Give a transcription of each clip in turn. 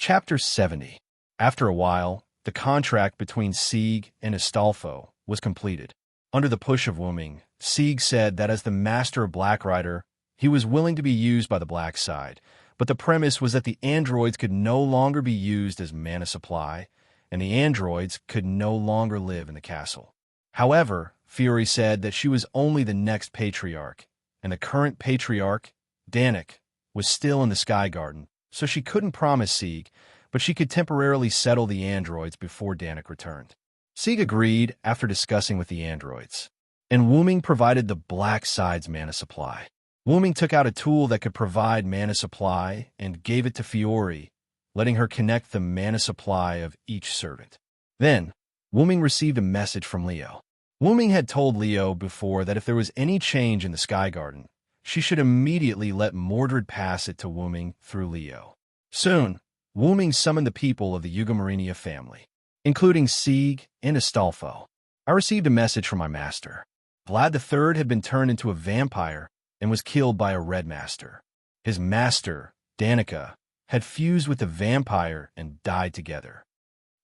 Chapter 70. After a while, the contract between Sieg and Astolfo was completed. Under the push of Wuming, Sieg said that as the master of Blackrider, he was willing to be used by the black side, but the premise was that the androids could no longer be used as mana supply, and the androids could no longer live in the castle. However, Fiore said that she was only the next patriarch, and the current patriarch, Danik, was still in the Sky Garden, so she couldn't promise Sieg, but she could temporarily settle the androids before Danik returned. Sieg agreed after discussing with the androids, and Wuming provided the black side's mana supply. Wuming took out a tool that could provide mana supply and gave it to Fiore, letting her connect the mana supply of each servant. Then, Wuming received a message from Leo. Wuming had told Leo before that if there was any change in the Sky Garden, she should immediately let Mordred pass it to Wuming through Leo. Soon, Wuming summoned the people of the Eugomarinia family, including Sieg and Astolfo. I received a message from my master. Vlad III had been turned into a vampire and was killed by a red master. His master, Danica, had fused with the vampire and died together.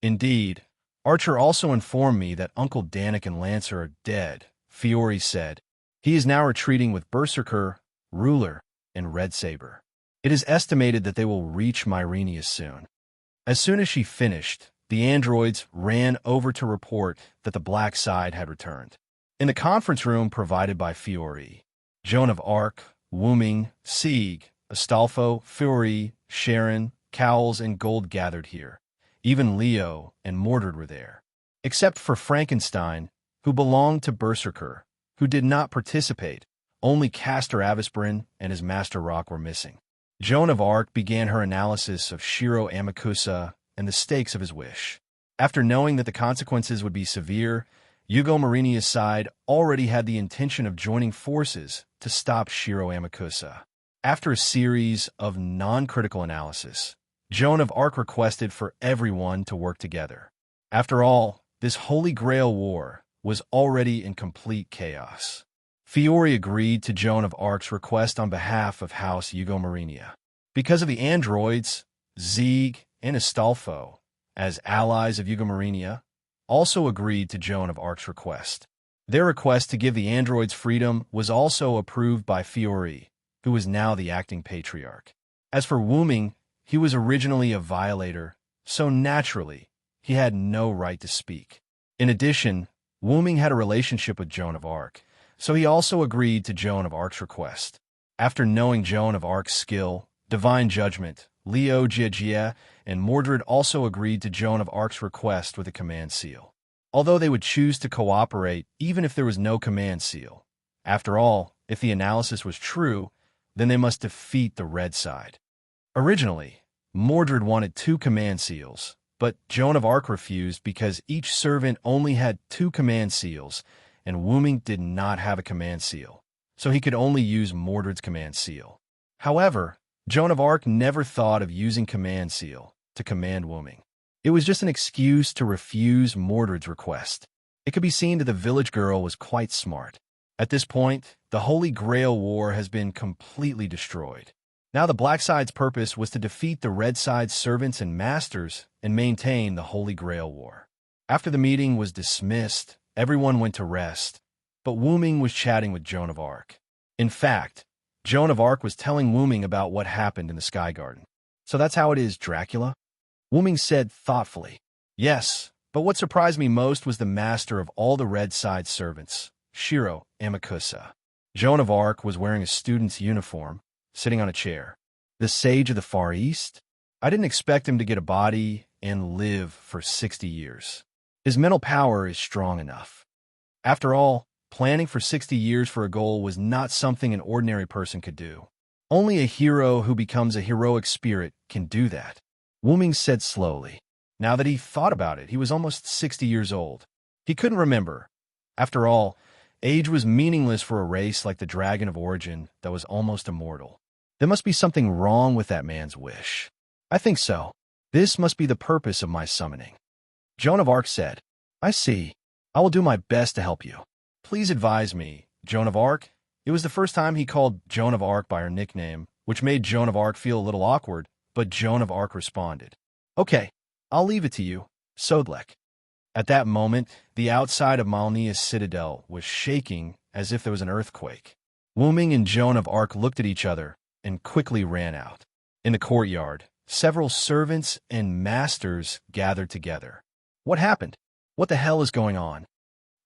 Indeed, Archer also informed me that Uncle Danik and Lancer are dead. Fiore said. He is now retreating with Berserker, Ruler, and Red Saber. It is estimated that they will reach Myrenia soon. As soon as she finished, the androids ran over to report that the black side had returned. In the conference room provided by Fiore, Joan of Arc, Wuming, Sieg, Astolfo, Fiore, Sharon, Cowles, and Gold gathered here. Even Leo and Mordred were there. Except for Frankenstein, who belonged to Berserker, who did not participate. Only Castor Avisbrin and his Master Rock were missing. Joan of Arc began her analysis of Shiro Amakusa and the stakes of his wish. After knowing that the consequences would be severe, Eugomariania's side already had the intention of joining forces to stop Shiro Amakusa. After a series of non-critical analysis, Joan of Arc requested for everyone to work together. After all, this Holy Grail war was already in complete chaos. Fiore agreed to Joan of Arc's request on behalf of House Eugomarinia. Because of the androids, Sieg and Astolfo, as allies of Eugomarinia, also agreed to Joan of Arc's request. Their request to give the androids freedom was also approved by Fiore, who was now the acting patriarch. As for Wuming, he was originally a violator, so naturally, he had no right to speak. In addition, Wuming had a relationship with Joan of Arc, so he also agreed to Joan of Arc's request. After knowing Joan of Arc's skill, divine judgment, Leo Gia and Mordred also agreed to Joan of Arc's request with a command seal. Although they would choose to cooperate even if there was no command seal. After all, if the analysis was true, then they must defeat the red side. Originally, Mordred wanted 2 command seals, but Joan of Arc refused because each servant only had 2 command seals, and Wuming did not have a command seal, so he could only use Mordred's command seal. However, Joan of Arc never thought of using command seal to command Wuming. It was just an excuse to refuse Mordred's request. It could be seen that the village girl was quite smart. At this point, the Holy Grail War has been completely destroyed. Now the black side's purpose was to defeat the red side's servants and masters and maintain the Holy Grail War. After the meeting was dismissed, everyone went to rest, but Wuming was chatting with Joan of Arc. In fact, Joan of Arc was telling Wuming about what happened in the Sky Garden. So that's how it is, Dracula? Wuming said thoughtfully. Yes, but what surprised me most was the master of all the red side servants, Shiro Amakusa. Joan of Arc was wearing a student's uniform, sitting on a chair. The Sage of the Far East? I didn't expect him to get a body and live for 60 years. His mental power is strong enough. After all, planning for 60 years for a goal was not something an ordinary person could do. Only a hero who becomes a heroic spirit can do that. Wuming said slowly. Now that he thought about it, he was almost 60 years old. He couldn't remember. After all, age was meaningless for a race like the Dragon of Origin that was almost immortal. There must be something wrong with that man's wish. I think so. This must be the purpose of my summoning. Joan of Arc said, I see. I will do my best to help you. Please advise me, Joan of Arc. It was the first time he called Joan of Arc by her nickname, which made Joan of Arc feel a little awkward, but Joan of Arc responded. Okay, I'll leave it to you, Sodlek. At that moment, the outside of Malnia's citadel was shaking as if there was an earthquake. Wuming and Joan of Arc looked at each other and quickly ran out. In the courtyard, several servants and masters gathered together. What happened? What the hell is going on?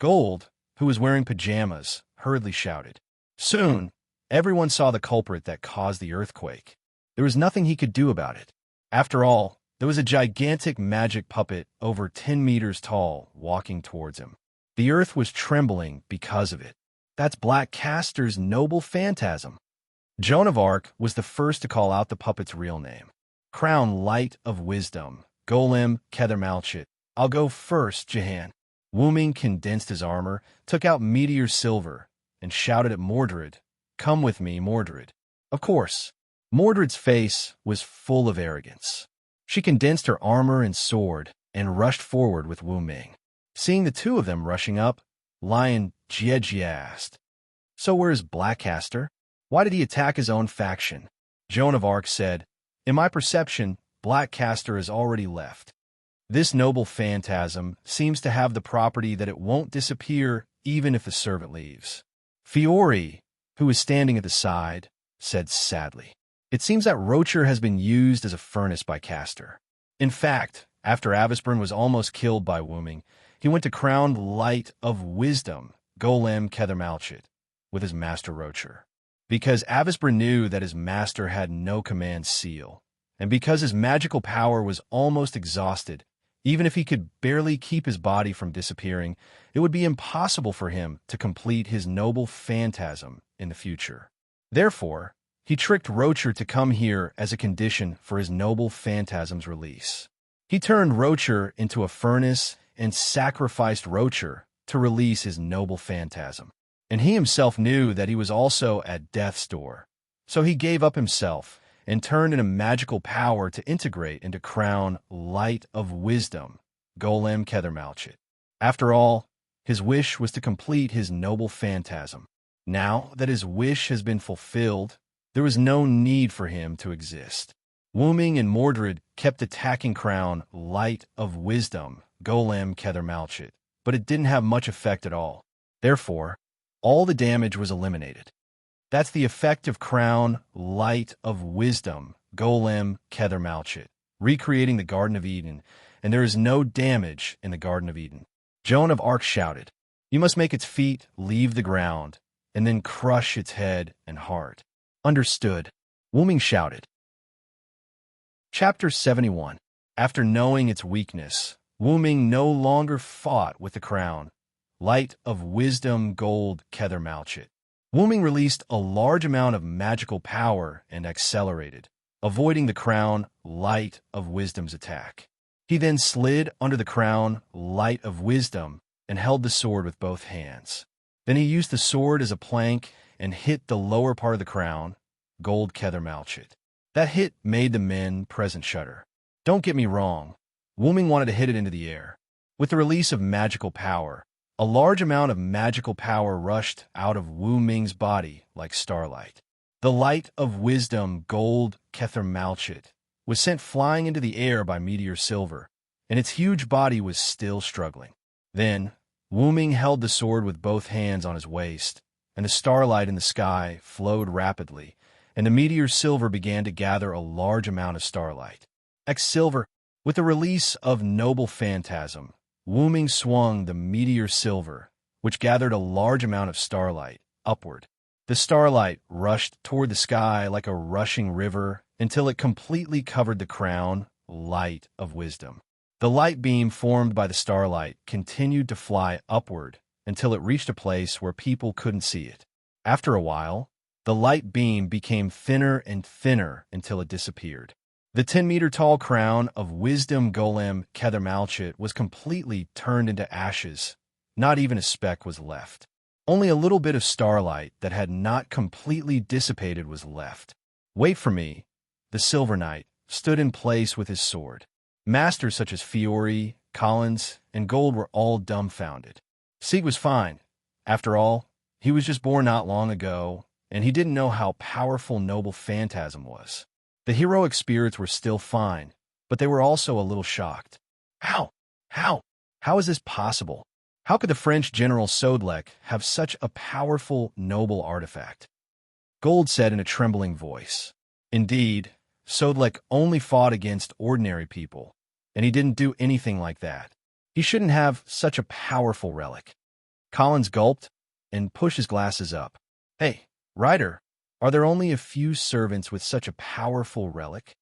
Gold, who was wearing pajamas, hurriedly shouted. Soon, everyone saw the culprit that caused the earthquake. There was nothing he could do about it. After all, there was a gigantic magic puppet over 10 meters tall walking towards him. The earth was trembling because of it. That's Black Castor's noble phantasm. Joan of Arc was the first to call out the puppet's real name. Crown Light of Wisdom, Golem Kethermalchit. I'll go first, Jahan. Wuming condensed his armor, took out Meteor Silver, and shouted at Mordred, Come with me, Mordred. Of course, Mordred's face was full of arrogance. She condensed her armor and sword and rushed forward with Wuming. Seeing the two of them rushing up, Lion Jieji asked, So where's Black Castor? Why did he attack his own faction? Joan of Arc said, In my perception, Black Castor has already left. This noble phantasm seems to have the property that it won't disappear even if the servant leaves. Fiore, who was standing at the side, said sadly, It seems that Rocher has been used as a furnace by Castor. In fact, after Avisburn was almost killed by Wuming, he went to crown Light of Wisdom, Golem Kethermalchit, with his master Rocher. Because Avisburn knew that his master had no command seal, and because his magical power was almost exhausted, even if he could barely keep his body from disappearing, it would be impossible for him to complete his noble phantasm in the future. Therefore, he tricked Rocher to come here as a condition for his noble phantasm's release. He turned Rocher into a furnace and sacrificed Rocher to release his noble phantasm. And he himself knew that he was also at death's door. So he gave up himself and turned in a magical power to integrate into crown Light of Wisdom, Golem Kethermalchit. After all, his wish was to complete his noble phantasm. Now that his wish has been fulfilled, there was no need for him to exist. Wuming and Mordred kept attacking crown Light of Wisdom, Golem Kethermalchit, but it didn't have much effect at all. Therefore, all the damage was eliminated. That's the effect of crown Light of Wisdom, Golem Kethermalchit, recreating the Garden of Eden, and there is no damage in the Garden of Eden. Joan of Arc shouted, You must make its feet leave the ground, and then crush its head and heart. Understood. Wuming shouted. Chapter 71. After knowing its weakness, Wuming no longer fought with the crown Light of Wisdom Gold Kethermalchit. Wuming released a large amount of magical power and accelerated, avoiding the crown Light of Wisdom's attack. He then slid under the crown Light of Wisdom and held the sword with both hands. Then he used the sword as a plank and hit the lower part of the crown, Gold Kethermalchit. That hit made the men present shudder. Don't get me wrong, Wuming wanted to hit it into the air. With the release of magical power, a large amount of magical power rushed out of Wuming's body like starlight. The Light of Wisdom Gold Kethermalchit was sent flying into the air by Meteor Silver, and its huge body was still struggling. Then, Wuming held the sword with both hands on his waist, and the starlight in the sky flowed rapidly, and the Meteor Silver began to gather a large amount of starlight. Silver, with the release of Noble Phantasm, Wuming swung the Meteor Silver, which gathered a large amount of starlight, upward. The starlight rushed toward the sky like a rushing river until it completely covered the crown Light of Wisdom. The light beam formed by the starlight continued to fly upward until it reached a place where people couldn't see it. After a while, the light beam became thinner and thinner until it disappeared. The 10-meter-tall crown of Wisdom Golem Kethermalchit was completely turned into ashes. Not even a speck was left. Only a little bit of starlight that had not completely dissipated was left. Wait for me. The Silver Knight stood in place with his sword. Masters such as Fiore, Collins, and Gold were all dumbfounded. Sieg was fine. After all, he was just born not long ago, and he didn't know how powerful Noble Phantasm was. The heroic spirits were still fine, but they were also a little shocked. How? How? How is this possible? How could the French General Sodelec have such a powerful, noble artifact? Gold said in a trembling voice. Indeed, Sodelec only fought against ordinary people, and he didn't do anything like that. He shouldn't have such a powerful relic. Collins gulped and pushed his glasses up. Hey, Ryder, are there only a few servants with such a powerful relic?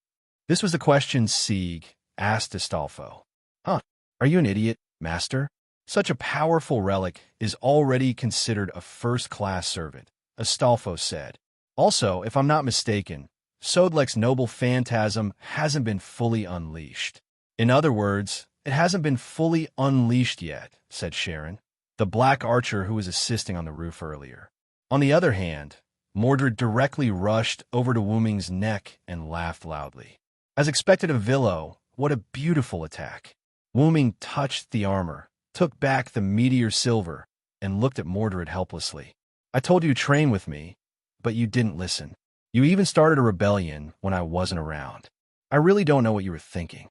This was the question Sieg asked Astolfo. Huh, are you an idiot, master? Such a powerful relic is already considered a first-class servant, Astolfo said. Also, if I'm not mistaken, Sodelec's noble phantasm hasn't been fully unleashed. In other words, it hasn't been fully unleashed yet, said Sharon, the black archer who was assisting on the roof earlier. On the other hand, Mordred directly rushed over to Wuming's neck and laughed loudly. As expected of Villo, what a beautiful attack. Wuming touched the armor, took back the meteor silver, and looked at Mordred helplessly. I told you to train with me, but you didn't listen. You even started a rebellion when I wasn't around. I really don't know what you were thinking.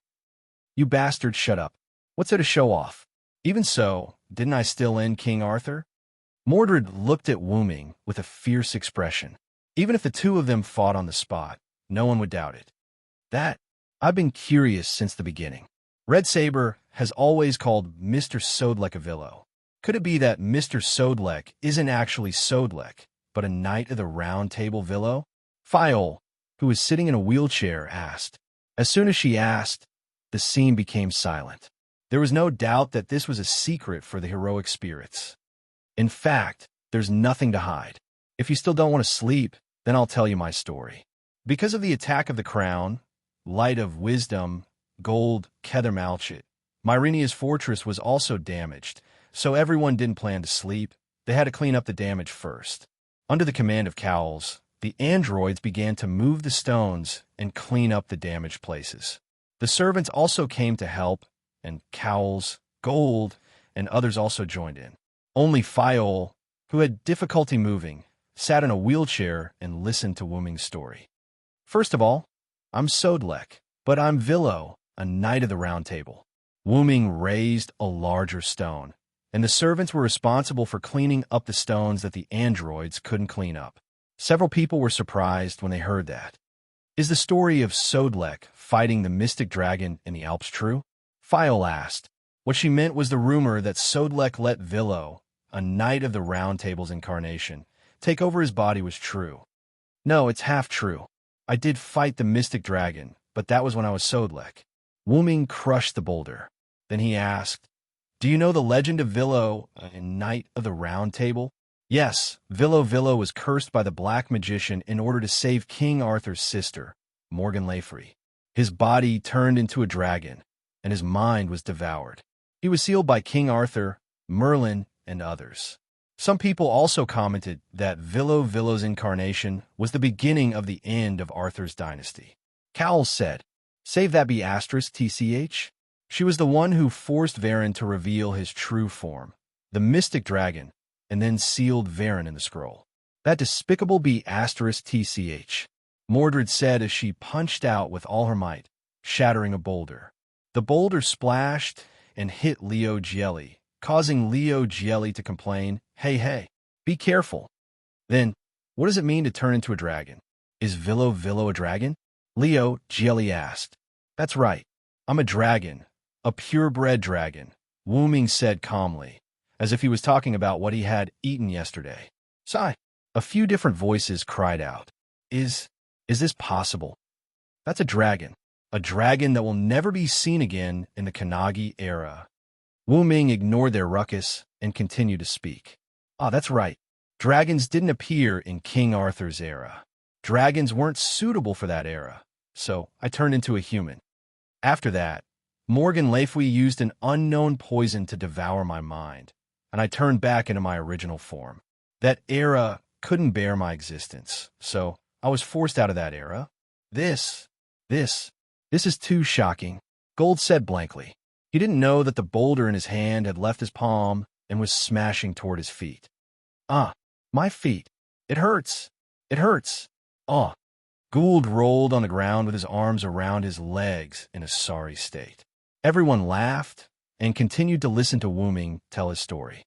You bastard, shut up. What's there to show off? Even so, didn't I still end King Arthur? Mordred looked at Wuming with a fierce expression. Even if the two of them fought on the spot, no one would doubt it. That, I've been curious since the beginning. Red Saber has always called Mr. Sodelec a Villo. Could it be that Mr. Sodelec isn't actually Sodelec, but a Knight of the Round Table Villo? Fiol, who was sitting in a wheelchair, asked. As soon as she asked, the scene became silent. There was no doubt that this was a secret for the heroic spirits. In fact, there's nothing to hide. If you still don't want to sleep, then I'll tell you my story. Because of the attack of the crown, Light of Wisdom, Gold, Kethermalchit, Myrenia's fortress was also damaged, so everyone didn't plan to sleep. They had to clean up the damage first. Under the command of Cowles, the androids began to move the stones and clean up the damaged places. The servants also came to help, and Cowles, Gold, and others also joined in. Only Fiol, who had difficulty moving, sat in a wheelchair and listened to Wuming's story. First of all, I'm Sodelec, but I'm Villo, a Knight of the Round Table. Wuming raised a larger stone, and the servants were responsible for cleaning up the stones that the androids couldn't clean up. Several people were surprised when they heard that. Is the story of Sodelec fighting the mystic dragon in the Alps true? Fiol asked. What she meant was the rumor that Sodelec let Villo, a Knight of the Round Table's incarnation, take over his body was true. No, it's half true. I did fight the mystic dragon, but that was when I was Sodelec. Wuming crushed the boulder. Then he asked, do you know the legend of Villo, a Knight of the Round Table? Yes, Villo was cursed by the Black Magician in order to save King Arthur's sister, Morgan Le Fay. His body turned into a dragon, and his mind was devoured. He was sealed by King Arthur, Merlin, and others. Some people also commented that Villo's incarnation was the beginning of the end of Arthur's dynasty. Cowles said, save that be asterisk TCH. She was the one who forced Varen to reveal his true form, the mystic dragon, and then sealed Varen in the scroll. That despicable be asterisk TCH, Mordred said as she punched out with all her might, shattering a boulder. The boulder splashed and hit Leo Gielli, causing Leo Gielli to complain, hey, be careful. Then, what does it mean to turn into a dragon? Is Villo a dragon? Leo Gielli asked. That's right. I'm a dragon, a purebred dragon, Wuming said calmly, as if he was talking about what he had eaten yesterday. Sigh. A few different voices cried out. Is this possible? That's a dragon that will never be seen again in the Kannagi era. Wuming ignored their ruckus and continued to speak. That's right. Dragons didn't appear in King Arthur's era. Dragons weren't suitable for that era, so I turned into a human. After that, Morgan Le Fay used an unknown poison to devour my mind, and I turned back into my original form. That era couldn't bear my existence, so I was forced out of that era. This is too shocking, Gold said blankly. He didn't know that the boulder in his hand had left his palm and was smashing toward his feet. My feet. It hurts. Gould rolled on the ground with his arms around his legs in a sorry state. Everyone laughed and continued to listen to Wu Ming tell his story.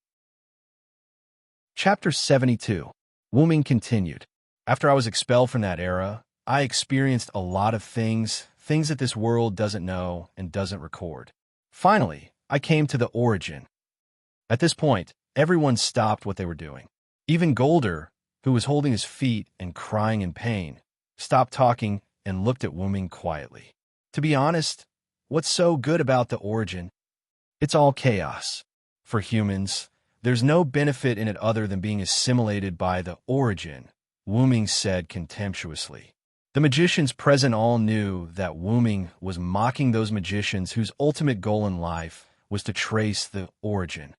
Chapter 72. Wu Ming continued. After I was expelled from that era, I experienced a lot of things that this world doesn't know and doesn't record. Finally, I came to the origin. At this point, everyone stopped what they were doing. Even Golder, who was holding his feet and crying in pain, stopped talking and looked at Wu Ming quietly. To be honest, what's so good about the origin? It's all chaos. For humans, there's no benefit in it other than being assimilated by the origin, Wu Ming said contemptuously. The magicians present all knew that Wu Ming was mocking those magicians whose ultimate goal in life was to trace the origin.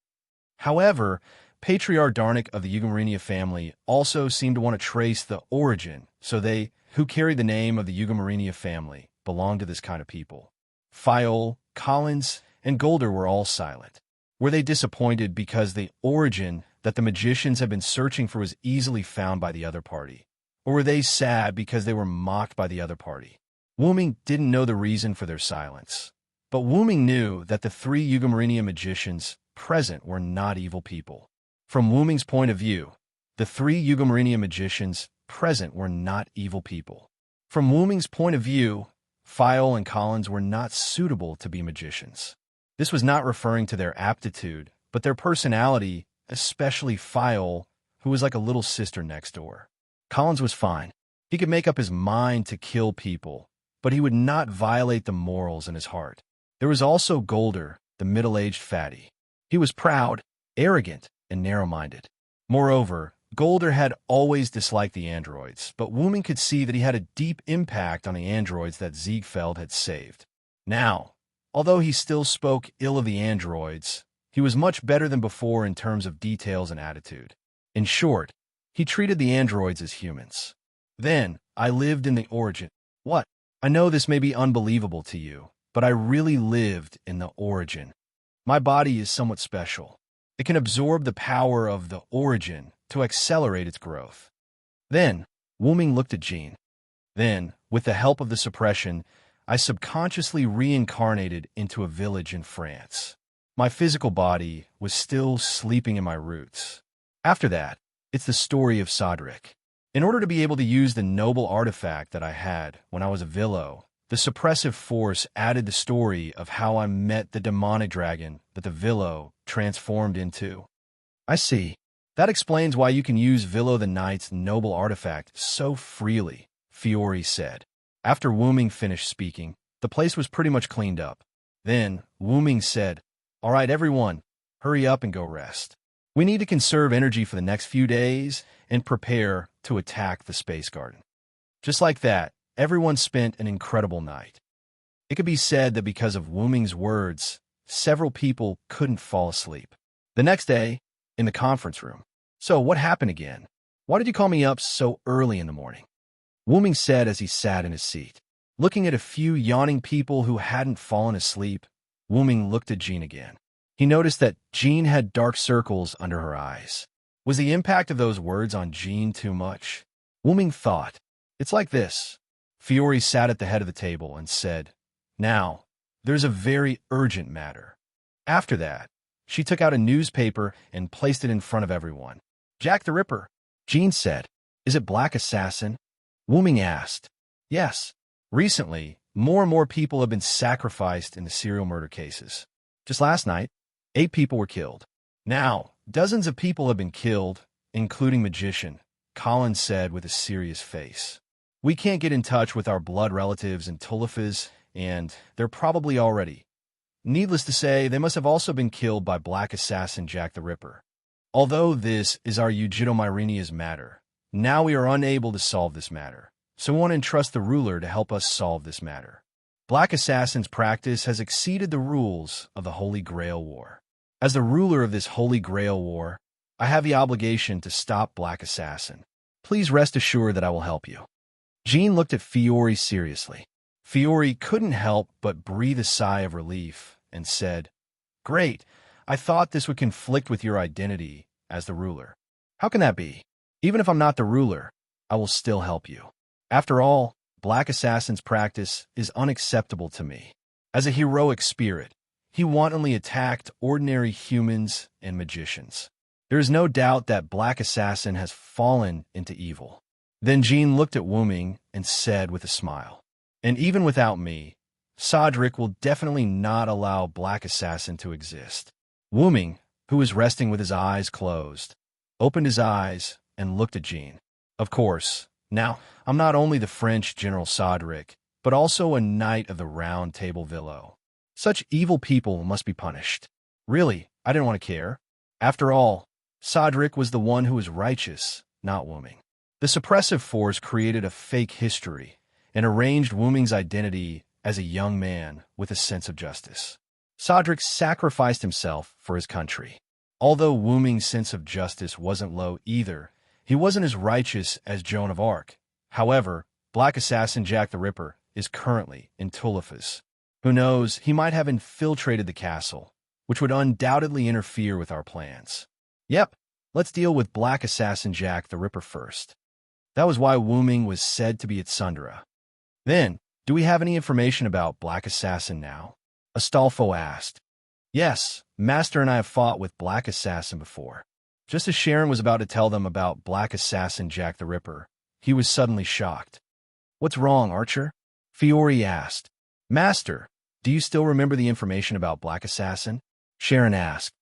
However, Patriarch Darnik of the Yugamarinia family also seemed to want to trace the origin, so they, who carried the name of the Yugamarinia family, belonged to this kind of people. Fiol, Collins, and Golder were all silent. Were they disappointed because the origin that the magicians had been searching for was easily found by the other party? Or were they sad because they were mocked by the other party? Wu Ming didn't know the reason for their silence. But Wu Ming knew that the three Yugamarinia magicians present were not evil people. From Wu Ming's point of view, the three Yugamarinia magicians present were not evil people. From Wu Ming's point of view, Fiol and Collins were not suitable to be magicians. This was not referring to their aptitude, but their personality, especially Fiol, who was like a little sister next door. Collins was fine. He could make up his mind to kill people, but he would not violate the morals in his heart. There was also Golder, the middle-aged fatty. He was proud, arrogant, and narrow-minded. Moreover, Golder had always disliked the androids, but Wu Ming could see that he had a deep impact on the androids that Ziegfeld had saved. Now, although he still spoke ill of the androids, he was much better than before in terms of details and attitude. In short, he treated the androids as humans. Then, I lived in the origin. What? I know this may be unbelievable to you, but I really lived in the origin. My body is somewhat special. It can absorb the power of the origin to accelerate its growth. Then, Wu Ming looked at Jean. Then, with the help of the suppression, I subconsciously reincarnated into a village in France. My physical body was still sleeping in my roots. After that, it's the story of Sodric. In order to be able to use the noble artifact that I had when I was a Villo, the suppressive force added the story of how I met the demonic dragon that the Villo transformed into. I see. That explains why you can use Villo the Knight's noble artifact so freely, Fiore said. After Wu Ming finished speaking, the place was pretty much cleaned up. Then, Wu Ming said, "All right, everyone, hurry up and go rest. We need to conserve energy for the next few days and prepare to attack the Space Garden." Just like that, everyone spent an incredible night. It could be said that because of Wu Ming's words, several people couldn't fall asleep. The next day, in the conference room. "So, what happened again? Why did you call me up so early in the morning?" Wu Ming said as he sat in his seat. Looking at a few yawning people who hadn't fallen asleep, Wu Ming looked at Jean again. He noticed that Jean had dark circles under her eyes. Was the impact of those words on Jean too much? Wu Ming thought, "It's like this." Fiore sat at the head of the table and said, "Now, there's a very urgent matter." After that, she took out a newspaper and placed it in front of everyone. "Jack the Ripper," Jean said. "Is it Black Assassin?" Wu Ming asked. "Yes. Recently, more and more people have been sacrificed in the serial murder cases. Just last night, 8 people were killed. Now, dozens of people have been killed, including magician," Collins said with a serious face. "We can't get in touch with our blood relatives in Tulifas, and they're probably already. Needless to say, they must have also been killed by Black Assassin Jack the Ripper. Although this is our Eugidomyrinia's matter, now we are unable to solve this matter, so we want to entrust the ruler to help us solve this matter. Black Assassin's practice has exceeded the rules of the Holy Grail War. As the ruler of this Holy Grail War, I have the obligation to stop Black Assassin. Please rest assured that I will help you." Jean looked at Fiore seriously. Fiore couldn't help but breathe a sigh of relief and said, "Great, I thought this would conflict with your identity as the ruler." "How can that be? Even if I'm not the ruler, I will still help you. After all, Black Assassin's practice is unacceptable to me. As a heroic spirit, he wantonly attacked ordinary humans and magicians. There is no doubt that Black Assassin has fallen into evil. Then Jean looked at Wu Ming and said with a smile, "And even without me, Sodric will definitely not allow Black Assassin to exist." Wu Ming, who was resting with his eyes closed, opened his eyes and looked at Jean. "Of course. Now, I'm not only the French General Sodric, but also a knight of the Round Table Villa. Such evil people must be punished." Really, I didn't want to care. After all, Sodric was the one who was righteous, not Wu Ming. The suppressive force created a fake history and arranged Wu Ming's identity as a young man with a sense of justice. Sodric sacrificed himself for his country. Although Wu Ming's sense of justice wasn't low either, he wasn't as righteous as Joan of Arc. However, Black Assassin Jack the Ripper is currently in Tulifas. Who knows, he might have infiltrated the castle, which would undoubtedly interfere with our plans. Yep, let's deal with Black Assassin Jack the Ripper first. That was why Wu Ming was said to be at Sundra. Then, do we have any information about Black Assassin now? Astolfo asked. Yes, Master and I have fought with Black Assassin before. Just as Sharon was about to tell them about Black Assassin Jack the Ripper, he was suddenly shocked. What's wrong, Archer? Fiore asked. Master, do you still remember the information about Black Assassin? Sharon asked.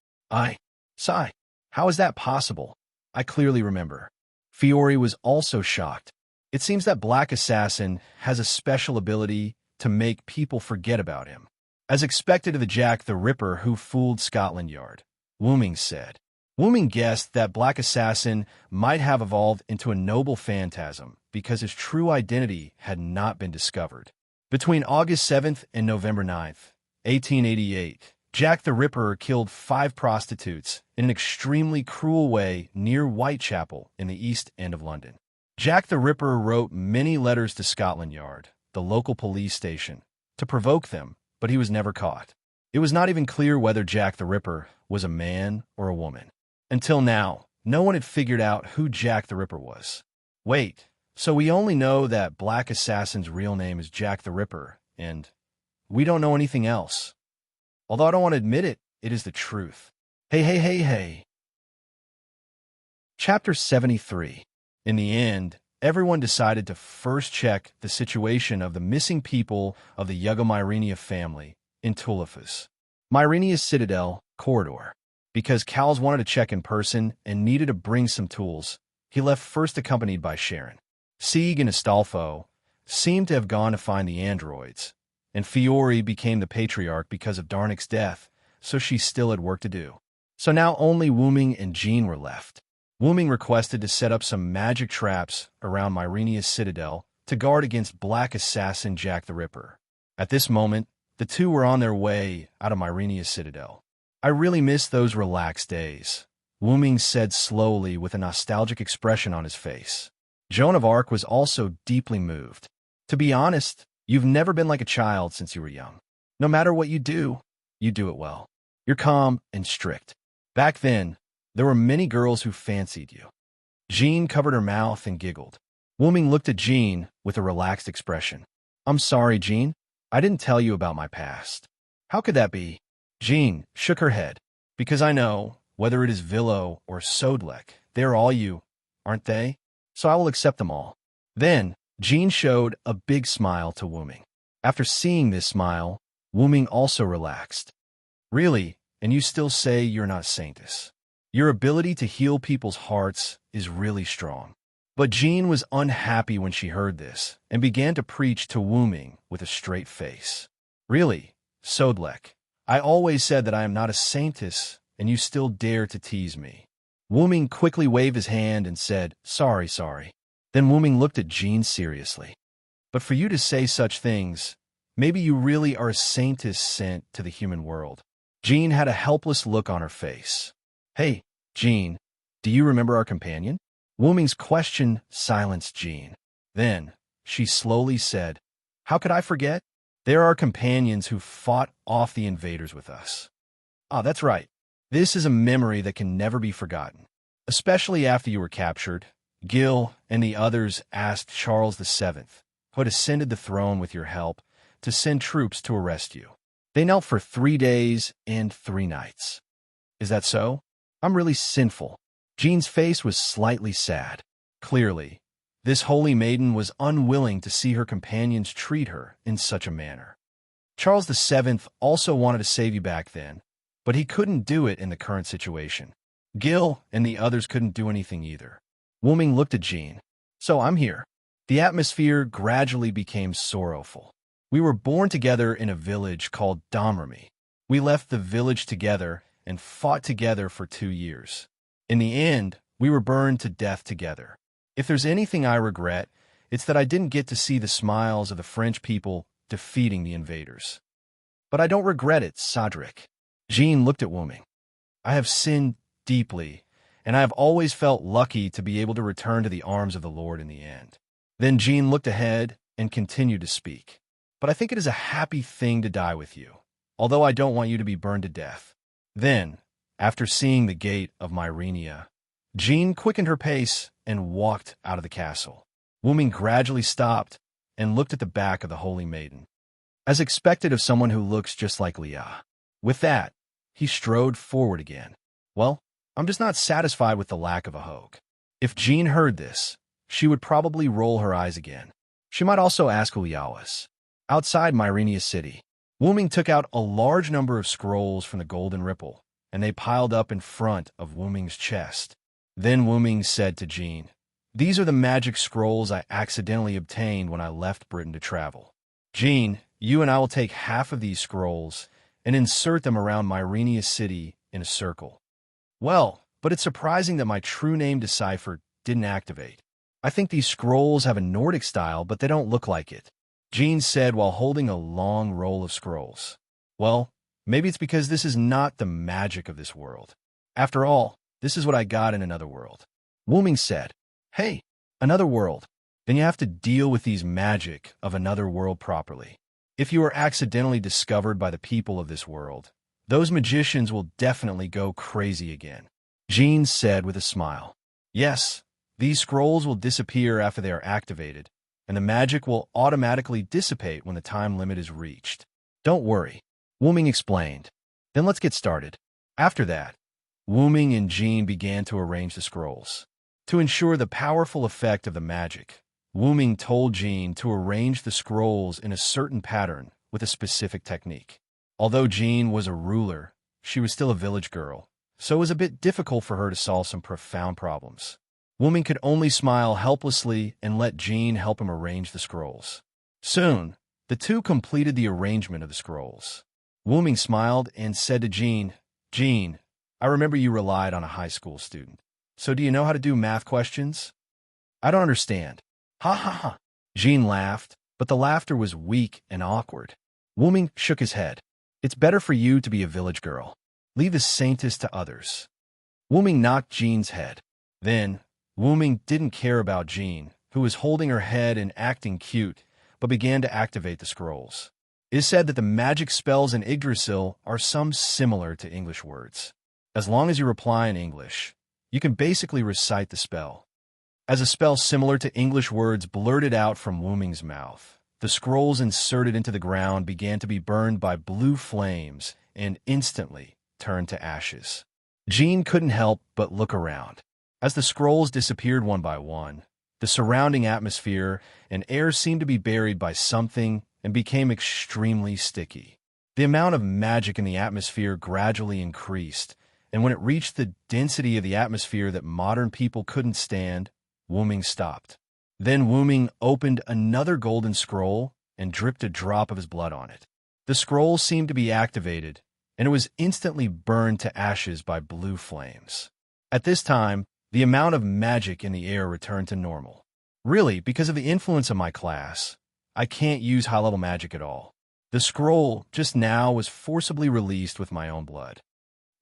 Sigh, how is that possible? I clearly remember. Fiore was also shocked. It seems that Black Assassin has a special ability to make people forget about him. As expected of the Jack the Ripper who fooled Scotland Yard, Wu Ming said. Wu Ming guessed that Black Assassin might have evolved into a noble phantasm because his true identity had not been discovered. Between August 7th and November 9th, 1888, Jack the Ripper killed 5 prostitutes in an extremely cruel way near Whitechapel in the East End of London. Jack the Ripper wrote many letters to Scotland Yard, the local police station, to provoke them, but he was never caught. It was not even clear whether Jack the Ripper was a man or a woman. Until now, no one had figured out who Jack the Ripper was. Wait, so we only know that Black Assassin's real name is Jack the Ripper, and we don't know anything else. Although I don't want to admit it, it is the truth. Hey. Chapter 73. In the end, everyone decided to first check the situation of the missing people of the Yugo-Myrenia family in Tulifas. Myrenia's Citadel corridor. Because Cowles wanted to check in person and needed to bring some tools, he left first accompanied by Sharon. Sieg and Astolfo seemed to have gone to find the androids, and Fiore became the patriarch because of Darnick's death, so she still had work to do. So now only Wu Ming and Jean were left. Wu Ming requested to set up some magic traps around Myrenia's Citadel to guard against Black Assassin Jack the Ripper. At this moment, the two were on their way out of Myrenia's Citadel. I really miss those relaxed days, Wu Ming said slowly with a nostalgic expression on his face. Joan of Arc was also deeply moved. To be honest, you've never been like a child since you were young. No matter what you do it well. You're calm and strict. Back then, there were many girls who fancied you. Jean covered her mouth and giggled. Wu Ming looked at Jean with a relaxed expression. I'm sorry, Jean. I didn't tell you about my past. How could that be? Jean shook her head. Because I know, whether it is Villo or Sodlek, they are all you, aren't they? So I will accept them all. Then, Jean showed a big smile to Wu Ming. After seeing this smile, Wu Ming also relaxed. Really, and you still say you're not Saintess. Your ability to heal people's hearts is really strong. But Jean was unhappy when she heard this and began to preach to Wu Ming with a straight face. Really, Sodlek, I always said that I am not a Saintess, and you still dare to tease me. Wu Ming quickly waved his hand and said, Sorry. Then Wu Ming looked at Jean seriously. But for you to say such things, maybe you really are a Saintess sent to the human world. Jean had a helpless look on her face. Hey, Jean, do you remember our companion? Wu Ming's question silenced Jean. Then, she slowly said, How could I forget? They are our companions who fought off the invaders with us. Ah, that's right. This is a memory that can never be forgotten. Especially after you were captured, Gil and the others asked Charles VII, who had ascended the throne with your help, to send troops to arrest you. They knelt for 3 days and 3 nights. Is that so? I'm really sinful. Jean's face was slightly sad. Clearly, this holy maiden was unwilling to see her companions treat her in such a manner. Charles VII also wanted to save you back then, but he couldn't do it in the current situation. Gil and the others couldn't do anything either. Wu Ming looked at Jean. So I'm here. The atmosphere gradually became sorrowful. We were born together in a village called Domremy. We left the village together and fought together for 2 years. In the end, we were burned to death together. If there's anything I regret, it's that I didn't get to see the smiles of the French people defeating the invaders. But I don't regret it, Cedric. Jean looked at Wu Ming. I have sinned deeply, and I have always felt lucky to be able to return to the arms of the Lord in the end. Then Jean looked ahead and continued to speak. But I think it is a happy thing to die with you, although I don't want you to be burned to death. Then, after seeing the gate of Myrenia, Jean quickened her pace and walked out of the castle. Wu Ming gradually stopped and looked at the back of the holy maiden, as expected of someone who looks just like Leah. With that, he strode forward again. Well, I'm just not satisfied with the lack of a hogue. If Jean heard this, she would probably roll her eyes again. She might also ask who Leah was. Outside Myrenia City, Wu Ming took out a large number of scrolls from the golden ripple, and they piled up in front of Wu Ming's chest. Then Wu Ming said to Jean, "These are the magic scrolls I accidentally obtained when I left Britain to travel. Jean, you and I will take half of these scrolls and insert them around Myrenia City in a circle." Well, but it's surprising that my true name decipher didn't activate. I think these scrolls have a Nordic style, but they don't look like it, Jean said while holding a long roll of scrolls. Well, maybe it's because this is not the magic of this world. After all, this is what I got in another world. Wu Ming said, "Hey, another world. Then you have to deal with these magic of another world properly. If you are accidentally discovered by the people of this world, those magicians will definitely go crazy again," Jean said with a smile. "Yes, these scrolls will disappear after they are activated, and the magic will automatically dissipate when the time limit is reached. Don't worry," Wu Ming explained. "Then let's get started." After that, Wu Ming and Jean began to arrange the scrolls. To ensure the powerful effect of the magic, Wu Ming told Jean to arrange the scrolls in a certain pattern with a specific technique. Although Jean was a ruler, she was still a village girl, so it was a bit difficult for her to solve some profound problems. Wu Ming could only smile helplessly and let Jean help him arrange the scrolls. Soon, the two completed the arrangement of the scrolls. Wu Ming smiled and said to Jean, "Jean, I remember you relied on a high school student. So do you know how to do math questions?" "I don't understand." "Ha ha ha." Jean laughed, but the laughter was weak and awkward. Wu Ming shook his head. "It's better for you to be a village girl. Leave the saintess to others." Wu Ming knocked Jean's head. Then, Wu Ming didn't care about Jean, who was holding her head and acting cute, but began to activate the scrolls. It is said that the magic spells in Yggdrasil are some similar to English words. As long as you reply in English, you can basically recite the spell. As a spell similar to English words blurted out from Wu Ming's mouth, the scrolls inserted into the ground began to be burned by blue flames and instantly turned to ashes. Jean couldn't help but look around. As the scrolls disappeared one by one, the surrounding atmosphere and air seemed to be buried by something and became extremely sticky. The amount of magic in the atmosphere gradually increased, and when it reached the density of the atmosphere that modern people couldn't stand, Wu Ming stopped. Then Wu Ming opened another golden scroll and dripped a drop of his blood on it. The scroll seemed to be activated, and it was instantly burned to ashes by blue flames. At this time, the amount of magic in the air returned to normal. Really, because of the influence of my class, I can't use high-level magic at all. The scroll just now was forcibly released with my own blood.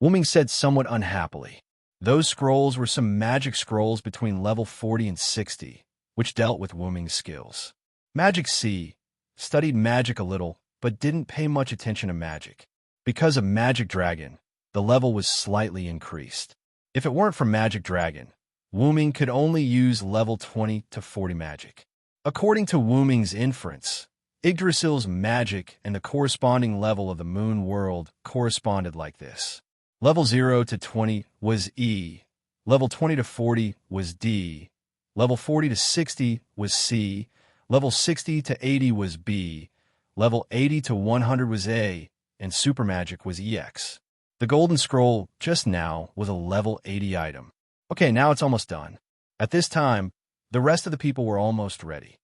Wu Ming said somewhat unhappily. Those scrolls were some magic scrolls between level 40 and 60, which dealt with Wu Ming's skills. Magic C studied magic a little, but didn't pay much attention to magic. Because of Magic Dragon, the level was slightly increased. If it weren't for Magic Dragon, Wu Ming could only use level 20 to 40 magic. According to Wu Ming's inference, Yggdrasil's magic and the corresponding level of the moon world corresponded like this. Level 0 to 20 was E, level 20 to 40 was D, level 40 to 60 was C, level 60 to 80 was B, level 80 to 100 was A, and super magic was EX. The golden scroll just now was a level 80 item. Okay, now it's almost done. At this time, the rest of the people were almost ready.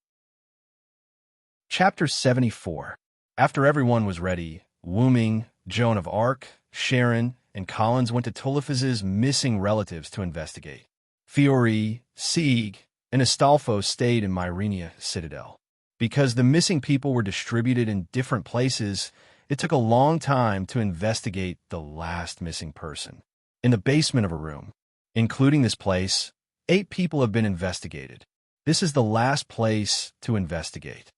Chapter 74. After everyone was ready, Wu Ming, Joan of Arc, Sharon, and Collins went to Tuliphas's missing relatives to investigate. Fiori, Sieg, and Astolfo stayed in Myrenia Citadel. Because the missing people were distributed in different places, it took a long time to investigate the last missing person. In the basement of a room, including this place, 8 people have been investigated. This is the last place to investigate.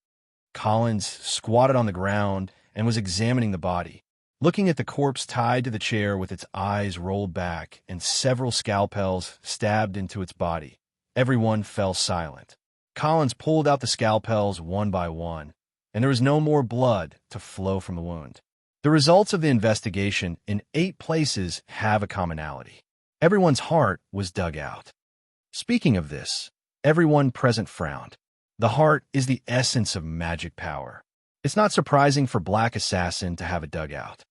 Collins squatted on the ground and was examining the body, looking at the corpse tied to the chair with its eyes rolled back and several scalpels stabbed into its body. Everyone fell silent. Collins pulled out the scalpels one by one, and there was no more blood to flow from the wound. The results of the investigation in 8 places have a commonality. Everyone's heart was dug out. Speaking of this, everyone present frowned. The heart is the essence of magic power. It's not surprising for Black Assassin to have it dug out.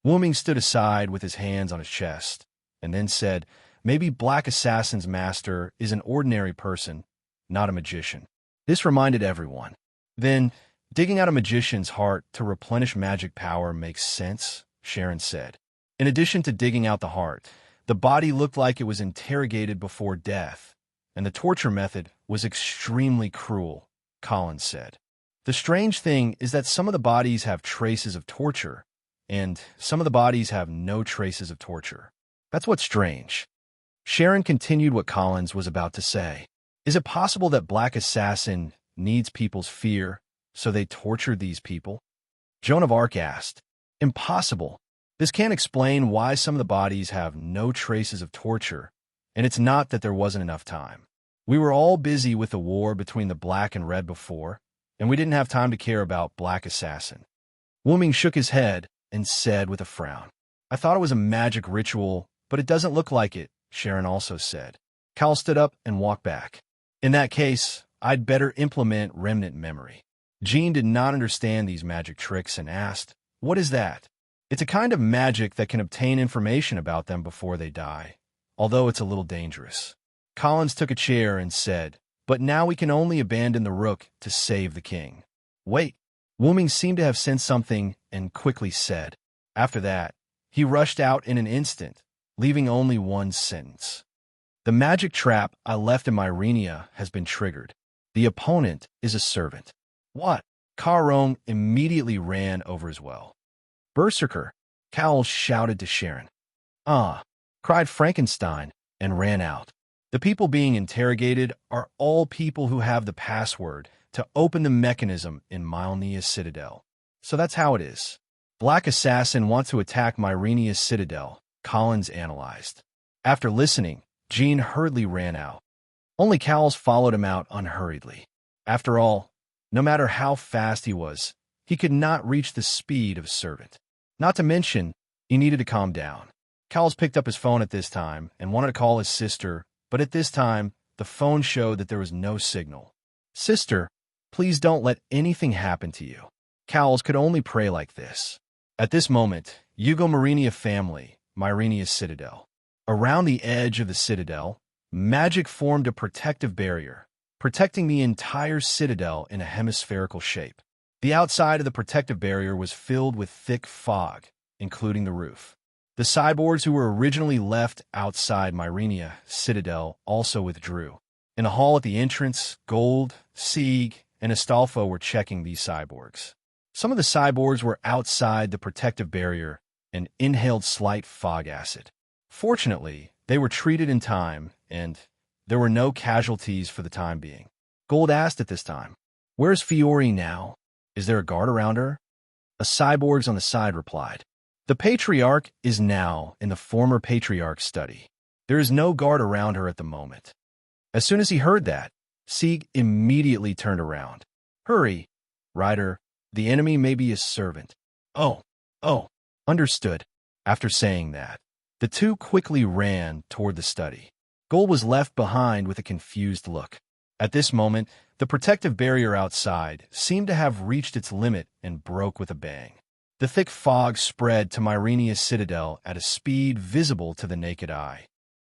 Wu Ming stood aside with his hands on his chest, and then said, maybe Black Assassin's master is an ordinary person, not a magician. This reminded everyone. Then, digging out a magician's heart to replenish magic power makes sense, Sharon said. In addition to digging out the heart, the body looked like it was interrogated before death, and the torture method was extremely cruel, Collins said. The strange thing is that some of the bodies have traces of torture, and some of the bodies have no traces of torture. That's what's strange. Sharon continued what Collins was about to say. Is it possible that Black Assassin needs people's fear, so they tortured these people? Joan of Arc asked. Impossible. This can't explain why some of the bodies have no traces of torture, and it's not that there wasn't enough time. We were all busy with the war between the Black and Red before, and we didn't have time to care about Black Assassin. Wu Ming shook his head and said with a frown, I thought it was a magic ritual, but it doesn't look like it, Sharon also said. Cal stood up and walked back. In that case, I'd better implement remnant memory. Jean did not understand these magic tricks and asked, what is that? It's a kind of magic that can obtain information about them before they die, although it's a little dangerous. Collins took a chair and said, but now we can only abandon the rook to save the king. Wait. Wu Ming seemed to have sensed something and quickly said. After that, he rushed out in an instant, leaving only one sentence. The magic trap I left in Myrenia has been triggered. The opponent is a servant. What? Carong immediately ran over as well. Berserker, Cowell shouted to Sharon. Ah, cried Frankenstein, and ran out. The people being interrogated are all people who have the password to open the mechanism in Myrenia's Citadel. So that's how it is. Black Assassin wants to attack Myrenia's Citadel, Collins analyzed. After listening, Jean hurriedly ran out. Only Cowles followed him out unhurriedly. After all, no matter how fast he was, he could not reach the speed of a servant. Not to mention, he needed to calm down. Cowles picked up his phone at this time and wanted to call his sister, but at this time, the phone showed that there was no signal. Sister, please don't let anything happen to you. Cowles could only pray like this. At this moment, Yugo Myrenia family, Myrenia's Citadel. Around the edge of the citadel, magic formed a protective barrier, protecting the entire citadel in a hemispherical shape. The outside of the protective barrier was filled with thick fog, including the roof. The cyborgs who were originally left outside Myrenia Citadel also withdrew. In a hall at the entrance, Gold, Sieg, and Astolfo were checking these cyborgs. Some of the cyborgs were outside the protective barrier and inhaled slight fog acid. Fortunately, they were treated in time, and there were no casualties for the time being. Gold asked at this time, Where's Fiori now? Is there a guard around her? A cyborgs on the side replied, The Patriarch is now in the former Patriarch's study. There is no guard around her at the moment. As soon as he heard that, Sieg immediately turned around. Hurry, Ryder. The enemy may be a servant. Oh, oh, understood. After saying that, the two quickly ran toward the study. Gold was left behind with a confused look. At this moment, the protective barrier outside seemed to have reached its limit and broke with a bang. The thick fog spread to Myrenia's citadel at a speed visible to the naked eye.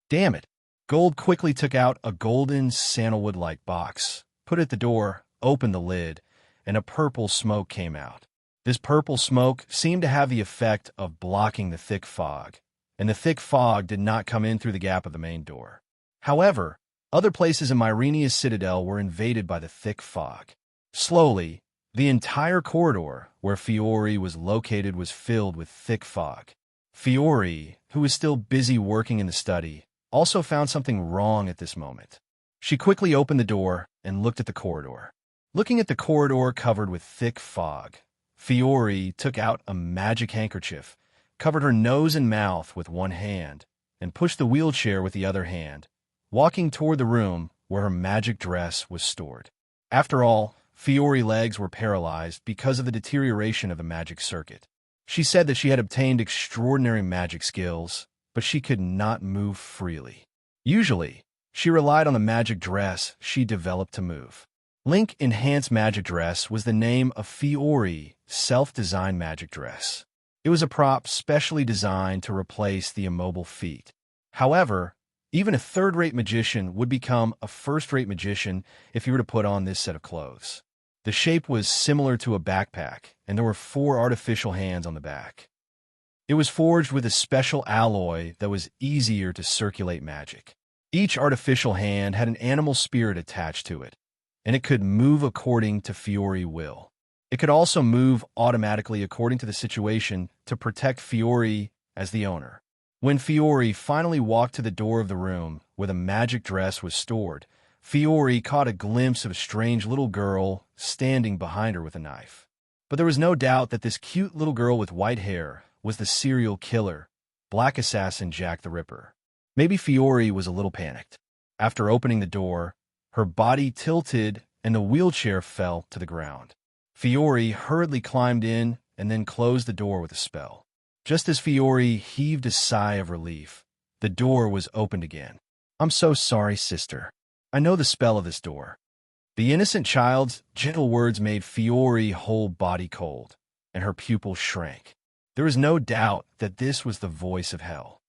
Damn it! Gold quickly took out a golden sandalwood-like box, put it at the door, opened the lid, and a purple smoke came out. This purple smoke seemed to have the effect of blocking the thick fog, and the thick fog did not come in through the gap of the main door. However, other places in Myrenia's citadel were invaded by the thick fog. Slowly, the entire corridor where Fiore was located was filled with thick fog. Fiore, who was still busy working in the study, also found something wrong at this moment. She quickly opened the door and looked at the corridor. Looking at the corridor covered with thick fog, Fiore took out a magic handkerchief, covered her nose and mouth with one hand, and pushed the wheelchair with the other hand, walking toward the room where her magic dress was stored. After all, Fiore's legs were paralyzed because of the deterioration of the magic circuit. She said that she had obtained extraordinary magic skills, but she could not move freely. Usually, she relied on the magic dress she developed to move. Link Enhanced Magic Dress was the name of Fiore's self-designed magic dress. It was a prop specially designed to replace the immobile feet. However, even a third-rate magician would become a first-rate magician if he were to put on this set of clothes. The shape was similar to a backpack, and there were 4 artificial hands on the back. It was forged with a special alloy that was easier to circulate magic. Each artificial hand had an animal spirit attached to it, and it could move according to Fiore's will. It could also move automatically according to the situation to protect Fiore as the owner. When Fiore finally walked to the door of the room where the magic dress was stored, Fiore caught a glimpse of a strange little girl standing behind her with a knife. But there was no doubt that this cute little girl with white hair was the serial killer, Black Assassin Jack the Ripper. Maybe Fiore was a little panicked. After opening the door, her body tilted and the wheelchair fell to the ground. Fiore hurriedly climbed in and then closed the door with a spell. Just as Fiore heaved a sigh of relief, the door was opened again. "I'm so sorry, sister. I know the spell of this door." The innocent child's gentle words made Fiore's whole body cold, and her pupils shrank. There was no doubt that this was the voice of hell.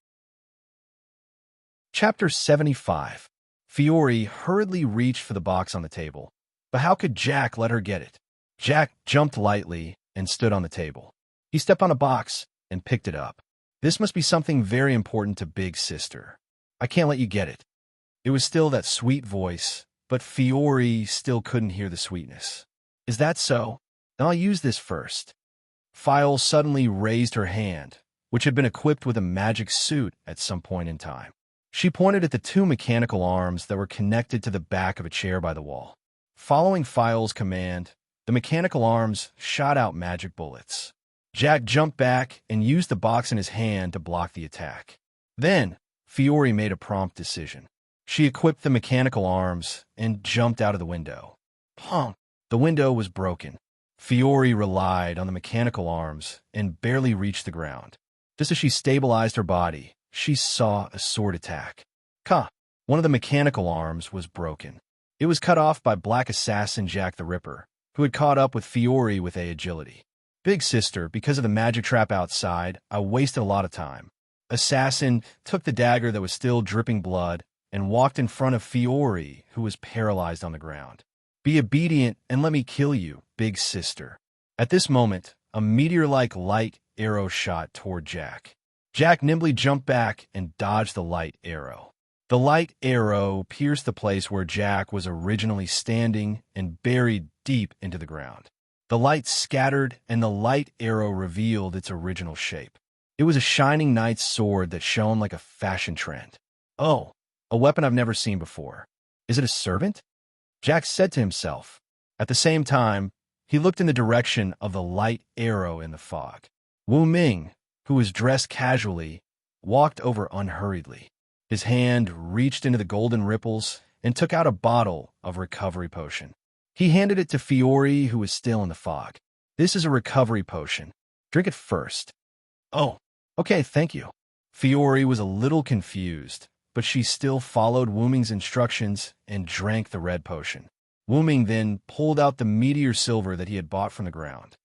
Chapter 75. Fiore hurriedly reached for the box on the table, but how could Jack let her get it? Jack jumped lightly and stood on the table. He stepped on a box and picked it up. This must be something very important to Big Sister. "I can't let you get it." It was still that sweet voice, but Fiore still couldn't hear the sweetness. "Is that so? Then I'll use this first." File suddenly raised her hand, which had been equipped with a magic suit at some point in time. She pointed at the 2 mechanical arms that were connected to the back of a chair by the wall. Following File's command, the mechanical arms shot out magic bullets. Jack jumped back and used the box in his hand to block the attack. Then, Fiore made a prompt decision. She equipped the mechanical arms and jumped out of the window. Plonk! The window was broken. Fiore relied on the mechanical arms and barely reached the ground. Just as she stabilized her body, she saw a sword attack. Ka! One of the mechanical arms was broken. It was cut off by Black Assassin Jack the Ripper, who had caught up with Fiore with agility. "Big Sister, because of the magic trap outside, I wasted a lot of time." Assassin took the dagger that was still dripping blood and walked in front of Fiore, who was paralyzed on the ground. "Be obedient and let me kill you, Big Sister." At this moment, a meteor-like light arrow shot toward Jack. Jack nimbly jumped back and dodged the light arrow. The light arrow pierced the place where Jack was originally standing and buried deep into the ground. The light scattered and the light arrow revealed its original shape. It was a shining knight's sword that shone like a fashion trend. "Oh, a weapon I've never seen before. Is it a servant?" Jack said to himself. At the same time, he looked in the direction of the light arrow in the fog. Wu Ming, who was dressed casually, walked over unhurriedly. His hand reached into the golden ripples and took out a bottle of recovery potion. He handed it to Fiore, who was still in the fog. "This is a recovery potion. Drink it first." "Oh, okay, thank you." Fiore was a little confused, but she still followed Wu Ming's instructions and drank the red potion. Wu Ming then pulled out the meteor silver that he had bought from the ground.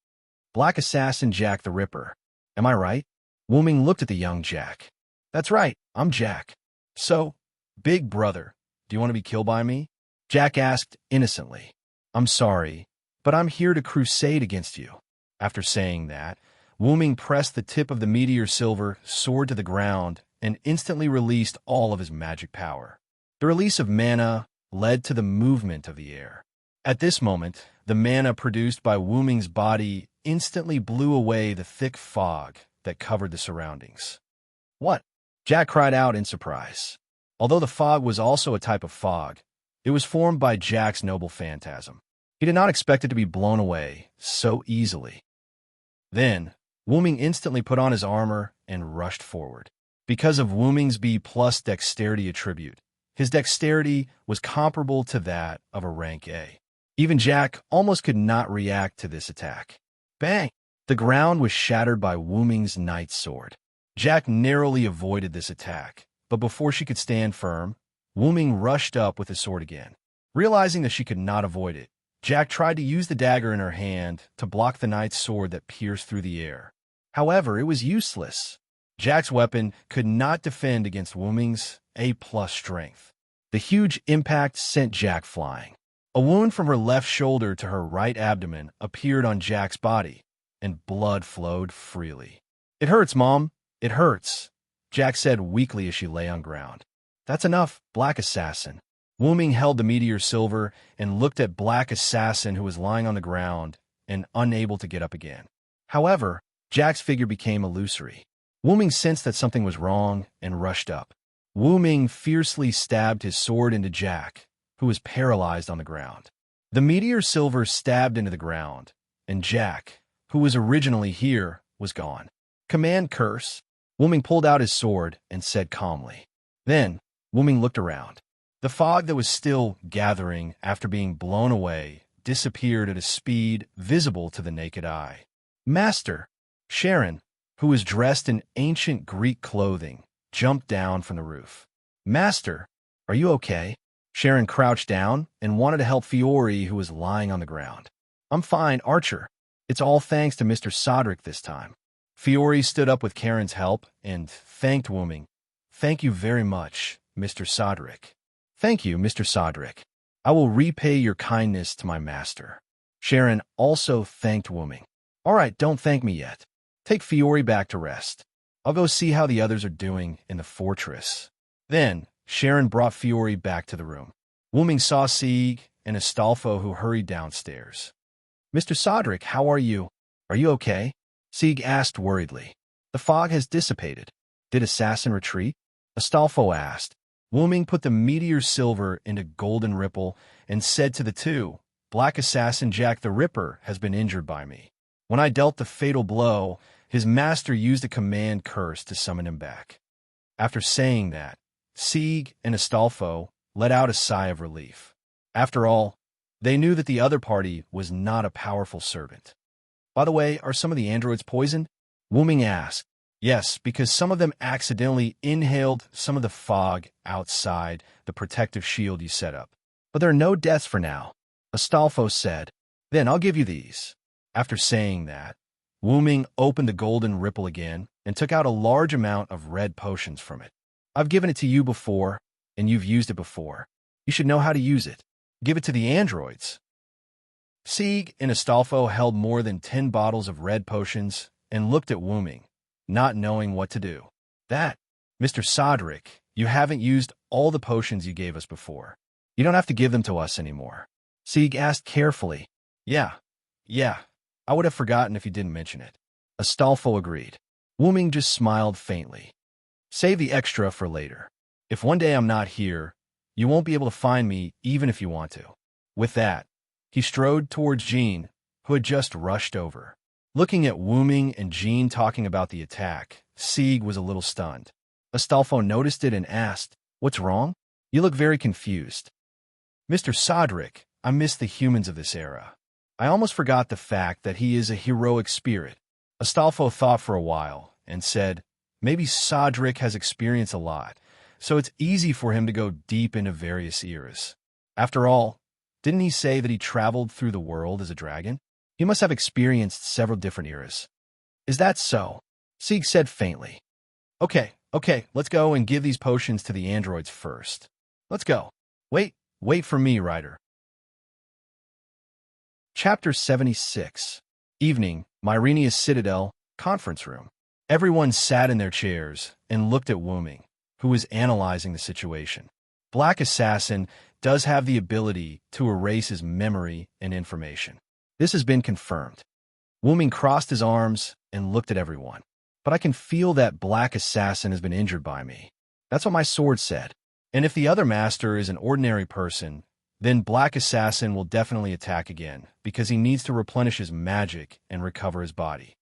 "Black Assassin Jack the Ripper. Am I right?" Wu Ming looked at the young Jack. "That's right, I'm Jack." "So, big brother, do you want to be killed by me?" Jack asked innocently. "I'm sorry, but I'm here to crusade against you." After saying that, Wu Ming pressed the tip of the meteor silver sword to the ground and instantly released all of his magic power. The release of mana led to the movement of the air. At this moment, the mana produced by Wu Ming's body instantly blew away the thick fog that covered the surroundings. "What?" Jack cried out in surprise. Although the fog was also a type of fog, it was formed by Jack's noble phantasm. He did not expect it to be blown away so easily. Then, Wu Ming instantly put on his armor and rushed forward. Because of Wu Ming's B+ dexterity attribute, his dexterity was comparable to that of a rank A. Even Jack almost could not react to this attack. Bang! The ground was shattered by Wu Ming's knight's sword. Jack narrowly avoided this attack, but before she could stand firm, Wu Ming rushed up with his sword again. Realizing that she could not avoid it, Jack tried to use the dagger in her hand to block the knight's sword that pierced through the air. However, it was useless. Jack's weapon could not defend against Wu Ming's A+ strength. The huge impact sent Jack flying. A wound from her left shoulder to her right abdomen appeared on Jack's body, and blood flowed freely. "It hurts, Mom. It hurts," Jack said weakly as she lay on ground. "That's enough, Black Assassin." Wu Ming held the meteor silver and looked at Black Assassin, who was lying on the ground and unable to get up again. However, Jack's figure became illusory. Wu Ming sensed that something was wrong and rushed up. Wu Ming fiercely stabbed his sword into Jack, who was paralyzed on the ground. The meteor silver stabbed into the ground, and Jack, who was originally here, was gone. "Command curse." Wu Ming pulled out his sword and said calmly. Then, Wu Ming looked around. The fog that was still gathering after being blown away disappeared at a speed visible to the naked eye. "Master!" Sharon, who was dressed in ancient Greek clothing, jumped down from the roof. "Master, are you okay?" Sharon crouched down and wanted to help Fiore, who was lying on the ground. "I'm fine, Archer. It's all thanks to Mr. Sodrick this time." Fiore stood up with Karen's help and thanked Wu Ming. "Thank you very much, Mr. Sodrick." "Thank you, Mr. Sodrick. I will repay your kindness to my master." Sharon also thanked Wu Ming. "All right, don't thank me yet. Take Fiore back to rest. I'll go see how the others are doing in the fortress." Then, Sharon brought Fiore back to the room. Wu Ming saw Sieg and Astolfo, who hurried downstairs. "Mr. Sodrick, how are you? Are you okay?" Sieg asked worriedly. "The fog has dissipated. Did Assassin retreat?" Astolfo asked. Wu Ming put the meteor silver into golden ripple and said to the two, "Black Assassin Jack the Ripper has been injured by me. When I dealt the fatal blow, his master used a command curse to summon him back." After saying that, Sieg and Astolfo let out a sigh of relief. After all, they knew that the other party was not a powerful servant. "By the way, are some of the androids poisoned?" Wu Ming asked. "Yes, because some of them accidentally inhaled some of the fog outside the protective shield you set up. But there are no deaths for now," Astolfo said. "Then I'll give you these." After saying that, Wu Ming opened the golden ripple again and took out a large amount of red potions from it. "I've given it to you before, and you've used it before. You should know how to use it. Give it to the androids." Sieg and Astolfo held more than 10 bottles of red potions and looked at Wu Ming, not knowing what to do. "That, Mr. Sodrick, you haven't used all the potions you gave us before. You don't have to give them to us anymore." Sieg asked carefully. Yeah, I would have forgotten if you didn't mention it." Astolfo agreed. Wu Ming just smiled faintly. "Save the extra for later. If one day I'm not here, you won't be able to find me even if you want to." With that, he strode towards Jean, who had just rushed over. Looking at Wu Ming and Jean talking about the attack, Sieg was a little stunned. Astolfo noticed it and asked, "What's wrong? You look very confused." Mr. Sodric, I miss the humans of this era. I almost forgot the fact that he is a heroic spirit. Astolfo thought for a while and said, maybe Sodric has experienced a lot, so it's easy for him to go deep into various eras. After all, didn't he say that he traveled through the world as a dragon? He must have experienced several different eras. Is that so? Sieg said faintly. Okay, let's go and give these potions to the androids first. Let's go. Wait for me, Ryder. Chapter 76. Evening, Myrenia's Citadel, conference room. Everyone sat in their chairs and looked at Wuming, who was analyzing the situation. Black Assassin does have the ability to erase his memory and information. This has been confirmed. Wuming crossed his arms and looked at everyone. But I can feel that Black Assassin has been injured by me. That's what my sword said. And if the other master is an ordinary person, then Black Assassin will definitely attack again, because he needs to replenish his magic and recover his body.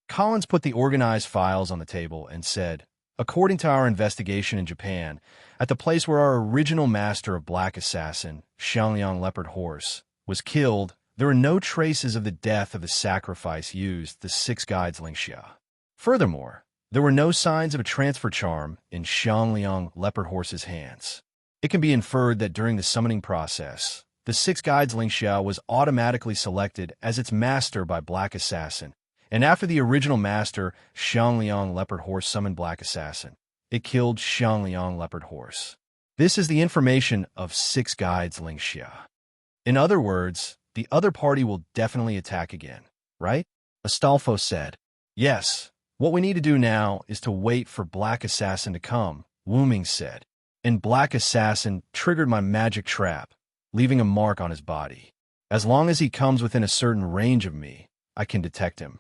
Collins put the organized files on the table and said, according to our investigation in Japan, at the place where our original master of Black Assassin, Xiangliang Leopard Horse, was killed, there are no traces of the death of the sacrifice used, the 6 guides Lingxia. Furthermore, there were no signs of a transfer charm in Xiangliang Leopard Horse's hands. It can be inferred that during the summoning process, the 6 guides Lingxia was automatically selected as its master by Black Assassin, and after the original master, Xiangliang Leopard Horse, summoned Black Assassin, it killed Xiangliang Leopard Horse. This is the information of 6 guides Lingxia. In other words, the other party will definitely attack again, right? Astolfo said. Yes. What we need to do now is to wait for Black Assassin to come, Wuming said. And Black Assassin triggered my magic trap, leaving a mark on his body. As long as he comes within a certain range of me, I can detect him.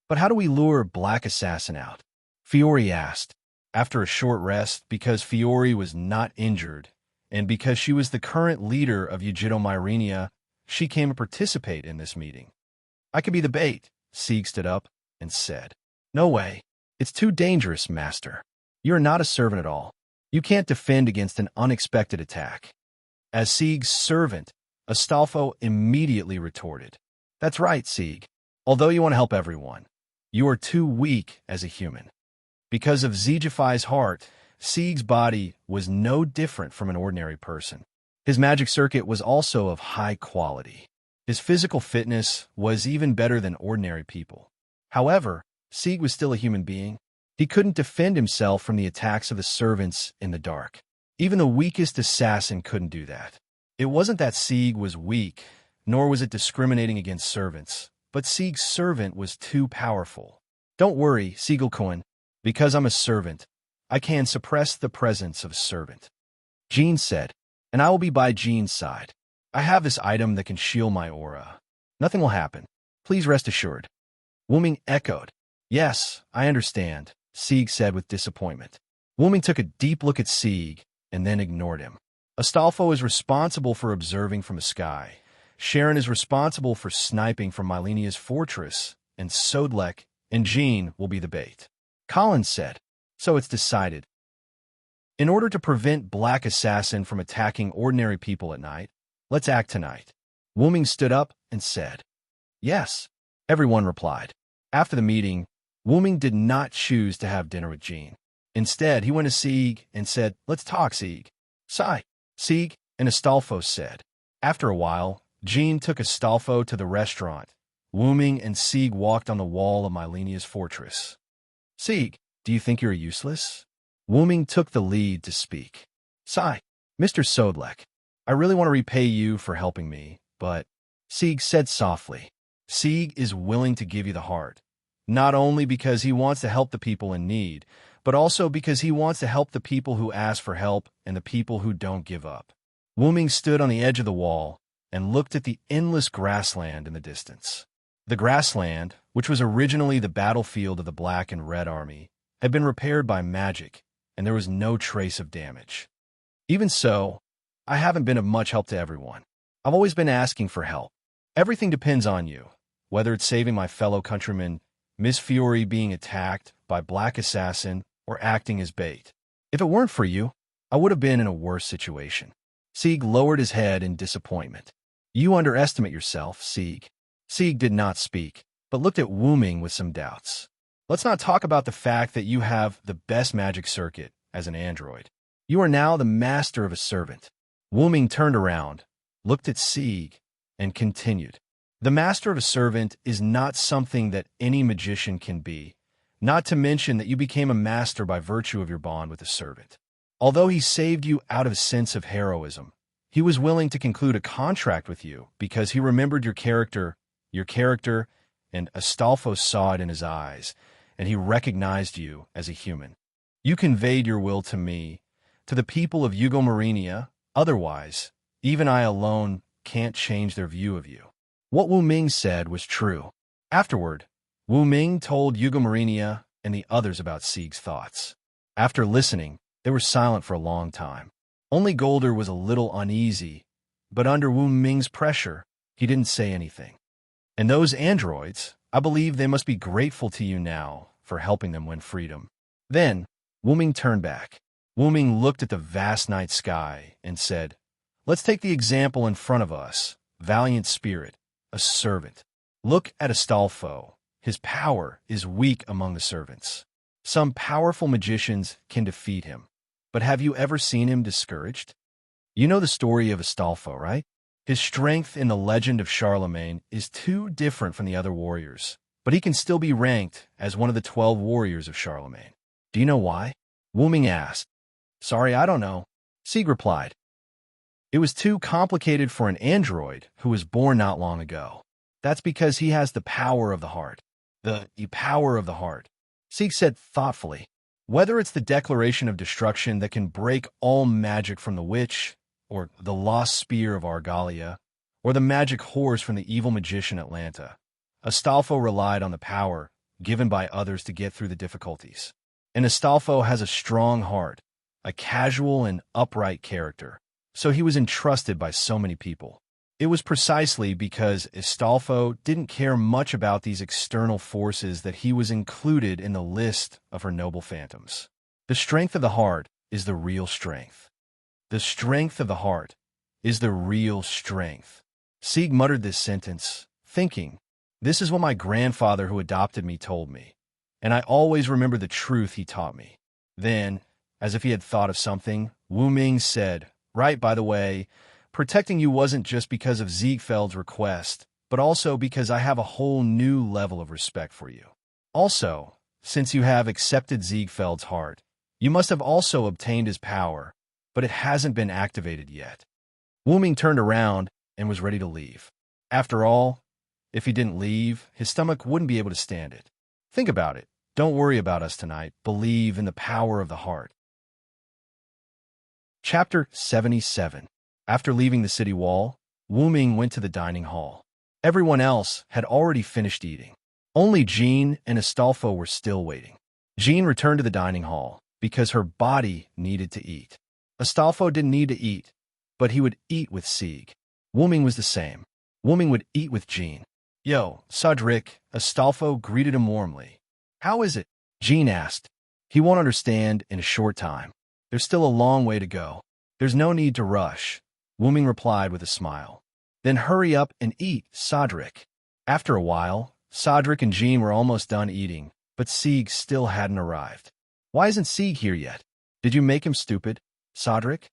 But how do we lure Black Assassin out? Fiore asked. After a short rest, because Fiore was not injured, and because she was the current leader of Yujito Myrenia, she came to participate in this meeting. I could be the bait, Sieg stood up and said. No way. It's too dangerous, Master. You're not a servant at all. You can't defend against an unexpected attack. As Sieg's servant, Astolfo immediately retorted. That's right, Sieg. Although you want to help everyone, you are too weak as a human. Because of Zegify's heart, Sieg's body was no different from an ordinary person. His magic circuit was also of high quality. His physical fitness was even better than ordinary people. However, Sieg was still a human being. He couldn't defend himself from the attacks of the servants in the dark. Even the weakest assassin couldn't do that. It wasn't that Sieg was weak, nor was it discriminating against servants, but Sieg's servant was too powerful. Don't worry, Siegelkoen. Because I'm a servant, I can suppress the presence of a servant. Jean said, and I will be by Jean's side. I have this item that can shield my aura. Nothing will happen. Please rest assured. Wuming echoed. Yes, I understand, Sieg said with disappointment. Wuming took a deep look at Sieg and then ignored him. Astolfo is responsible for observing from the sky. Sharon is responsible for sniping from Mylenia's fortress, and Sodlek and Jean will be the bait. Collins said, so it's decided. In order to prevent Black Assassin from attacking ordinary people at night, let's act tonight. Wuming stood up and said, yes. Everyone replied. After the meeting, Wuming did not choose to have dinner with Jean. Instead, he went to Sieg and said, let's talk, Sieg. Sigh. Sieg and Astolfo said. After a while, Jean took Astolfo to the restaurant. Wuming and Sieg walked on the wall of Mylenia's fortress. Sieg, do you think you're useless? Wuming took the lead to speak. Sigh. Mr. Sodlek, I really want to repay you for helping me, but Sieg said softly. Sieg is willing to give you the heart, not only because he wants to help the people in need, but also because he wants to help the people who ask for help and the people who don't give up. Wuming stood on the edge of the wall and looked at the endless grassland in the distance. The grassland, which was originally the battlefield of the Black and Red Army, had been repaired by magic, and there was no trace of damage. Even so, I haven't been of much help to everyone. I've always been asking for help. Everything depends on you, whether it's saving my fellow countryman, Miss Fiore being attacked by Black Assassin, or acting as bait. If it weren't for you, I would have been in a worse situation. Sieg lowered his head in disappointment. You underestimate yourself, Sieg. Sieg did not speak, but looked at Wu Ming with some doubts. Let's not talk about the fact that you have the best magic circuit as an android. You are now the master of a servant. Wu Ming turned around, looked at Sieg, and continued. The master of a servant is not something that any magician can be, not to mention that you became a master by virtue of your bond with the servant. Although he saved you out of a sense of heroism, he was willing to conclude a contract with you because he remembered your character, and Astolfo saw it in his eyes, and he recognized you as a human. You conveyed your will to me, to the people of Marina. Otherwise, even I alone can't change their view of you. What Wu Ming said was true. Afterward, Wu Ming told Marina and the others about Sieg's thoughts. After listening, they were silent for a long time. Only Golder was a little uneasy, but under Wu Ming's pressure, he didn't say anything. And those androids, I believe they must be grateful to you now for helping them win freedom. Then, Wu Ming turned back. Wu Ming looked at the vast night sky and said, Let's take the example in front of us. Valiant spirit, a servant. Look at Astolfo. His power is weak among the servants. Some powerful magicians can defeat him. But have you ever seen him discouraged? You know the story of Astolfo, right? His strength in the legend of Charlemagne is too different from the other warriors, but he can still be ranked as one of the 12 warriors of Charlemagne. Do you know why? Wu Ming asked. Sorry, I don't know. Sieg replied. It was too complicated for an android who was born not long ago. That's because he has the power of the heart. The power of the heart. Sieg said thoughtfully. Whether it's the declaration of destruction that can break all magic from the witch, or the lost spear of Argalia, or the magic horse from the evil magician Atlanta, Astolfo relied on the power given by others to get through the difficulties. And Astolfo has a strong heart, a casual and upright character, so he was entrusted by so many people. It was precisely because Astolfo didn't care much about these external forces that he was included in the list of her noble phantoms. The strength of the heart is the real strength. The strength of the heart is the real strength. Sieg muttered this sentence, thinking, This is what my grandfather who adopted me told me, and I always remember the truth he taught me. Then, as if he had thought of something, Wu Ming said, Right, by the way, protecting you wasn't just because of Ziegfeld's request, but also because I have a whole new level of respect for you. Also, since you have accepted Ziegfeld's heart, you must have also obtained his power, but it hasn't been activated yet. Wu Ming turned around and was ready to leave. After all, if he didn't leave, his stomach wouldn't be able to stand it. Think about it. Don't worry about us tonight. Believe in the power of the heart. Chapter 77. After leaving the city wall, Wu Ming went to the dining hall. Everyone else had already finished eating. Only Jean and Astolfo were still waiting. Jean returned to the dining hall because her body needed to eat. Astolfo didn't need to eat, but he would eat with Sieg. Wu Ming was the same. Wu Ming would eat with Jean. Yo, Cedric, Astolfo greeted him warmly. How is it? Jean asked. He won't understand in a short time. There's still a long way to go. There's no need to rush. Wu Ming replied with a smile. Then hurry up and eat, Cedric. After a while, Cedric and Jean were almost done eating, but Sieg still hadn't arrived. Why isn't Sieg here yet? Did you make him stupid, Cedric?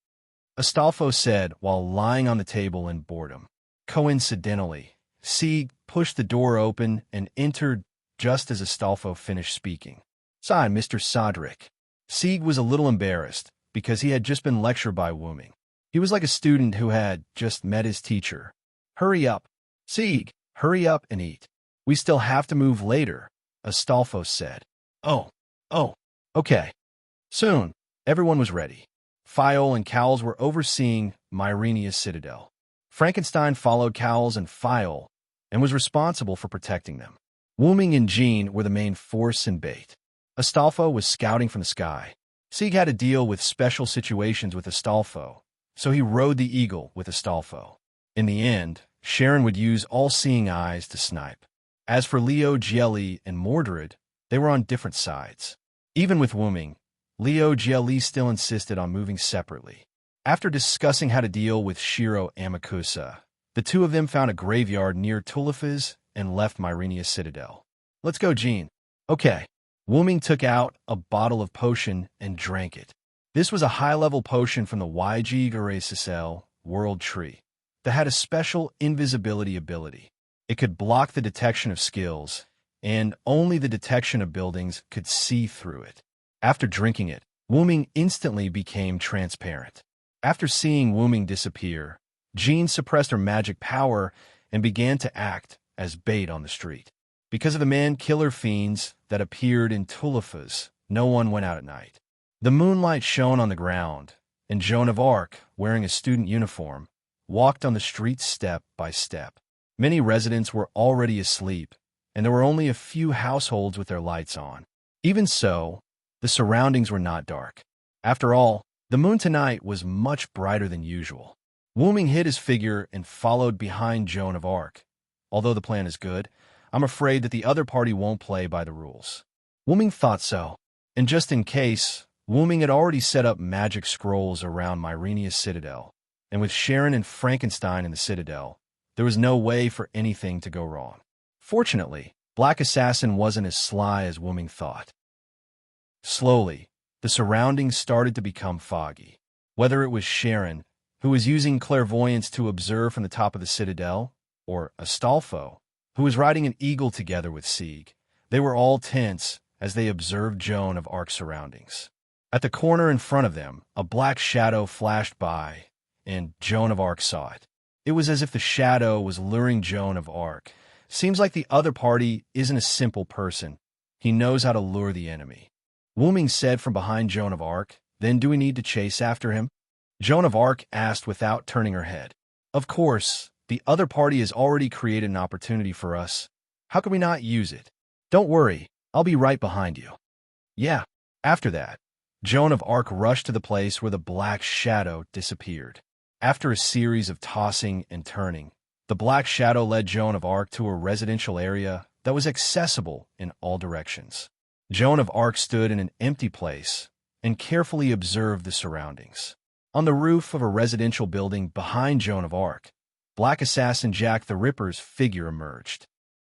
Astolfo said while lying on the table in boredom. Coincidentally, Sieg pushed the door open and entered just as Astolfo finished speaking. Sigh, Mr. Cedric. Sieg was a little embarrassed because he had just been lectured by Wu Ming. He was like a student who had just met his teacher. Hurry up. Sieg, hurry up and eat. We still have to move later, Astolfo said. Oh, okay. Soon, everyone was ready. Fiol and Cowles were overseeing Myrenia's citadel. Frankenstein followed Cowles and Fiol and was responsible for protecting them. Wu Ming and Jean were the main force and bait. Astolfo was scouting from the sky. Sieg had to deal with special situations with Astolfo, so he rode the eagle with Astolfo. In the end, Sharon would use all-seeing eyes to snipe. As for Leo, Gielli, and Mordred, they were on different sides. Even with Wu Ming, Leo Gielli still insisted on moving separately. After discussing how to deal with Shiro Amakusa, the two of them found a graveyard near Tulifa's and left Myrenia's citadel. Let's go, Jean. Okay. Wuming took out a bottle of potion and drank it. This was a high-level potion from the YG Garesisel World Tree that had a special invisibility ability. It could block the detection of skills, and only the detection of buildings could see through it. After drinking it, Wuming instantly became transparent. After seeing Wuming disappear, Jean suppressed her magic power and began to act as bait on the street. Because of the man-killer fiends that appeared in Tulifa's, no one went out at night. The moonlight shone on the ground, and Joan of Arc, wearing a student uniform, walked on the street step by step. Many residents were already asleep, and there were only a few households with their lights on. Even so, the surroundings were not dark. After all, the moon tonight was much brighter than usual. Wuming hid his figure and followed behind Joan of Arc. Although the plan is good, I'm afraid that the other party won't play by the rules. Wuming thought so, and just in case, Wuming had already set up magic scrolls around Myrenia's citadel, and with Sharon and Frankenstein in the citadel, there was no way for anything to go wrong. Fortunately, Black Assassin wasn't as sly as Wuming thought. Slowly, the surroundings started to become foggy. Whether it was Sharon, who was using clairvoyance to observe from the top of the citadel, or Astolfo, who was riding an eagle together with Sieg, they were all tense as they observed Joan of Arc's surroundings. At the corner in front of them, a black shadow flashed by, and Joan of Arc saw it. It was as if the shadow was luring Joan of Arc. Seems like the other party isn't a simple person. He knows how to lure the enemy. Wuming said from behind Joan of Arc, "Then do we need to chase after him?" Joan of Arc asked without turning her head. "Of course, the other party has already created an opportunity for us. How can we not use it? Don't worry, I'll be right behind you." Yeah. After that, Joan of Arc rushed to the place where the black shadow disappeared. After a series of tossing and turning, the black shadow led Joan of Arc to a residential area that was accessible in all directions. Joan of Arc stood in an empty place and carefully observed the surroundings. On the roof of a residential building behind Joan of Arc, Black Assassin Jack the Ripper's figure emerged.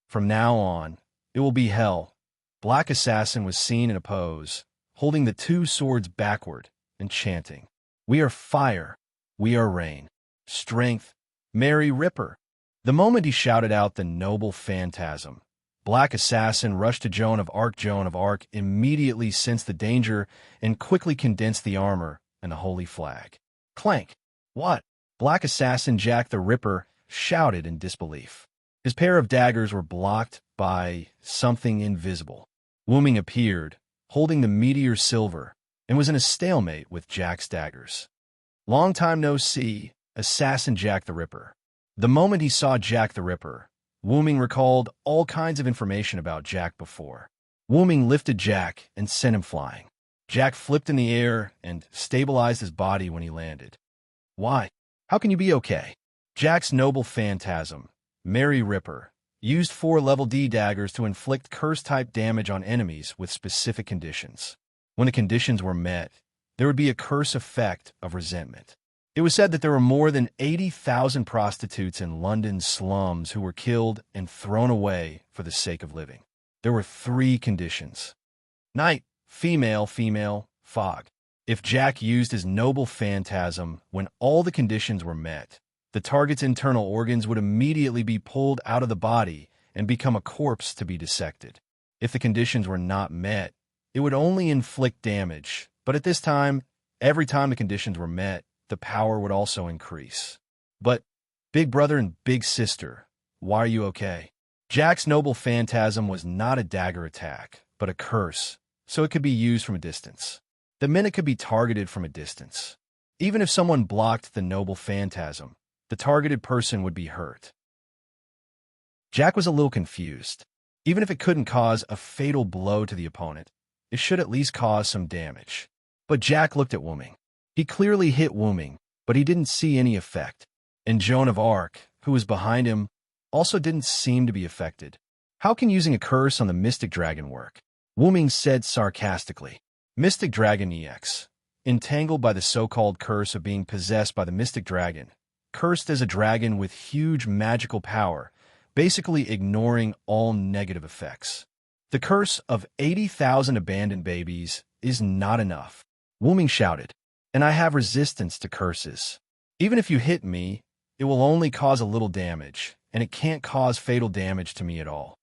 From now on, it will be hell. Black Assassin was seen in a pose, holding the two swords backward and chanting, "We are fire, we are rain, strength, Merry Ripper." The moment he shouted out the noble phantasm, Black Assassin rushed to Joan of Arc. Joan of Arc immediately sensed the danger and quickly condensed the armor and the holy flag. Clank! What? Black Assassin Jack the Ripper shouted in disbelief. His pair of daggers were blocked by something invisible. Wuming appeared, holding the meteor silver, and was in a stalemate with Jack's daggers. Long time no see, Assassin Jack the Ripper. The moment he saw Jack the Ripper, Wuming recalled all kinds of information about Jack before. Wuming lifted Jack and sent him flying. Jack flipped in the air and stabilized his body when he landed. Why? How can you be okay? Jack's noble phantasm, Merry Ripper, used 4 level D daggers to inflict curse-type damage on enemies with specific conditions. When the conditions were met, there would be a curse effect of resentment. It was said that there were more than 80,000 prostitutes in London's slums who were killed and thrown away for the sake of living. There were 3 conditions. Night, female, fog. If Jack used his noble phantasm when all the conditions were met, the target's internal organs would immediately be pulled out of the body and become a corpse to be dissected. If the conditions were not met, it would only inflict damage, but at this time, every time the conditions were met, the power would also increase. But, big brother and big sister, why are you okay? Jack's noble phantasm was not a dagger attack, but a curse, so it could be used from a distance. The minute could be targeted from a distance. Even if someone blocked the noble phantasm, the targeted person would be hurt. Jack was a little confused. Even if it couldn't cause a fatal blow to the opponent, it should at least cause some damage. But Jack looked at Wuming. He clearly hit Wuming, but he didn't see any effect. And Joan of Arc, who was behind him, also didn't seem to be affected. How can using a curse on the Mystic Dragon work? Wuming said sarcastically. Mystic Dragon EX. entangled by the so-called curse of being possessed by the mystic dragon, cursed as a dragon with huge magical power, basically ignoring all negative effects. The curse of 80,000 abandoned babies is not enough. Wu Ming shouted, and I have resistance to curses. Even if you hit me, it will only cause a little damage, and it can't cause fatal damage to me at all.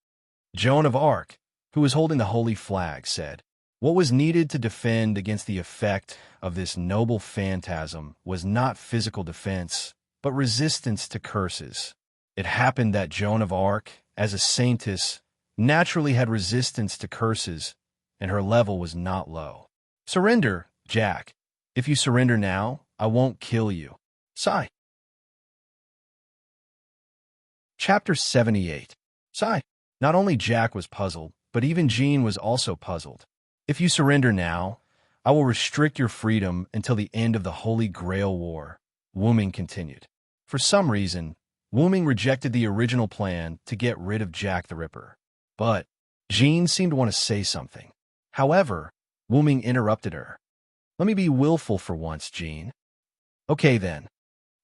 Joan of Arc, who was holding the holy flag, said, what was needed to defend against the effect of this noble phantasm was not physical defense, but resistance to curses. It happened that Joan of Arc, as a saintess, naturally had resistance to curses, and her level was not low. Surrender, Jack. If you surrender now, I won't kill you. Sigh. Chapter 78. Sigh. Not only Jack was puzzled, but even Jean was also puzzled. If you surrender now, I will restrict your freedom until the end of the Holy Grail War, Wu Ming continued. For some reason, Wu Ming rejected the original plan to get rid of Jack the Ripper. But Jean seemed to want to say something. However, Wu Ming interrupted her. Let me be willful for once, Jean. Okay then.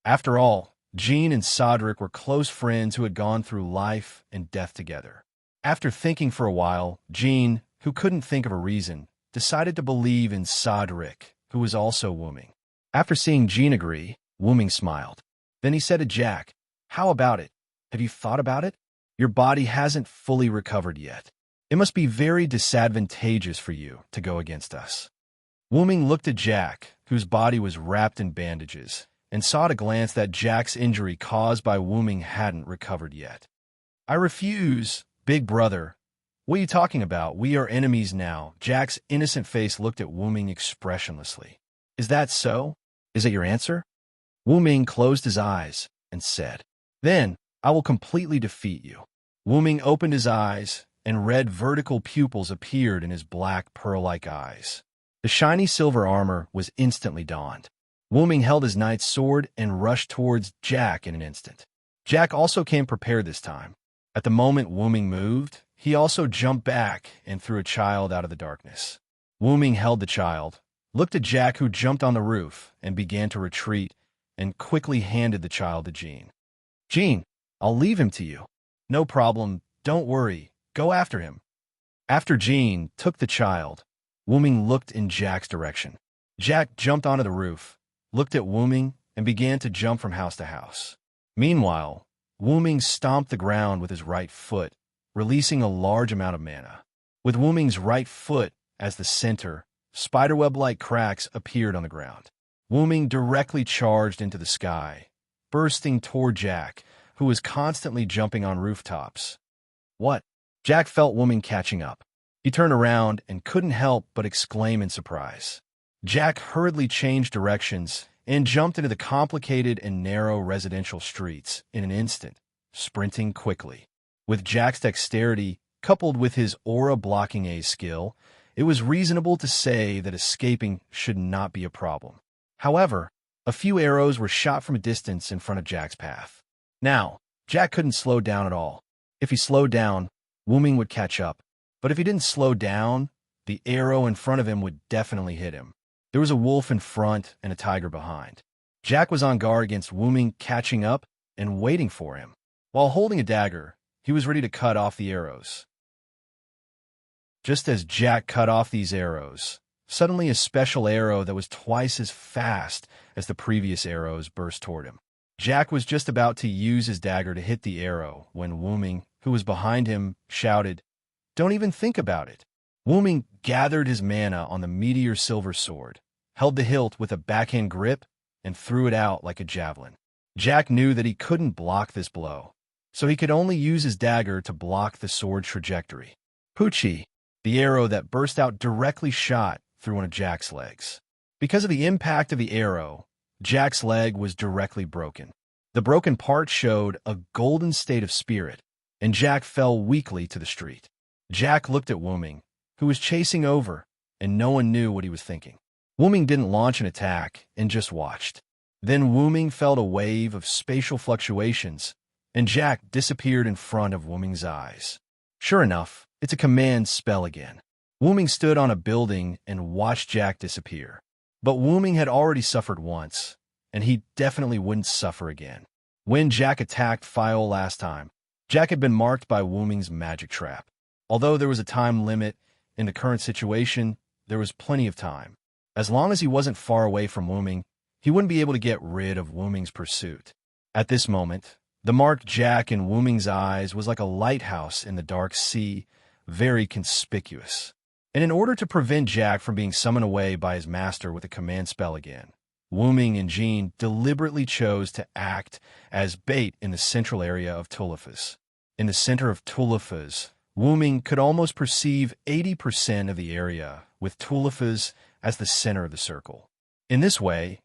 After all, Jean and Cedric were close friends who had gone through life and death together. After thinking for a while, Jean, who couldn't think of a reason, decided to believe in Cedric, who was also Wu Ming. After seeing Jean agree, Wu Ming smiled. Then he said to Jack, how about it? Have you thought about it? Your body hasn't fully recovered yet. It must be very disadvantageous for you to go against us. Wu Ming looked at Jack, whose body was wrapped in bandages, and saw at a glance that Jack's injury caused by Wu Ming hadn't recovered yet. I refuse, big brother. What are you talking about? We are enemies now. Jack's innocent face looked at Wu Ming expressionlessly. Is that so? Is it your answer? Wu Ming closed his eyes and said, then I will completely defeat you. Wu Ming opened his eyes, and red vertical pupils appeared in his black pearl-like eyes. The shiny silver armor was instantly donned. Wu Ming held his knight's sword and rushed towards Jack in an instant. Jack also came prepared this time. At the moment Wu Ming moved, he also jumped back and threw a child out of the darkness. Wu Ming held the child, looked at Jack who jumped on the roof and began to retreat, and quickly handed the child to Jean. Jean, I'll leave him to you. No problem, don't worry, go after him. After Jean took the child, Wu Ming looked in Jack's direction. Jack jumped onto the roof, looked at Wu Ming, and began to jump from house to house. Meanwhile, Wu Ming stomped the ground with his right foot, releasing a large amount of mana. With Wu Ming's right foot as the center, spiderweb-like cracks appeared on the ground. Wu Ming directly charged into the sky, bursting toward Jack, who was constantly jumping on rooftops. What? Jack felt Wu Ming catching up. He turned around and couldn't help but exclaim in surprise. Jack hurriedly changed directions and jumped into the complicated and narrow residential streets in an instant, sprinting quickly. With Jack's dexterity, coupled with his aura-blocking A skill, it was reasonable to say that escaping should not be a problem. However, a few arrows were shot from a distance in front of Jack's path. Now, Jack couldn't slow down at all. If he slowed down, Wu Ming would catch up. But if he didn't slow down, the arrow in front of him would definitely hit him. There was a wolf in front and a tiger behind. Jack was on guard against Wu Ming catching up and waiting for him. While holding a dagger, he was ready to cut off the arrows. Just as Jack cut off these arrows, suddenly a special arrow that was twice as fast as the previous arrows burst toward him. Jack was just about to use his dagger to hit the arrow when Wu Ming, who was behind him, shouted, "Don't even think about it." Wu Ming gathered his mana on the meteor silver sword, held the hilt with a backhand grip, and threw it out like a javelin. Jack knew that he couldn't block this blow, so he could only use his dagger to block the sword's trajectory. Poochie, the arrow that burst out directly shot through one of Jack's legs. Because of the impact of the arrow, Jack's leg was directly broken. The broken part showed a golden state of spirit, and Jack fell weakly to the street. Jack looked at Wu Ming, who was chasing over, and no one knew what he was thinking. Wu Ming didn't launch an attack and just watched. Then Wu Ming felt a wave of spatial fluctuations, and Jack disappeared in front of Wu Ming's eyes. Sure enough, it's a command spell again. Wu Ming stood on a building and watched Jack disappear. But Wu Ming had already suffered once, and he definitely wouldn't suffer again. When Jack attacked Fio last time, Jack had been marked by Wu Ming's magic trap. Although there was a time limit, in the current situation, there was plenty of time. As long as he wasn't far away from Wu Ming, he wouldn't be able to get rid of Wu Ming's pursuit. At this moment, the marked Jack in Wu Ming's eyes was like a lighthouse in the dark sea, very conspicuous. And in order to prevent Jack from being summoned away by his master with a command spell again, Wu Ming and Jean deliberately chose to act as bait in the central area of Tulifas. In the center of Tulifas, Wu Ming could almost perceive 80% of the area, with Tulifas as the center of the circle. In this way,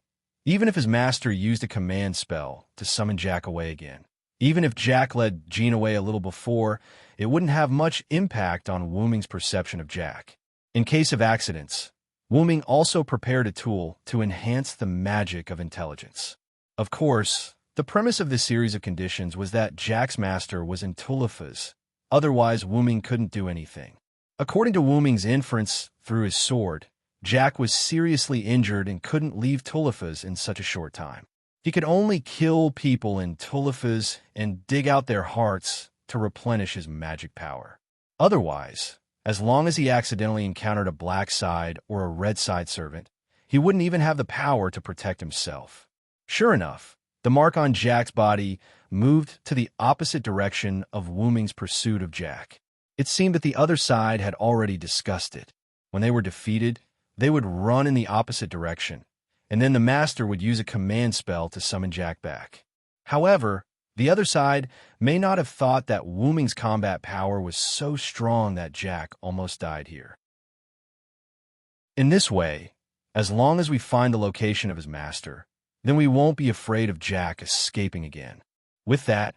even if his master used a command spell to summon Jack away again, even if Jack led Jean away a little before, it wouldn't have much impact on Wu Ming's perception of Jack. In case of accidents, Wu Ming also prepared a tool to enhance the magic of intelligence. Of course, the premise of this series of conditions was that Jack's master was in Tulifas, otherwise Wu Ming couldn't do anything. According to Wu Ming's inference through his sword, Jack was seriously injured and couldn't leave Tulifas in such a short time. He could only kill people in Tulifas and dig out their hearts to replenish his magic power. Otherwise, as long as he accidentally encountered a black side or a red side servant, he wouldn't even have the power to protect himself. Sure enough, the mark on Jack's body moved to the opposite direction of Wu Ming's pursuit of Jack. It seemed that the other side had already discussed it. When they were defeated, they would run in the opposite direction, and then the master would use a command spell to summon Jack back. However, the other side may not have thought that Wu Ming's combat power was so strong that Jack almost died here. In this way, as long as we find the location of his master, then we won't be afraid of Jack escaping again. With that,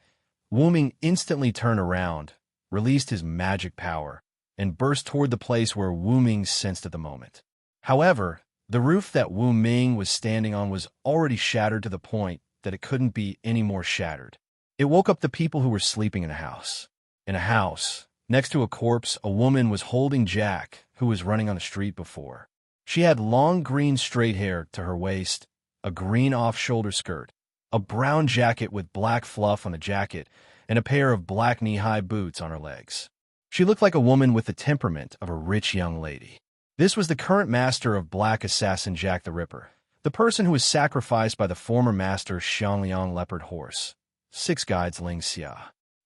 Wu Ming instantly turned around, released his magic power, and burst toward the place where Wu Ming sensed at the moment. However, the roof that Wu Ming was standing on was already shattered to the point that it couldn't be any more shattered. It woke up the people who were sleeping in a house. In a house, next to a corpse, a woman was holding Jack, who was running on the street before. She had long green straight hair to her waist, a green off-shoulder skirt, a brown jacket with black fluff on the jacket, and a pair of black knee-high boots on her legs. She looked like a woman with the temperament of a rich young lady. This was the current master of Black Assassin Jack the Ripper, the person who was sacrificed by the former master Xiangliang Leopard Horse. Six Guides Ling Xia.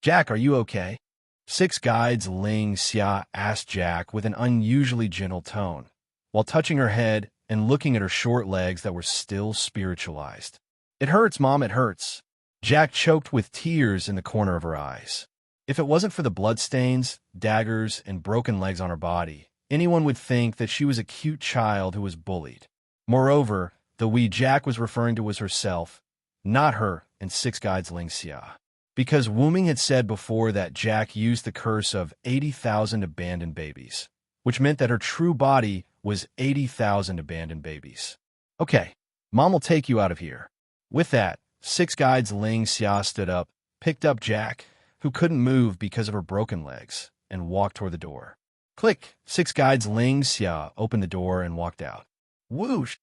Jack, are you okay? Six Guides Ling Xia asked Jack with an unusually gentle tone, while touching her head and looking at her short legs that were still spiritualized. It hurts, Mom, it hurts. Jack choked with tears in the corner of her eyes. If it wasn't for the bloodstains, daggers, and broken legs on her body, anyone would think that she was a cute child who was bullied. Moreover, the wee Jack was referring to was herself, not her and Six Guides Ling Xia. Because Wu Ming had said before that Jack used the curse of 80,000 abandoned babies, which meant that her true body was 80,000 abandoned babies. Okay, Mom will take you out of here. With that, Six Guides Ling Xia stood up, picked up Jack, who couldn't move because of her broken legs, and walked toward the door. Click! Six Guides Ling Xia opened the door and walked out. Whoosh!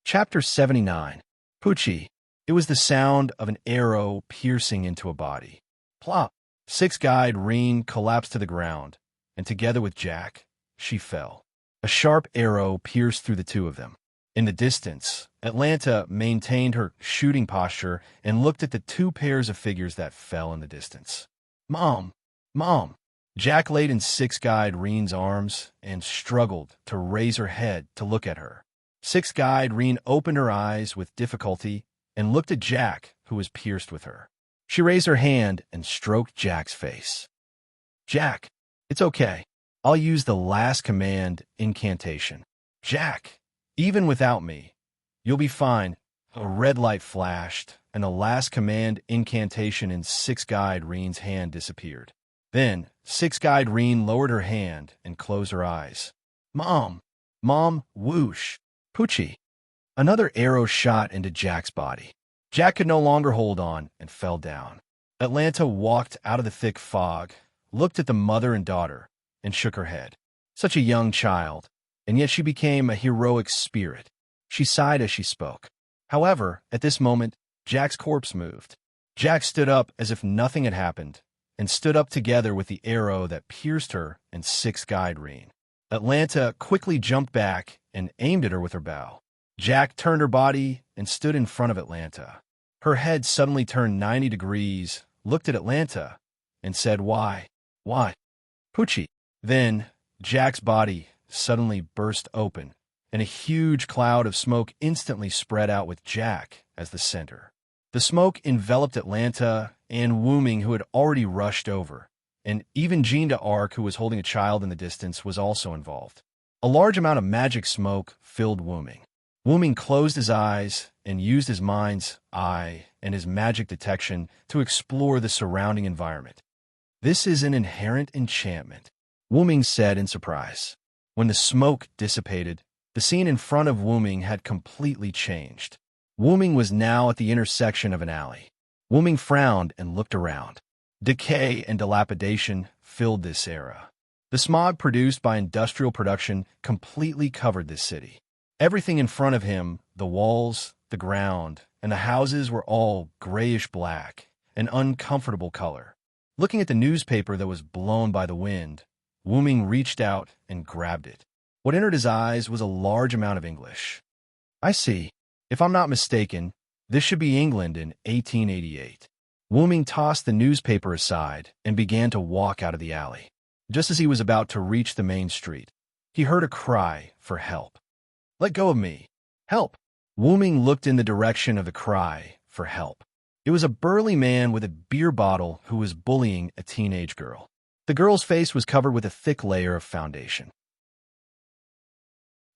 Chapter 79. Poochie. It was the sound of an arrow piercing into a body. Plop! Six Guide Reen collapsed to the ground, and together with Jack, she fell. A sharp arrow pierced through the two of them. In the distance, Atlanta maintained her shooting posture and looked at the two pairs of figures that fell in the distance. Mom! Mom! Jack laid in Six Guide Reen's arms and struggled to raise her head to look at her. Six Guide Reen opened her eyes with difficulty and looked at Jack, who was pierced with her. She raised her hand and stroked Jack's face. Jack, it's okay. I'll use the last command incantation. Jack, even without me, you'll be fine. A red light flashed, and the last command incantation in Six Guide Reen's hand disappeared. Then, Six Guide Reen lowered her hand and closed her eyes. Mom! Mom, whoosh! Poochie! Another arrow shot into Jack's body. Jack could no longer hold on and fell down. Atlanta walked out of the thick fog, looked at the mother and daughter, and shook her head. Such a young child, and yet she became a heroic spirit. She sighed as she spoke. However, at this moment, Jack's corpse moved. Jack stood up as if nothing had happened, and stood up together with the arrow that pierced her and six-guyed Reen. Atlanta quickly jumped back and aimed at her with her bow. Jack turned her body and stood in front of Atlanta. Her head suddenly turned 90 degrees, looked at Atlanta, and said, "Why? Why? Poochie." Then, Jack's body suddenly burst open, and a huge cloud of smoke instantly spread out with Jack as the center. The smoke enveloped Atlanta and Wooming, who had already rushed over, and even Jean d'Arc, who was holding a child in the distance, was also involved. A large amount of magic smoke filled Wooming. Wooming closed his eyes and used his mind's eye and his magic detection to explore the surrounding environment. "This is an inherent enchantment," Wooming said in surprise. When the smoke dissipated, the scene in front of Wooming had completely changed. Wooming was now at the intersection of an alley. Wooming frowned and looked around. Decay and dilapidation filled this era. The smog produced by industrial production completely covered this city. Everything in front of him, the walls, the ground, and the houses were all grayish-black, an uncomfortable color. Looking at the newspaper that was blown by the wind, Wooming reached out and grabbed it. What entered his eyes was a large amount of English. "I see. If I'm not mistaken, this should be England in 1888. Wooming tossed the newspaper aside and began to walk out of the alley. Just as he was about to reach the main street, he heard a cry for help. "Let go of me! Help!" Wooming looked in the direction of the cry for help. It was a burly man with a beer bottle who was bullying a teenage girl. The girl's face was covered with a thick layer of foundation.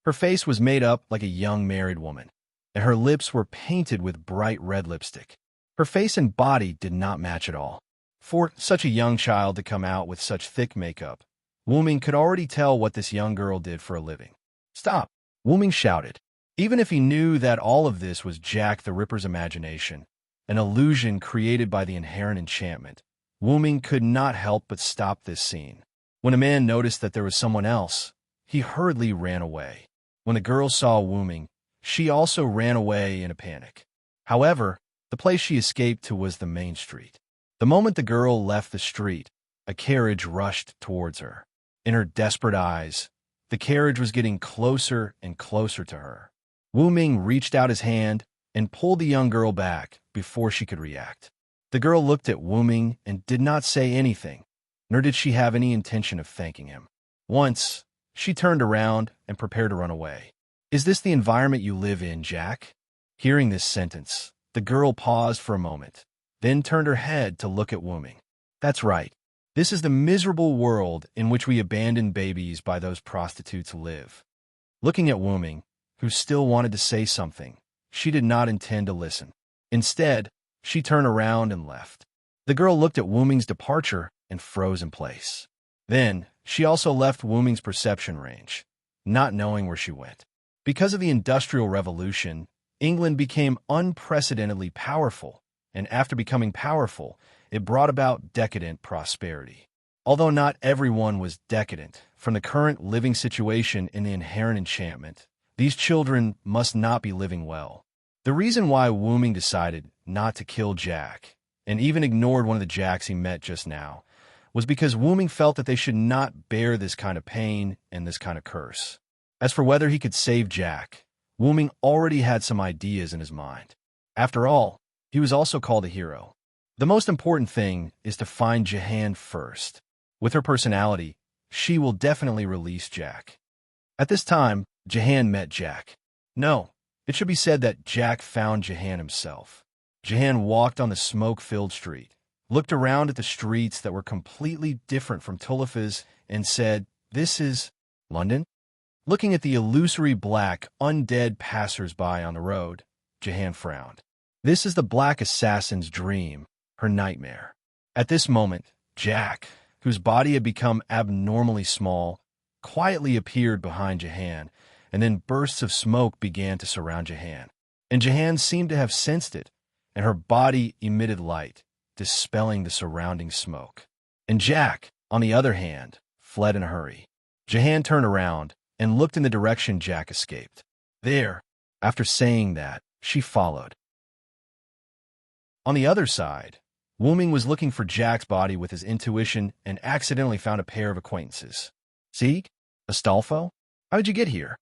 Her face was made up like a young married woman, and her lips were painted with bright red lipstick. Her face and body did not match at all. For such a young child to come out with such thick makeup, Wooming could already tell what this young girl did for a living. "Stop!" Wooming shouted. Even if he knew that all of this was Jack the Ripper's imagination, an illusion created by the inherent enchantment, Wooming could not help but stop this scene. When a man noticed that there was someone else, he hurriedly ran away. When the girl saw Wooming, she also ran away in a panic. However, the place she escaped to was the main street. The moment the girl left the street, a carriage rushed towards her. In her desperate eyes, the carriage was getting closer and closer to her. Wooming reached out his hand and pulled the young girl back before she could react. The girl looked at Wooming and did not say anything, nor did she have any intention of thanking him. Once, she turned around and prepared to run away. "Is this the environment you live in, Jack?" Hearing this sentence, the girl paused for a moment, then turned her head to look at Wooming. "That's right. This is the miserable world in which we abandoned babies by those prostitutes live." Looking at Wooming, who still wanted to say something, she did not intend to listen. Instead, she turned around and left. The girl looked at Wooming's departure and froze in place. Then, she also left Wooming's perception range, not knowing where she went. Because of the Industrial Revolution, England became unprecedentedly powerful, and after becoming powerful, it brought about decadent prosperity. Although not everyone was decadent, from the current living situation in the inherent enchantment, these children must not be living well. The reason why Wooming decided not to kill Jack, and even ignored one of the Jacks he met just now, was because Wooming felt that they should not bear this kind of pain and this kind of curse. As for whether he could save Jack, Wooming already had some ideas in his mind. After all, he was also called a hero. The most important thing is to find Jahan first. With her personality, she will definitely release Jack. At this time, Jahan met Jack. No, it should be said that Jack found Jahan himself. Jahan walked on the smoke-filled street, looked around at the streets that were completely different from Tullifa's, and said, "This is London?" Looking at the illusory black, undead passers-by on the road, Jahan frowned. This is the black assassin's dream, her nightmare. At this moment, Jack, whose body had become abnormally small, quietly appeared behind Jahan, and then bursts of smoke began to surround Jahan. And Jahan seemed to have sensed it, and her body emitted light, dispelling the surrounding smoke. And Jack, on the other hand, fled in a hurry. Jahan turned around and looked in the direction Jack escaped. There. After saying that, she followed. On the other side, Wuming was looking for Jack's body with his intuition and accidentally found a pair of acquaintances. Sieg? Astolfo? How did you get here?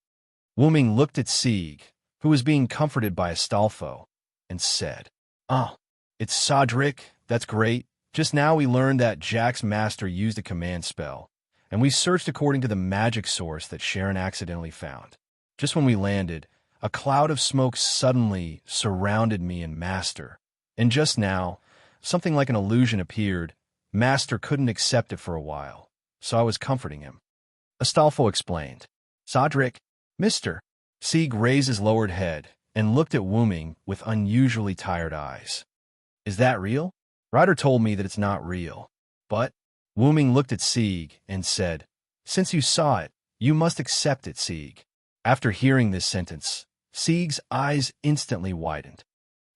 Wuming looked at Sieg, who was being comforted by Astolfo, and said, Oh, it's Cedric. That's great. Just now we learned that Jack's master used a command spell, and we searched according to the magic source that Sharon accidentally found. Just when we landed, a cloud of smoke suddenly surrounded me and Master, and just now, something like an illusion appeared. Master couldn't accept it for a while, so I was comforting him. Astolfo explained. Cedric, Mr. Sieg raised his lowered head and looked at Wuming with unusually tired eyes. Is that real? Ryder told me that it's not real. But Wuming looked at Sieg and said, Since you saw it, you must accept it, Sieg. After hearing this sentence, Sieg's eyes instantly widened.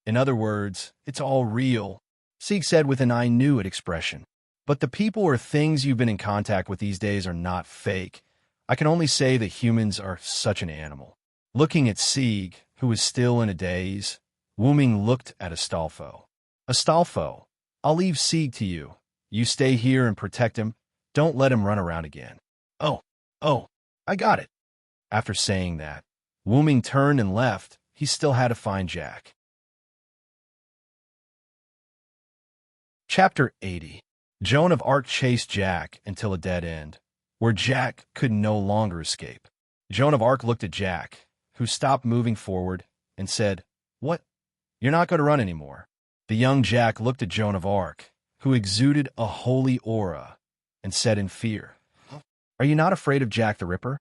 In other words, it's all real, Sieg said with an I knew it expression. But the people or things you've been in contact with these days are not fake. I can only say that humans are such an animal. Looking at Sieg, who was still in a daze, Wuming looked at Astolfo. Astolfo, I'll leave Sieg to you. You stay here and protect him. Don't let him run around again. Oh, I got it. After saying that, Wuming turned and left. He still had to find Jack. Chapter 80. Joan of Arc chased Jack until a dead end, where Jack could no longer escape. Joan of Arc looked at Jack, who stopped moving forward, and said, What? You're not going to run anymore. The young Jack looked at Joan of Arc, who exuded a holy aura, and said in fear, Are you not afraid of Jack the Ripper?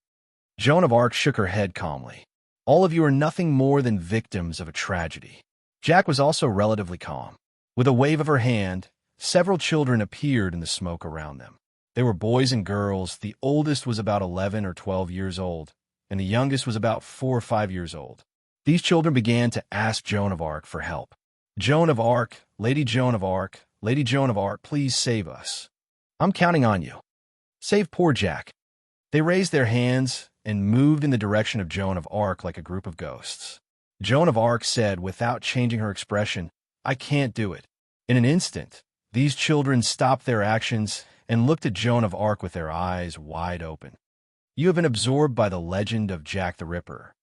Joan of Arc shook her head calmly. All of you are nothing more than victims of a tragedy. Jack was also relatively calm. With a wave of her hand, several children appeared in the smoke around them. They were boys and girls. The oldest was about 11 or 12 years old, and the youngest was about 4 or 5 years old. These children began to ask Joan of Arc for help. Joan of Arc, Lady Joan of Arc, Lady Joan of Arc, please save us. I'm counting on you. Save poor Jack. They raised their hands and moved in the direction of Joan of Arc like a group of ghosts. Joan of Arc said without changing her expression, I can't do it. In an instant, these children stopped their actions and looked at Joan of Arc with their eyes wide open. You have been absorbed by the legend of Jack the Ripper.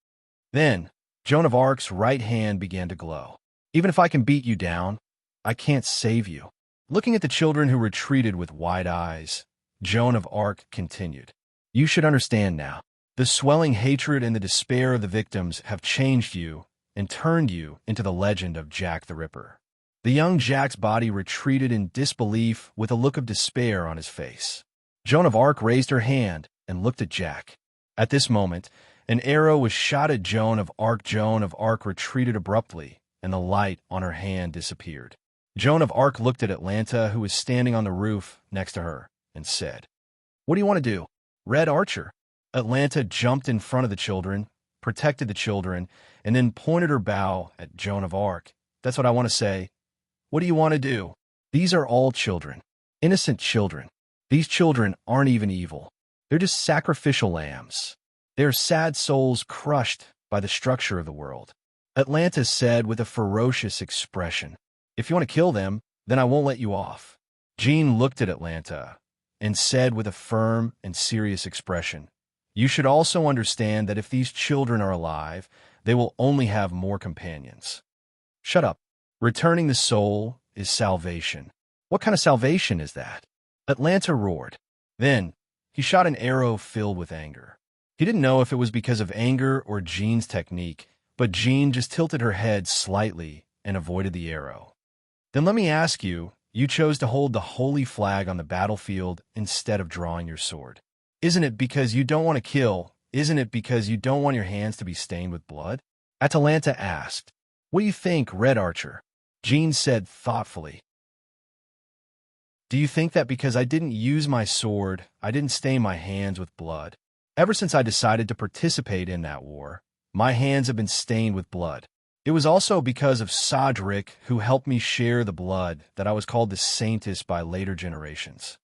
Then, Joan of Arc's right hand began to glow. Even if I can beat you down, I can't save you. Looking at the children who retreated with wide eyes, Joan of Arc continued. You should understand now. The swelling hatred and the despair of the victims have changed you and turned you into the legend of Jack the Ripper. The young Jack's body retreated in disbelief with a look of despair on his face. Joan of Arc raised her hand and looked at Jack. At this moment, an arrow was shot at Joan of Arc. Joan of Arc retreated abruptly, and the light on her hand disappeared. Joan of Arc looked at Atlanta, who was standing on the roof next to her, and said, What do you want to do? Red Archer. Atlanta jumped in front of the children, protected the children, and then pointed her bow at Joan of Arc. That's what I want to say. What do you want to do? These are all children. Innocent children. These children aren't even evil. They're just sacrificial lambs. They're sad souls crushed by the structure of the world. Atlanta said with a ferocious expression, If you want to kill them, then I won't let you off. Jean looked at Atlanta and said with a firm and serious expression, You should also understand that if these children are alive, they will only have more companions. Shut up. Returning the soul is salvation. What kind of salvation is that? Atlanta roared. Then, he shot an arrow filled with anger. He didn't know if it was because of anger or Jean's technique, but Jean just tilted her head slightly and avoided the arrow. Then let me ask you, you chose to hold the holy flag on the battlefield instead of drawing your sword. Isn't it because you don't want to kill? Isn't it because you don't want your hands to be stained with blood? Atalanta asked. What do you think, Red Archer? Jean said thoughtfully. Do you think that because I didn't use my sword, I didn't stain my hands with blood? Ever since I decided to participate in that war, my hands have been stained with blood. It was also because of Cedric, who helped me share the blood, that I was called the Saintess by later generations.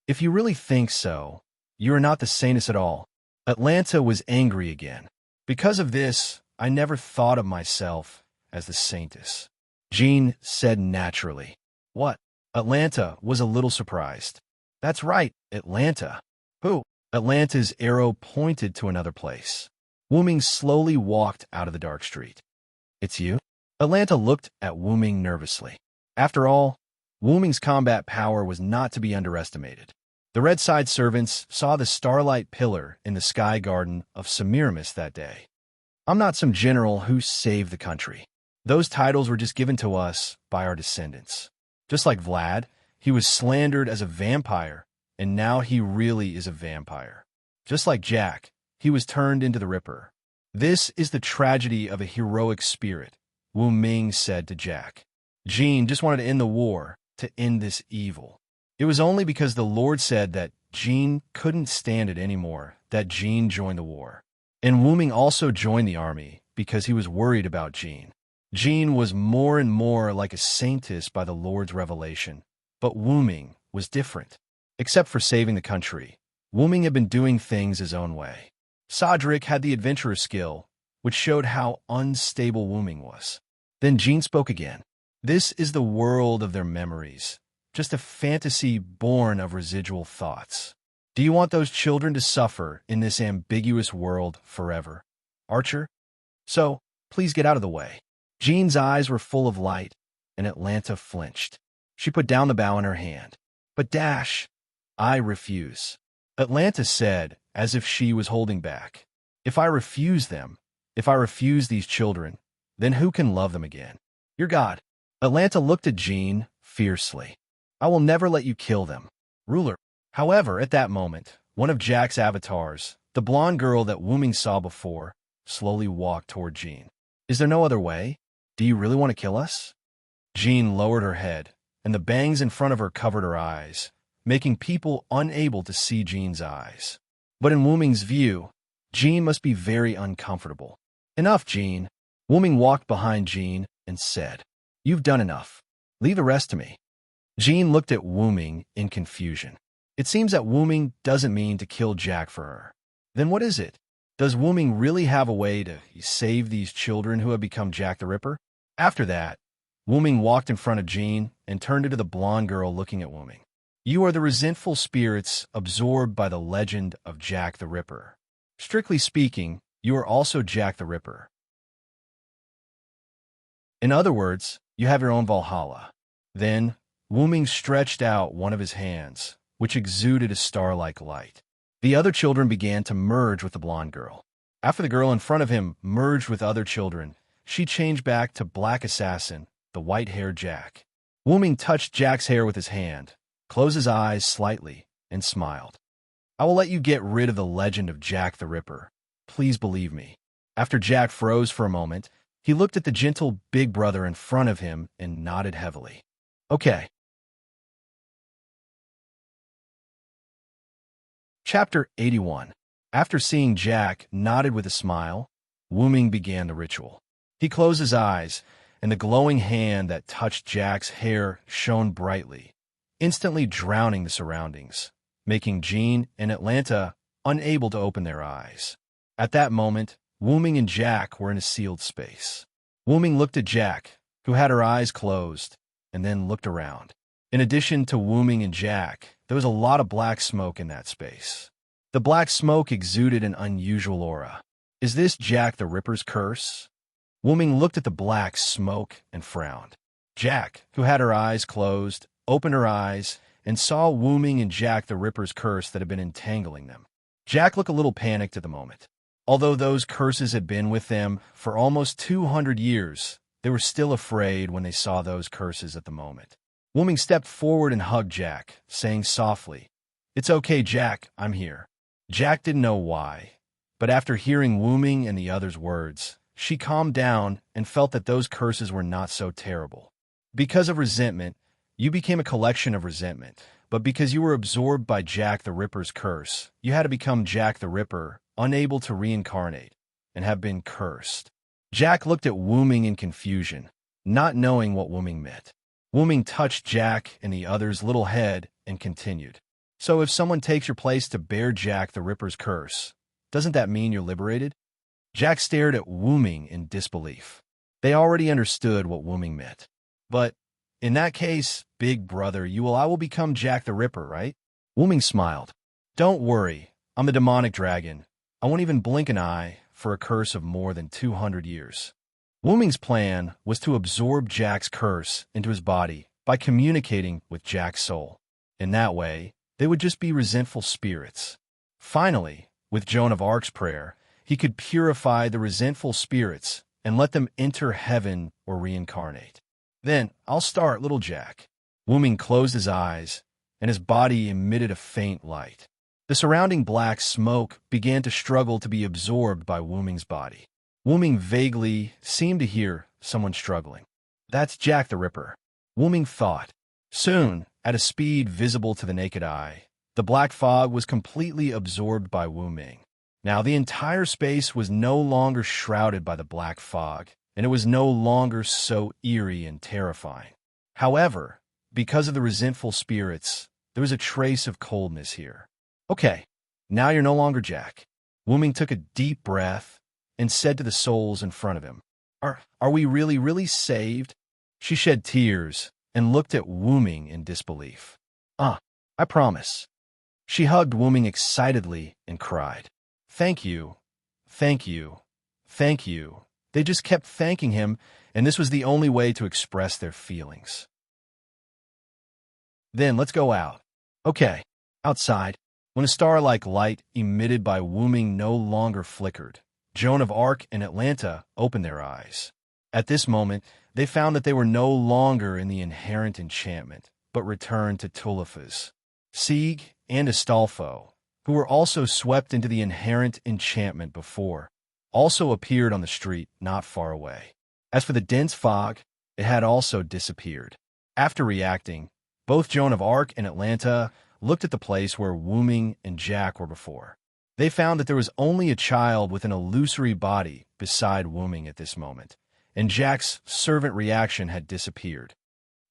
If you really think so, You are not the saintess at all. Atlanta was angry again. Because of this, I never thought of myself as the saintess. Jean said naturally. What? Atlanta was a little surprised. That's right, Atlanta. Who? Atlanta's arrow pointed to another place. Wu-ming slowly walked out of the dark street. It's you? Atlanta looked at Wu-ming nervously. After all, Wu-ming's combat power was not to be underestimated. The Red Side servants saw the starlight pillar in the sky garden of Semiramis that day. I'm not some general who saved the country. Those titles were just given to us by our descendants. Just like Vlad, he was slandered as a vampire, and now he really is a vampire. Just like Jack, he was turned into the Ripper. This is the tragedy of a heroic spirit, Wu-ming said to Jack. Jean just wanted to end the war, to end this evil. It was only because the Lord said that Jean couldn't stand it anymore that Jean joined the war. And Wu-ming also joined the army because he was worried about Jean. Jean was more and more like a saintess by the Lord's revelation, but Wu-ming was different. Except for saving the country, Wu-ming had been doing things his own way. Cedric had the adventurer skill, which showed how unstable Wu-ming was. Then Jean spoke again. This is the world of their memories, just a fantasy born of residual thoughts. Do you want those children to suffer in this ambiguous world forever? Archer? So, please get out of the way. Jean's eyes were full of light, and Atlanta flinched. She put down the bow in her hand. But Dash, I refuse. Atlanta said, as if she was holding back. If I refuse them, if I refuse these children, then who can love them again? Your God. Atlanta looked at Jean fiercely. I will never let you kill them, ruler. However, at that moment, one of Jack's avatars, the blonde girl that Wu-ming saw before, slowly walked toward Jean. Is there no other way? Do you really want to kill us? Jean lowered her head, and the bangs in front of her covered her eyes, making people unable to see Jean's eyes. But in Wu-ming's view, Jean must be very uncomfortable. Enough, Jean. Wu-ming walked behind Jean and said, You've done enough. Leave the rest to me. Jean looked at Wu-ming in confusion. It seems that Wu-ming doesn't mean to kill Jack for her. Then what is it? Does Wu-ming really have a way to save these children who have become Jack the Ripper? After that, Wu-ming walked in front of Jean and turned to the blonde girl looking at Wu-ming. You are the resentful spirits absorbed by the legend of Jack the Ripper. Strictly speaking, you are also Jack the Ripper. In other words, you have your own Valhalla. Then, Wu-ming stretched out one of his hands, which exuded a star-like light. The other children began to merge with the blonde girl. After the girl in front of him merged with other children, she changed back to Black Assassin, the white-haired Jack. Wu-ming touched Jack's hair with his hand, closed his eyes slightly, and smiled. I will let you get rid of the legend of Jack the Ripper. Please believe me. After Jack froze for a moment, he looked at the gentle big brother in front of him and nodded heavily. Okay. Chapter 81. After seeing Jack nodded with a smile, Wu-ming began the ritual. He closed his eyes, and the glowing hand that touched Jack's hair shone brightly, instantly drowning the surroundings, making Jean and Atlanta unable to open their eyes. At that moment, Wu-ming and Jack were in a sealed space. Wu-ming looked at Jack, who had her eyes closed, and then looked around. In addition to Wu-ming and Jack, there was a lot of black smoke in that space. The black smoke exuded an unusual aura. Is this Jack the Ripper's curse? Wu-ming looked at the black smoke and frowned. Jack, who had her eyes closed, opened her eyes and saw Wu-ming and Jack the Ripper's curse that had been entangling them. Jack looked a little panicked at the moment. Although those curses had been with them for almost 200 years, they were still afraid when they saw those curses at the moment. Wu-ming stepped forward and hugged Jack, saying softly, It's okay, Jack, I'm here. Jack didn't know why, but after hearing Wu-ming and the others' words, she calmed down and felt that those curses were not so terrible. Because of resentment, you became a collection of resentment, but because you were absorbed by Jack the Ripper's curse, you had to become Jack the Ripper, unable to reincarnate, and have been cursed. Jack looked at Wu-ming in confusion, not knowing what Wu-ming meant. Wu-ming touched Jack and the other's little head and continued. So if someone takes your place to bear Jack the Ripper's curse, doesn't that mean you're liberated? Jack stared at Wu Ming in disbelief. They already understood what Wu Ming meant. But in that case, big brother, I will become Jack the Ripper, right? Wu Ming smiled. Don't worry, I'm the demonic dragon. I won't even blink an eye for a curse of more than 200 years. Wu Ming's plan was to absorb Jack's curse into his body by communicating with Jack's soul. In that way, they would just be resentful spirits. Finally, with Joan of Arc's prayer, he could purify the resentful spirits and let them enter heaven or reincarnate. Then, I'll start, little Jack. Wu Ming closed his eyes, and his body emitted a faint light. The surrounding black smoke began to struggle to be absorbed by Wu Ming's body. Wu Ming vaguely seemed to hear someone struggling. That's Jack the Ripper, Wu Ming thought. Soon, at a speed visible to the naked eye, the black fog was completely absorbed by Wu Ming. Now the entire space was no longer shrouded by the black fog, and it was no longer so eerie and terrifying. However, because of the resentful spirits, there was a trace of coldness here. Okay, now you're no longer Jack. Wu Ming took a deep breath and said to the souls in front of him, Are we really saved? She shed tears and looked at Wu Ming in disbelief. I promise. She hugged Wu Ming excitedly and cried, Thank you, thank you, thank you. They just kept thanking him, and this was the only way to express their feelings. Then let's go out. Okay, outside. When a star-like light emitted by Wu Ming no longer flickered, Joan of Arc and Atlanta opened their eyes. At this moment, they found that they were no longer in the inherent enchantment, but returned to Tulifas. Sieg and Astolfo, who were also swept into the inherent enchantment before, also appeared on the street not far away. As for the dense fog, it had also disappeared. After reacting, both Joan of Arc and Atlanta looked at the place where Wu Ming and Jack were before. They found that there was only a child with an illusory body beside Wu Ming at this moment, and Jack's servant reaction had disappeared.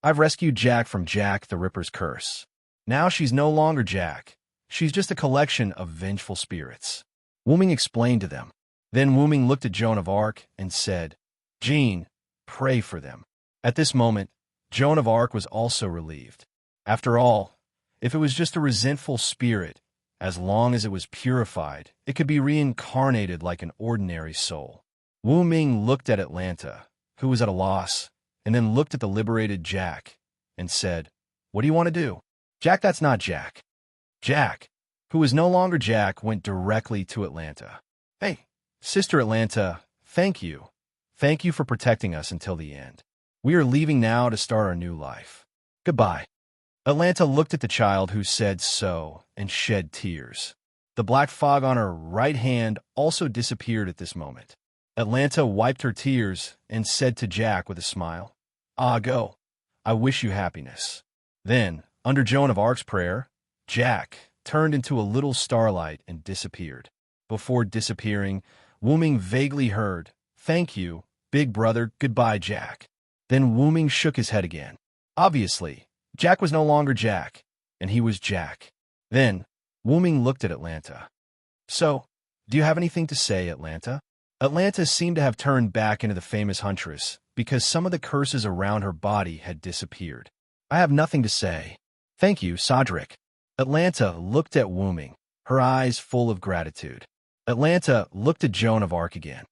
I've rescued Jack from Jack the Ripper's curse. Now she's no longer Jack. She's just a collection of vengeful spirits. Wu Ming explained to them. Then Wu Ming looked at Joan of Arc and said, Jean, pray for them. At this moment, Joan of Arc was also relieved. After all, if it was just a resentful spirit, as long as it was purified, it could be reincarnated like an ordinary soul. Wu Ming looked at Atlanta, who was at a loss, and then looked at the liberated Jack and said, What do you want to do? Jack, that's not Jack. Jack, who was no longer Jack, went directly to Atlanta. Hey, Sister Atlanta, thank you. Thank you for protecting us until the end. We are leaving now to start our new life. Goodbye. Atlanta looked at the child who said so and shed tears. The black fog on her right hand also disappeared at this moment. Atlanta wiped her tears and said to Jack with a smile, Go. I wish you happiness. Then, under Joan of Arc's prayer, Jack turned into a little starlight and disappeared. Before disappearing, Wu Ming vaguely heard, Thank you, big brother, goodbye, Jack. Then Wu Ming shook his head again. Obviously, Jack was no longer Jack, and he was Jack. Then, Wu Ming looked at Atlanta. So, do you have anything to say, Atlanta? Atlanta seemed to have turned back into the famous huntress because some of the curses around her body had disappeared. I have nothing to say. Thank you, Cedric. Atlanta looked at Wu Ming, her eyes full of gratitude. Atlanta looked at Joan of Arc again.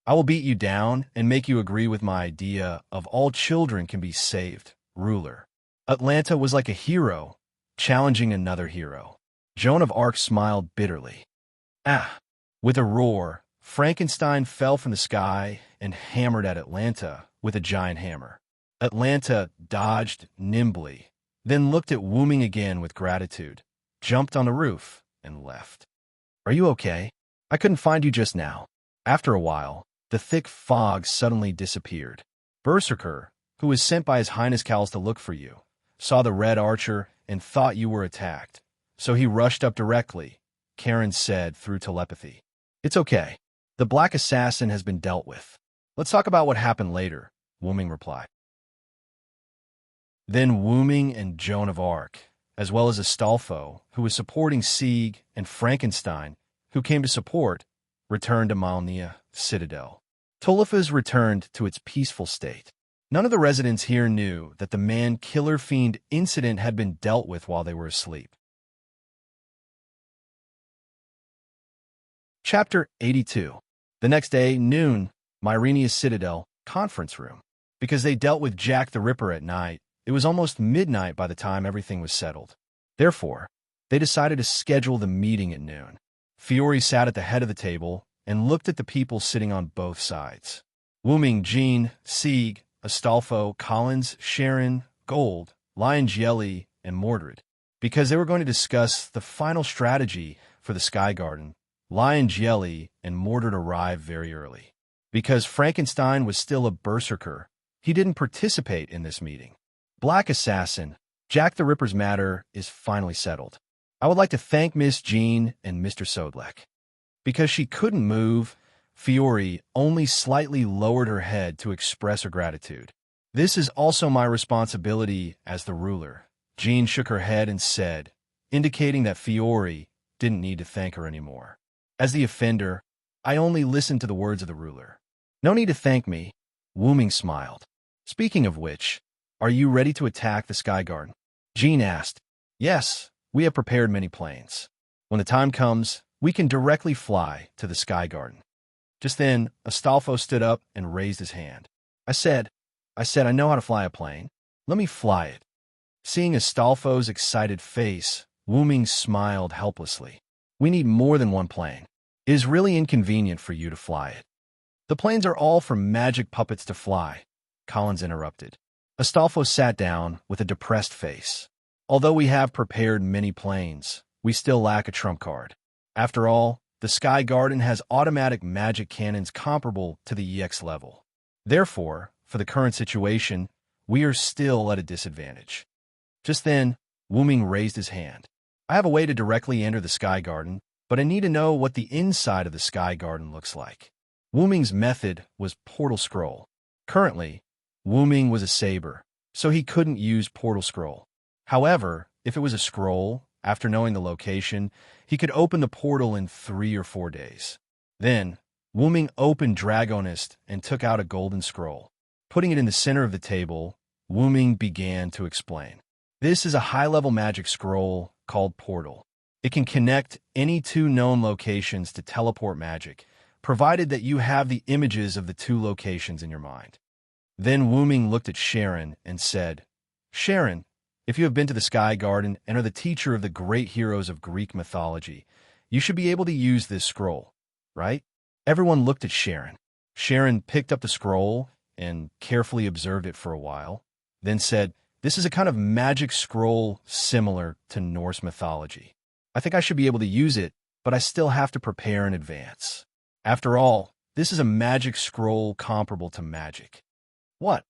I will beat you down and make you agree with my idea of all children can be saved, ruler. Atlanta was like a hero, challenging another hero. Joan of Arc smiled bitterly. With a roar, Frankenstein fell from the sky and hammered at Atlanta with a giant hammer. Atlanta dodged nimbly, then looked at Wu Ming again with gratitude, jumped on the roof, and left. Are you okay? I couldn't find you just now. After a while, the thick fog suddenly disappeared. Berserker, who was sent by His Highness Cals to look for you, saw the red archer and thought you were attacked, so he rushed up directly, Karen said through telepathy. It's okay. The black assassin has been dealt with. Let's talk about what happened later, Wu Ming replied. Then Wu Ming and Joan of Arc, as well as Astolfo, who was supporting Sieg, and Frankenstein, who came to support, returned to Malnia Citadel. Tulifas returned to its peaceful state. None of the residents here knew that the man-killer-fiend incident had been dealt with while they were asleep. Chapter 82. The next day, noon, Myrenia's Citadel, conference room. Because they dealt with Jack the Ripper at night, it was almost midnight by the time everything was settled. Therefore, they decided to schedule the meeting at noon. Fiore sat at the head of the table and looked at the people sitting on both sides. Wuming, Jean, Sieg, Astolfo, Collins, Sharon, Gold, Liongelli, and Mordred. Because they were going to discuss the final strategy for the Sky Garden, Liongelli and Mordred arrived very early. Because Frankenstein was still a berserker, he didn't participate in this meeting. Black Assassin, Jack the Ripper's matter is finally settled. I would like to thank Miss Jean and Mr. Sodlek. Because she couldn't move, Fiore only slightly lowered her head to express her gratitude. This is also my responsibility as the ruler. Jean shook her head and said, indicating that Fiore didn't need to thank her anymore. As the offender, I only listened to the words of the ruler. No need to thank me. Wuming smiled. Speaking of which, are you ready to attack the Sky Garden? Jean asked. Yes, we have prepared many planes. When the time comes, we can directly fly to the Sky Garden. Just then, Astolfo stood up and raised his hand. I said, I know how to fly a plane. Let me fly it. Seeing Astolfo's excited face, Wuming smiled helplessly. We need more than one plane. It is really inconvenient for you to fly it. The planes are all for magic puppets to fly, Collins interrupted. Astolfo sat down with a depressed face. Although we have prepared many planes, we still lack a trump card. After all, the Sky Garden has automatic magic cannons comparable to the EX level. Therefore, for the current situation, we are still at a disadvantage. Just then, Wuming raised his hand. I have a way to directly enter the Sky Garden, but I need to know what the inside of the Sky Garden looks like. Wuming's method was Portal Scroll. Currently, Wuming was a saber, so he couldn't use Portal Scroll. However, if it was a scroll, after knowing the location, he could open the portal in 3 or 4 days. Then, Wuming opened Dragonist and took out a golden scroll. Putting it in the center of the table, Wuming began to explain. This is a high-level magic scroll called Portal. It can connect any 2 known locations to teleport magic, provided that you have the images of the 2 locations in your mind. Then Wuming looked at Sharon and said, Sharon, if you have been to the Sky Garden and are the teacher of the great heroes of Greek mythology, you should be able to use this scroll, right? Everyone looked at Sharon. Sharon picked up the scroll and carefully observed it for a while, then said, This is a kind of magic scroll similar to Norse mythology. I think I should be able to use it, but I still have to prepare in advance. After all, this is a magic scroll comparable to magic. What?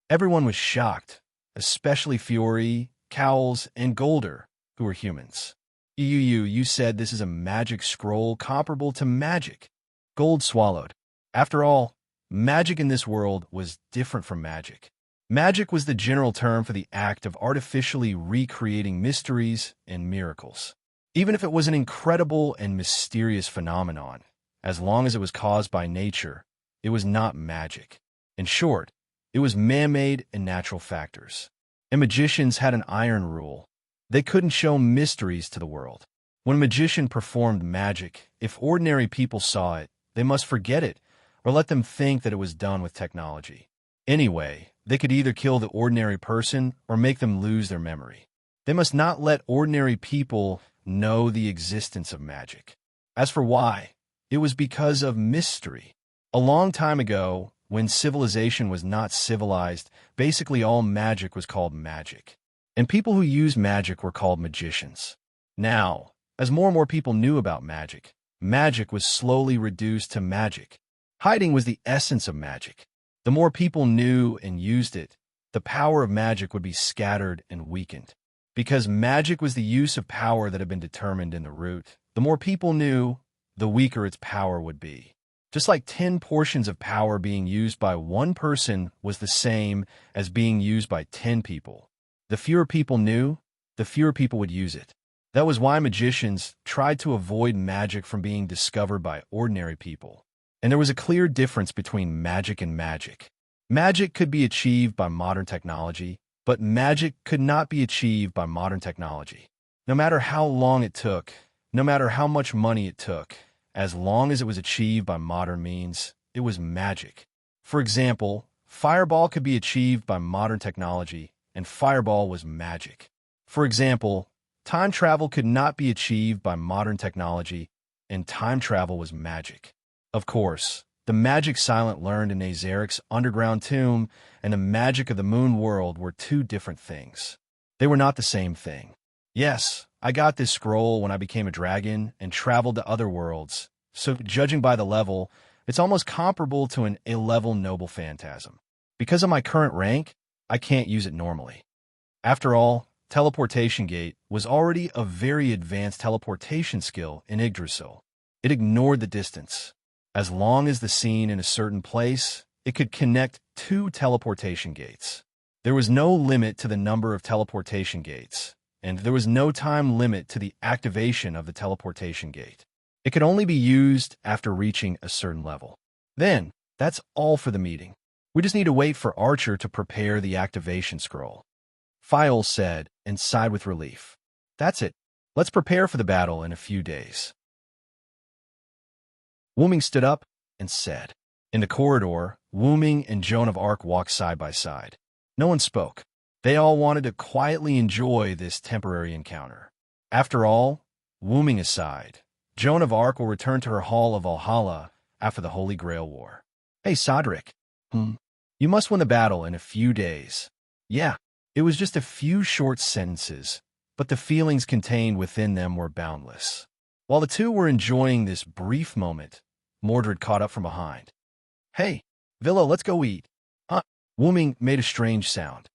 Everyone was shocked, especially Fiore, Cowles, and Golder, who were humans. You said this is a magic scroll comparable to magic. Gold swallowed. After all, magic in this world was different from magic. Magic was the general term for the act of artificially recreating mysteries and miracles. Even if it was an incredible and mysterious phenomenon, as long as it was caused by nature, it was not magic. In short, it was man-made and natural factors. And magicians had an iron rule. They couldn't show mysteries to the world. When a magician performed magic, if ordinary people saw it, they must forget it or let them think that it was done with technology. Anyway, they could either kill the ordinary person or make them lose their memory. They must not let ordinary people know the existence of magic. As for why, it was because of mystery. A long time ago, when civilization was not civilized, basically all magic was called magic. And people who used magic were called magicians. Now, as more and more people knew about magic, magic was slowly reduced to magic. Hiding was the essence of magic. The more people knew and used it, the power of magic would be scattered and weakened. Because magic was the use of power that had been determined in the root, the more people knew, the weaker its power would be. Just like 10 portions of power being used by one person was the same as being used by 10 people. The fewer people knew, the fewer people would use it. That was why magicians tried to avoid magic from being discovered by ordinary people. And there was a clear difference between magic and magic. Magic could be achieved by modern technology, but magic could not be achieved by modern technology. No matter how long it took, no matter how much money it took, as long as it was achieved by modern means, it was magic. For example, Fireball could be achieved by modern technology, and Fireball was magic. For example, time travel could not be achieved by modern technology, and time travel was magic. Of course, the magic Silent learned in Azeric's underground tomb and the magic of the moon world were two different things. They were not the same thing. Yes, I got this scroll when I became a dragon and traveled to other worlds, so judging by the level, it's almost comparable to an A-level noble phantasm. Because of my current rank, I can't use it normally. After all, Teleportation Gate was already a very advanced teleportation skill in Yggdrasil. It ignored the distance. As long as the scene in a certain place, it could connect two teleportation gates. There was no limit to the number of teleportation gates, and there was no time limit to the activation of the teleportation gate. It could only be used after reaching a certain level. Then, that's all for the meeting. We just need to wait for Archer to prepare the activation scroll. Fiol said, and sighed with relief. That's it. Let's prepare for the battle in a few days. Wuming stood up and said. In the corridor, Wuming and Joan of Arc walked side by side. No one spoke. They all wanted to quietly enjoy this temporary encounter. After all, Wuming aside, Joan of Arc will return to her Hall of Valhalla after the Holy Grail War. Hey, Sodric. You must win the battle in a few days. Yeah, it was just a few short sentences, but the feelings contained within them were boundless. While the two were enjoying this brief moment, Mordred caught up from behind. Hey, Villa, let's go eat. Wuming made a strange sound.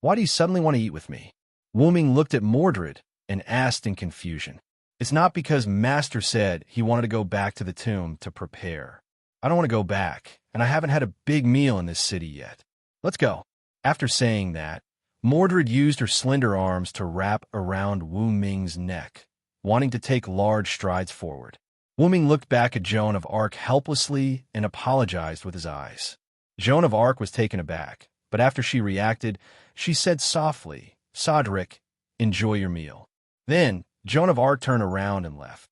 Why do you suddenly want to eat with me? Wuming looked at Mordred and asked in confusion. It's not because Master said he wanted to go back to the tomb to prepare. I don't want to go back, and I haven't had a big meal in this city yet. Let's go. After saying that, Mordred used her slender arms to wrap around Wuming's neck, wanting to take large strides forward. Wuming looked back at Joan of Arc helplessly and apologized with his eyes. Joan of Arc was taken aback, but after she reacted, she said softly, Sodric, enjoy your meal. Then, Joan of Arc turned around and left.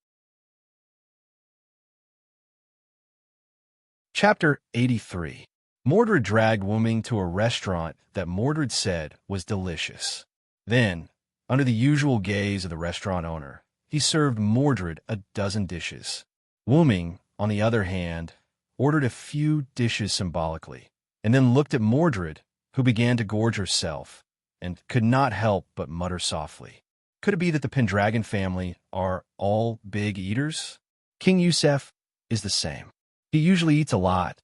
Chapter 83. Mordred dragged Wuming to a restaurant that Mordred said was delicious. Then, under the usual gaze of the restaurant owner, he served Mordred a dozen dishes. Wuming, on the other hand, ordered a few dishes symbolically, and then looked at Mordred, who began to gorge herself, and could not help but mutter softly. Could it be that the Pendragon family are all big eaters? King Yusef is the same. He usually eats a lot,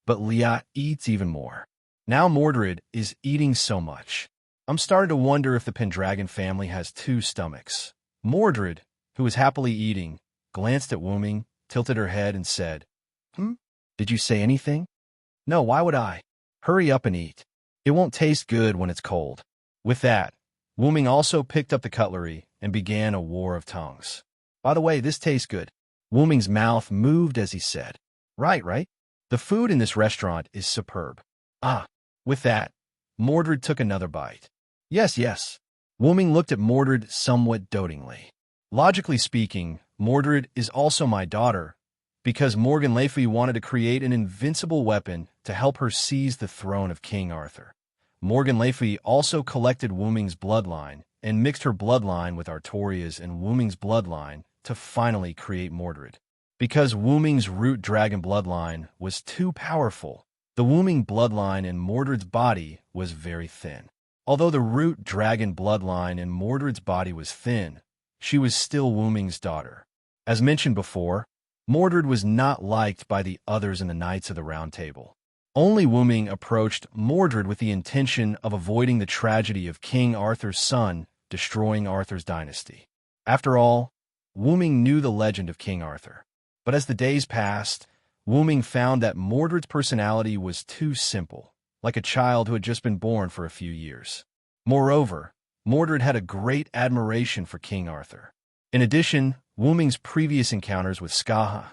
but Liat eats even more. Now Mordred is eating so much. I'm starting to wonder if the Pendragon family has two stomachs. Mordred, who was happily eating, glanced at Wuming, tilted her head, and said, Did you say anything? No, why would I? Hurry up and eat. It won't taste good when it's cold. With that, Wuming also picked up the cutlery and began a war of tongues. By the way, this tastes good. Wuming's mouth moved as he said, Right. The food in this restaurant is superb. With that, Mordred took another bite. Yes. Wuming looked at Mordred somewhat dotingly. Logically speaking, Mordred is also my daughter, because Morgan Le Fay wanted to create an invincible weapon to help her seize the throne of King Arthur. Morgan Le Fay also collected Wuming's bloodline and mixed her bloodline with Artoria's and Wuming's bloodline to finally create Mordred. Because Wuming's root dragon bloodline was too powerful, the Wuming bloodline in Mordred's body was very thin. Although the root dragon bloodline in Mordred's body was thin, she was still Wuming's daughter. As mentioned before, Mordred was not liked by the others in the Knights of the Round Table. Only Wuming approached Mordred with the intention of avoiding the tragedy of King Arthur's son destroying Arthur's dynasty. After all, Wuming knew the legend of King Arthur. But as the days passed, Wuming found that Mordred's personality was too simple, like a child who had just been born for a few years. Moreover, Mordred had a great admiration for King Arthur. In addition, Wooming's previous encounters with Skaha,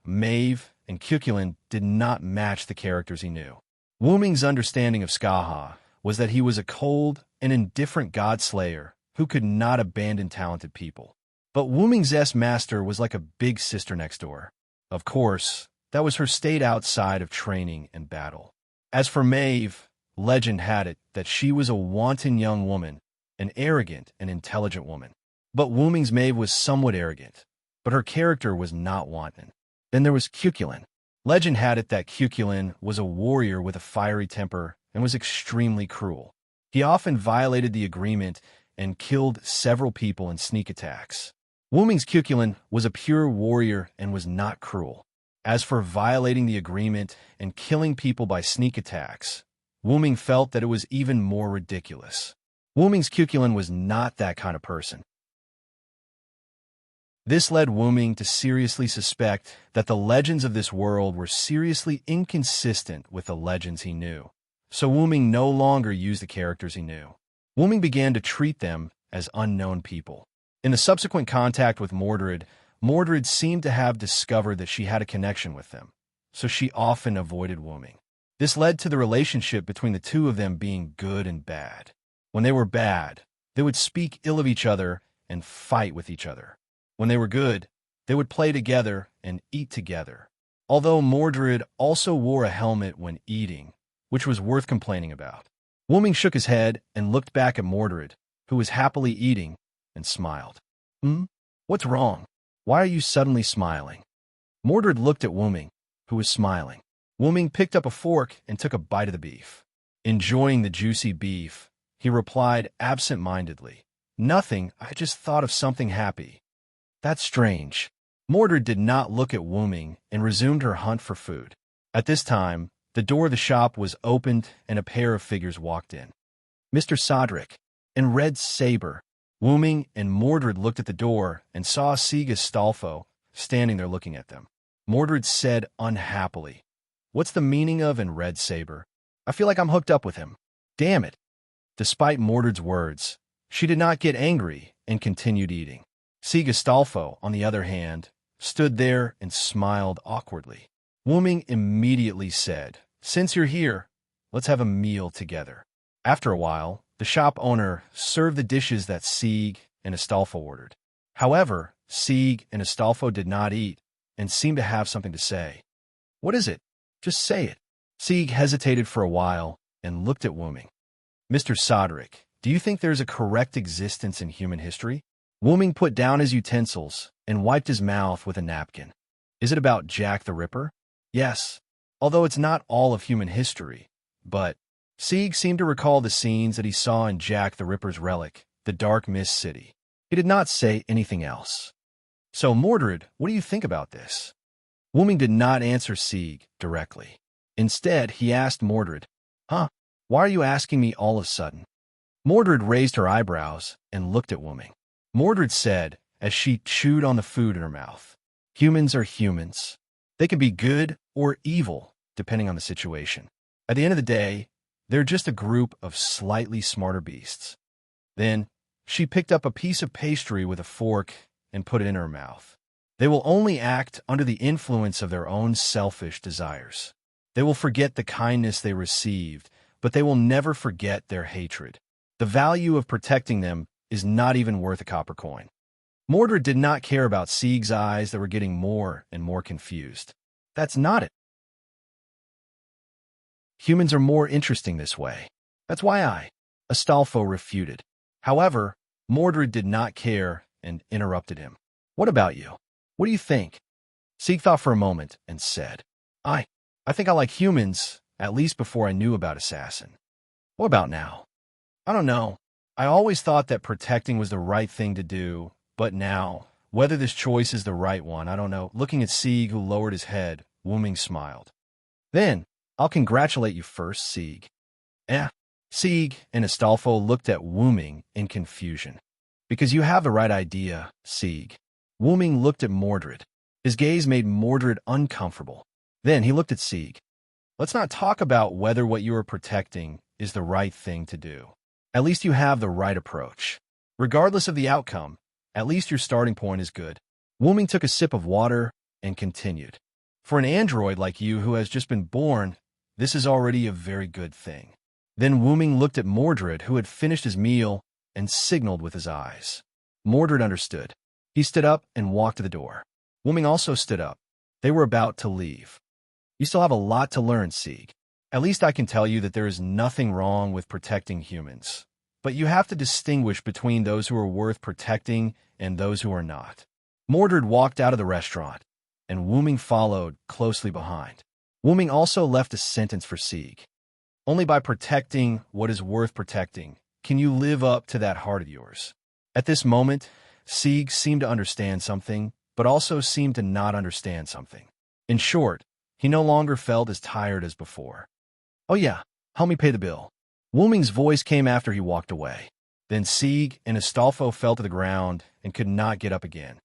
Maeve, and Cuchulainn did not match the characters he knew. Wooming's understanding of Skaha was that he was a cold and indifferent god-slayer who could not abandon talented people. But Wooming's master was like a big sister next door. Of course, that was her state outside of training and battle. As for Maeve, legend had it that she was a wanton young woman, an arrogant and intelligent woman. But Wooming's Maeve was somewhat arrogant, but her character was not wanton. Then there was Cuchulainn. Legend had it that Cuchulainn was a warrior with a fiery temper and was extremely cruel. He often violated the agreement and killed several people in sneak attacks. Wooming's Cuchulainn was a pure warrior and was not cruel. As for violating the agreement and killing people by sneak attacks, Wooming felt that it was even more ridiculous. Wooming's Cuchulainn was not that kind of person. This led Wooming to seriously suspect that the legends of this world were seriously inconsistent with the legends he knew. So Wooming no longer used the characters he knew. Wooming began to treat them as unknown people. In the subsequent contact with Mordred, Mordred seemed to have discovered that she had a connection with them, so she often avoided Wooming. This led to the relationship between the two of them being good and bad. When they were bad, they would speak ill of each other and fight with each other. When they were good, they would play together and eat together. Although Mordred also wore a helmet when eating, which was worth complaining about. Wooming shook his head and looked back at Mordred, who was happily eating, and smiled. What's wrong? Why are you suddenly smiling? Mordred looked at Wooming, who was smiling. Wooming picked up a fork and took a bite of the beef. Enjoying the juicy beef, he replied absent-mindedly, "Nothing, I just thought of something happy." That's strange. Mordred did not look at Wooming and resumed her hunt for food. At this time, the door of the shop was opened and a pair of figures walked in. Mr. Sodric and Red Saber. Wooming and Mordred looked at the door and saw Sieg Astolfo standing there looking at them. Mordred said unhappily, "What's the meaning of in Red Saber? I feel like I'm hooked up with him. Damn it." Despite Mordred's words, she did not get angry and continued eating. Sieg Astolfo, on the other hand, stood there and smiled awkwardly. Wooming immediately said, "Since you're here, let's have a meal together." After a while, the shop owner served the dishes that Sieg and Astolfo ordered. However, Sieg and Astolfo did not eat and seemed to have something to say. "What is it? Just say it." Sieg hesitated for a while and looked at Wooming. "Mr. Sodric, do you think there's a correct existence in human history?" Wooming put down his utensils and wiped his mouth with a napkin. "Is it about Jack the Ripper?" "Yes, although it's not all of human history, but..." Sieg seemed to recall the scenes that he saw in Jack the Ripper's relic, the Dark Mist City. He did not say anything else. "So, Mordred, what do you think about this?" Wooming did not answer Sieg directly. Instead, he asked Mordred, "Why are you asking me all of a sudden?" Mordred raised her eyebrows and looked at Wooming. Mordred said, as she chewed on the food in her mouth, "Humans are humans. They can be good or evil, depending on the situation. At the end of the day, they're just a group of slightly smarter beasts." Then, she picked up a piece of pastry with a fork and put it in her mouth. "They will only act under the influence of their own selfish desires. They will forget the kindness they received, but they will never forget their hatred. The value of protecting them is not even worth a copper coin." Mordred did not care about Sieg's eyes that were getting more and more confused. "That's not it. Humans are more interesting this way. That's why Astolfo refuted. However, Mordred did not care and interrupted him. "What about you? What do you think?" Sieg thought for a moment and said, I think I like humans, at least before I knew about Assassin. What about now? I don't know. I always thought that protecting was the right thing to do, but now, whether this choice is the right one, I don't know." Looking at Sieg, who lowered his head, Wooming smiled. "Then, I'll congratulate you first, Sieg." Sieg and Astolfo looked at Wooming in confusion. "Because you have the right idea, Sieg." Wooming looked at Mordred. His gaze made Mordred uncomfortable. Then he looked at Sieg. "Let's not talk about whether what you are protecting is the right thing to do. At least you have the right approach. Regardless of the outcome, at least your starting point is good. Wuming took a sip of water and continued. For an android like you who has just been born, this is already a very good thing. Then Wuming looked at Mordred, who had finished his meal, and signaled with his eyes. Mordred understood. He stood up and walked to the door. Wuming also stood up. They were about to leave. You still have a lot to learn, Sieg. At least I can tell you that there is nothing wrong with protecting humans. But you have to distinguish between those who are worth protecting and those who are not. Mordred walked out of the restaurant, and Wuming followed closely behind. Wuming also left a sentence for Sieg. Only by protecting what is worth protecting can you live up to that heart of yours. At this moment, Sieg seemed to understand something, but also seemed to not understand something. In short, he no longer felt as tired as before. Oh yeah, help me pay the bill. Wuming's voice came after he walked away. Then Sieg and Astolfo fell to the ground and could not get up again.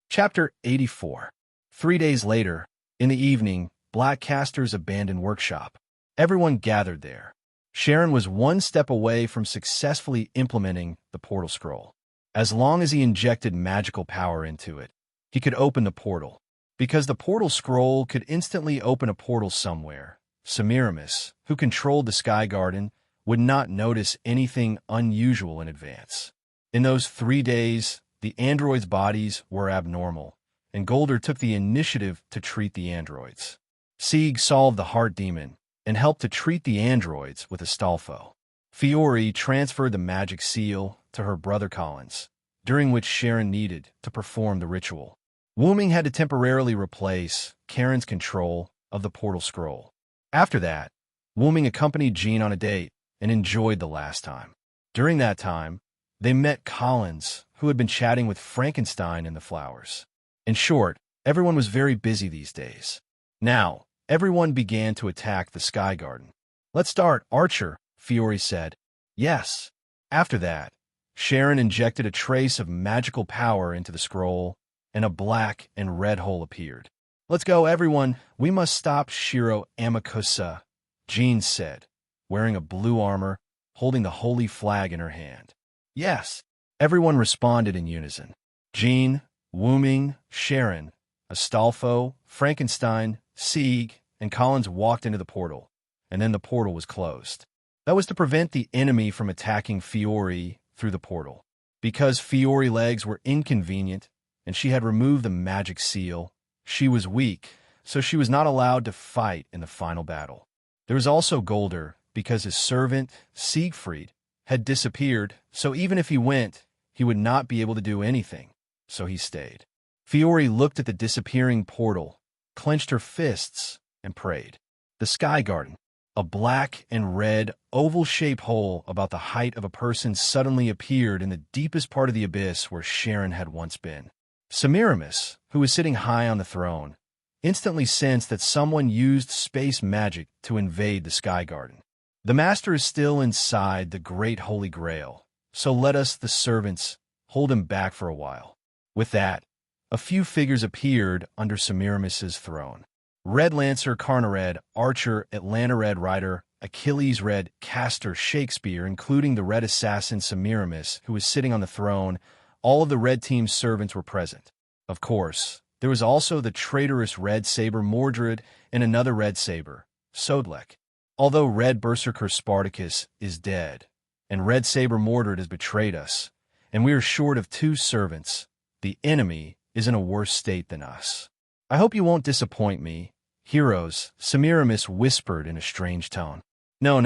Chapter 84. 3 days later, in the evening, Blackcaster's abandoned workshop. Everyone gathered there. Sharon was one step away from successfully implementing the portal scroll. As long as he injected magical power into it, he could open the portal. Because the portal scroll could instantly open a portal somewhere, Semiramis, who controlled the Sky Garden, would not notice anything unusual in advance. In those 3 days, the androids' bodies were abnormal, and Golder took the initiative to treat the androids. Sieg solved the heart demon and helped to treat the androids with Astolfo. Fiore transferred the magic seal to her brother Collins, during which Sharon needed to perform the ritual. Wuming had to temporarily replace Karen's control of the portal scroll. After that, Wuming accompanied Jean on a date and enjoyed the last time. During that time, they met Collins, who had been chatting with Frankenstein in the flowers. In short, everyone was very busy these days. Now, everyone began to attack the Sky Garden. Let's start, Archer, Fiore said. Yes. After that, Sharon injected a trace of magical power into the scroll, and a black and red hole appeared. Let's go, everyone. We must stop Shiro Amakusa, Jean said, wearing a blue armor, holding the holy flag in her hand. Yes. Everyone responded in unison. Jean, Wuming, Sharon, Astolfo, Frankenstein, Sieg, and Collins walked into the portal, and then the portal was closed. That was to prevent the enemy from attacking Fiore through the portal. Because Fiore's legs were inconvenient, and she had removed the magic seal, she was weak, so she was not allowed to fight in the final battle. There was also Golder, because his servant, Siegfried, had disappeared, so even if he went, he would not be able to do anything, so he stayed. Fiore looked at the disappearing portal, clenched her fists, and prayed. The Sky Garden, a black and red, oval-shaped hole about the height of a person, suddenly appeared in the deepest part of the abyss where Sharon had once been. Semiramis, who was sitting high on the throne, instantly sensed that someone used space magic to invade the Sky Garden. The Master is still inside the Great Holy Grail, so let us, the servants, hold him back for a while. With that, a few figures appeared under Semiramis's throne. Red Lancer Carnared, Archer, Atlanta Red Rider, Achilles Red, Castor, Shakespeare, including the Red Assassin Semiramis, who was sitting on the throne. All of the Red Team's servants were present. Of course, there was also the traitorous Red Saber Mordred and another Red Saber, Sodlek. Although Red Berserker Spartacus is dead, and Red Saber Mordred has betrayed us, and we are short of 2 servants, the enemy is in a worse state than us. I hope you won't disappoint me, heroes, Semiramis whispered in a strange tone. No,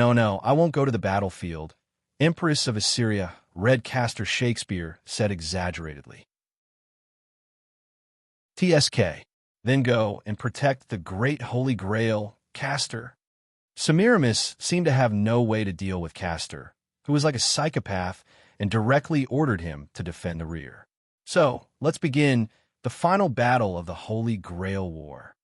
I won't go to the battlefield. Empress of Assyria, Red Castor Shakespeare said exaggeratedly. TSK. Then go and protect the Great Holy Grail, Castor. Semiramis seemed to have no way to deal with Castor, who was like a psychopath, and directly ordered him to defend the rear. So, let's begin the final battle of the Holy Grail War.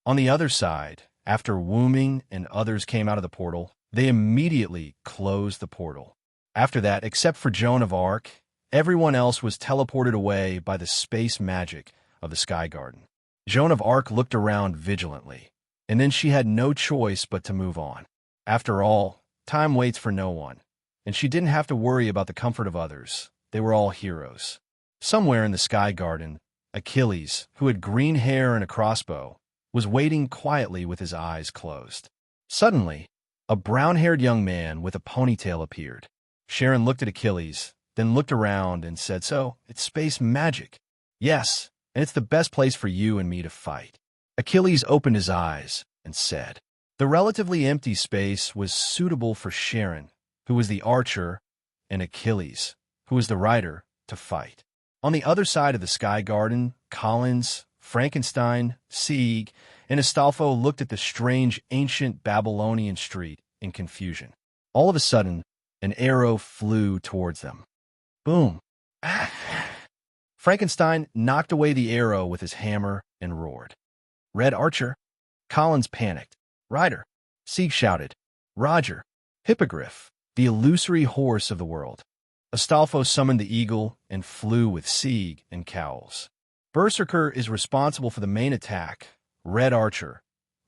On the other side, after Wuming and others came out of the portal, they immediately closed the portal. After that, except for Joan of Arc, everyone else was teleported away by the space magic of the Sky Garden. Joan of Arc looked around vigilantly. and then she had no choice but to move on. After all, time waits for no one, and she didn't have to worry about the comfort of others. They were all heroes. Somewhere in the sky garden, Achilles, who had green hair and a crossbow, was waiting quietly with his eyes closed. Suddenly, a brown-haired young man with a ponytail appeared. Sharon looked at Achilles, then looked around and said, "So, it's space magic." "Yes, and it's the best place for you and me to fight." Achilles opened his eyes and said. The relatively empty space was suitable for Sharon, who was the archer, and Achilles, who was the rider, to fight. On the other side of the sky garden, Collins, Frankenstein, Sieg, and Astolfo looked at the strange ancient Babylonian street in confusion. All of a sudden, an arrow flew towards them. Boom! Frankenstein knocked away the arrow with his hammer and roared. "Red Archer!" Collins panicked. "Rider!" Sieg shouted. "Roger!" Hippogriff, the illusory horse of the world. Astolfo summoned the eagle and flew with Sieg and Cowls. Berserker is responsible for the main attack. Red Archer.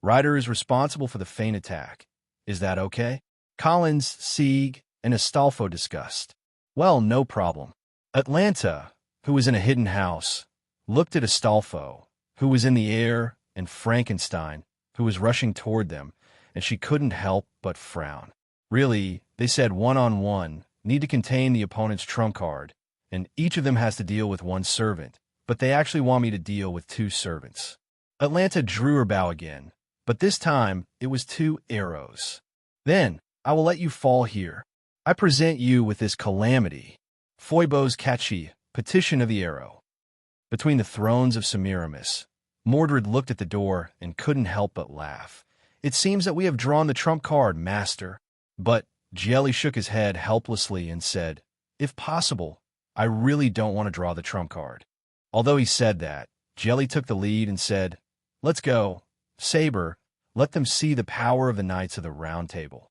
Rider is responsible for the feint attack. Is that okay? Collins, Sieg, and Astolfo discussed. Well, no problem. Atlanta, who was in a hidden house, looked at Astolfo, who was in the air, and Frankenstein, who was rushing toward them, and she couldn't help but frown. Really, they said one-on-one, need to contain the opponent's trump card, and each of them has to deal with one servant, but they actually want me to deal with 2 servants. Atlanta drew her bow again, but this time it was 2 arrows. "Then, I will let you fall here. I present you with this calamity. Phoebos Cachi, petition of the arrow." Between the thrones of Semiramis, Mordred looked at the door and couldn't help but laugh. "It seems that we have drawn the trump card, master." But Jelly shook his head helplessly and said, "If possible, I really don't want to draw the trump card." Although he said that, Jelly took the lead and said, "Let's go. Saber, let them see the power of the Knights of the Round Table."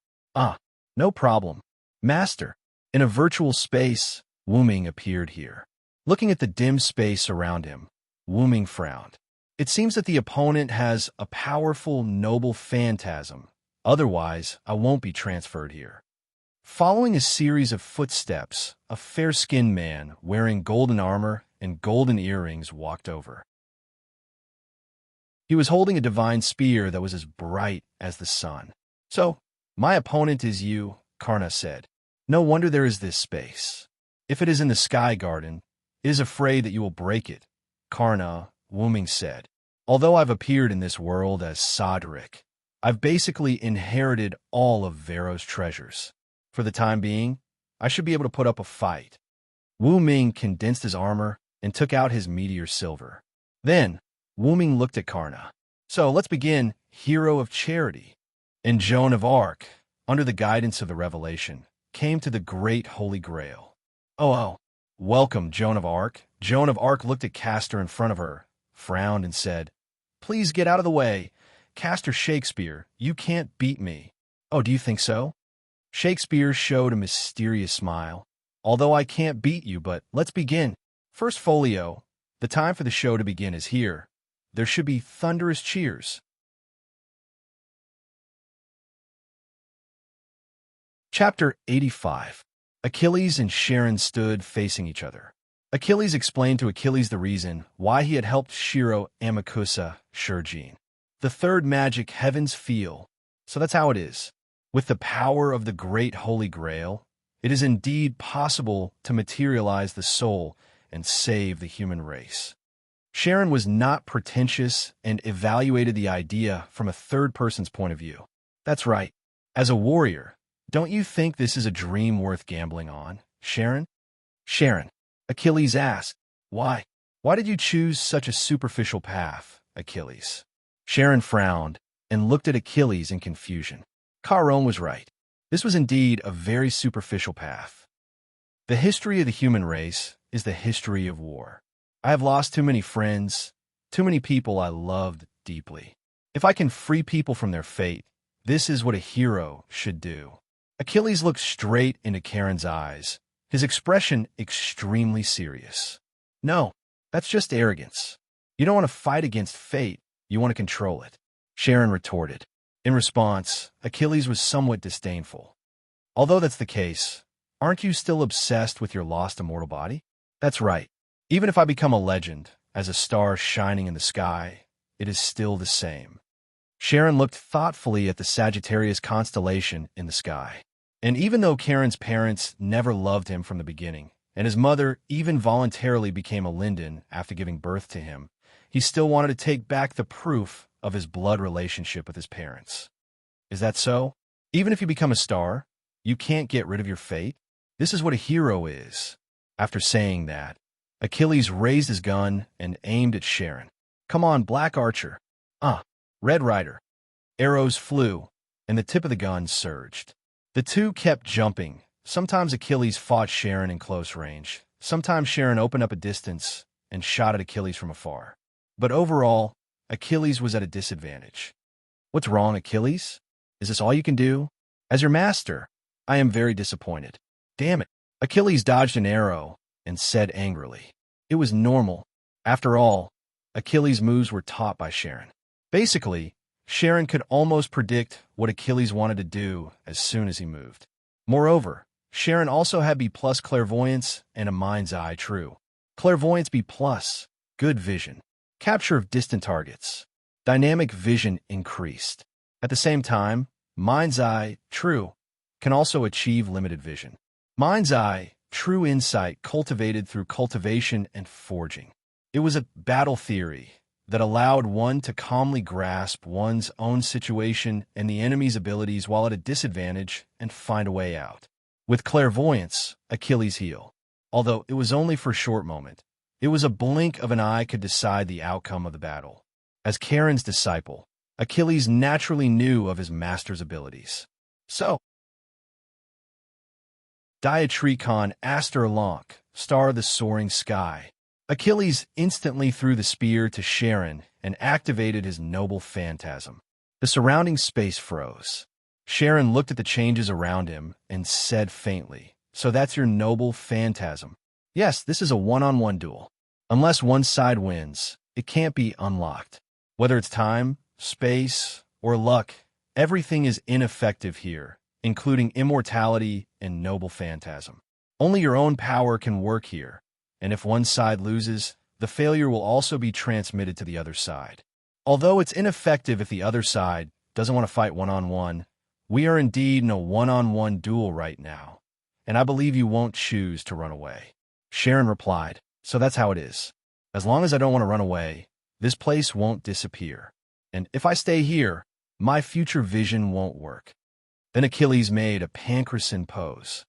No problem, master." In a virtual space, Wuming appeared here. Looking at the dim space around him, Wuming frowned. "It seems that the opponent has a powerful, noble phantasm. Otherwise, I won't be transferred here." Following a series of footsteps, a fair-skinned man wearing golden armor and golden earrings walked over. He was holding a divine spear that was as bright as the sun. "So, my opponent is you," Karna said. "No wonder there is this space. If it is in the sky garden, it is afraid that you will break it," Karna, Wuming said. "Although I've appeared in this world as Sodric, I've basically inherited all of Vero's treasures. For the time being, I should be able to put up a fight." Wu Ming condensed his armor and took out his meteor silver. Then, Wu Ming looked at Karna. "So, let's begin, hero of charity." And Joan of Arc, under the guidance of the revelation, came to the great Holy Grail. Oh, welcome, Joan of Arc." Joan of Arc looked at Castor in front of her, frowned, and said, "Please get out of the way. Castor Shakespeare, you can't beat me." "Oh, do you think so?" Shakespeare showed a mysterious smile. "Although I can't beat you, but let's begin. First folio. The time for the show to begin is here. There should be thunderous cheers." Chapter 85. Achilles and Sharon stood facing each other. Achilles explained to Achilles the reason why he had helped Shiro Amakusa Shurjin. The third magic heavens feel. So that's how it is. With the power of the great Holy Grail, it is indeed possible to materialize the soul and save the human race. Sharon was not pretentious and evaluated the idea from a third person's point of view. "That's right. As a warrior, don't you think this is a dream worth gambling on, Sharon?" "Sharon," Achilles asked, "Why? Why did you choose such a superficial path, Achilles?" Sharon frowned and looked at Achilles in confusion. Charon was right. This was indeed a very superficial path. The history of the human race is the history of war. I have lost too many friends, too many people I loved deeply. If I can free people from their fate, this is what a hero should do. Achilles looked straight into Charon's eyes, his expression extremely serious. "No, that's just arrogance. You don't want to fight against fate, you want to control it. Sharon retorted. In response, Achilles was somewhat disdainful. Although that's the case, aren't you still obsessed with your lost immortal body? That's right. Even if I become a legend, as a star shining in the sky, it is still the same. Sharon looked thoughtfully at the Sagittarius constellation in the sky. And even though Charon's parents never loved him from the beginning, and his mother even voluntarily became a linden after giving birth to him, he still wanted to take back the proof of his blood relationship with his parents. Is that so? Even if you become a star, you can't get rid of your fate? This is what a hero is. After saying that, Achilles raised his gun and aimed at Sharon. Come on, Black Archer. Red Rider. Arrows flew, and the tip of the gun surged. The two kept jumping. Sometimes Achilles fought Sharon in close range. Sometimes Sharon opened up a distance and shot at Achilles from afar. But overall, Achilles was at a disadvantage. What's wrong, Achilles? Is this all you can do? As your master, I am very disappointed. Damn it. Achilles dodged an arrow and said angrily. It was normal. After all, Achilles' moves were taught by Sharon. Basically, Sharon could almost predict what Achilles wanted to do as soon as he moved. Moreover, Sharon also had B+ clairvoyance and a mind's eye true. Clairvoyance B+, good vision, capture of distant targets, dynamic vision increased. At the same time, mind's eye true can also achieve limited vision. Mind's eye true insight cultivated through cultivation and forging. It was a battle theory that allowed one to calmly grasp one's own situation and the enemy's abilities while at a disadvantage and find a way out. With clairvoyance, Achilles' heel. Although it was only for a short moment, it was a blink of an eye could decide the outcome of the battle. As Charon's disciple, Achilles naturally knew of his master's abilities. So, Diatricon Aster-Lonk, star of the soaring sky. Achilles instantly threw the spear to Sharon and activated his noble phantasm. The surrounding space froze. Sharon looked at the changes around him and said faintly, "So that's your noble phantasm." Yes, this is a one-on-one duel. Unless one side wins, it can't be unlocked. Whether it's time, space, or luck, everything is ineffective here, including immortality and noble phantasm. Only your own power can work here. And if one side loses, the failure will also be transmitted to the other side. Although it's ineffective if the other side doesn't want to fight one-on-one, we are indeed in a one-on-one duel right now, and I believe you won't choose to run away. Sharon replied, "So that's how it is. As long as I don't want to run away, this place won't disappear. And if I stay here, my future vision won't work." Then Achilles made a pancreasin pose.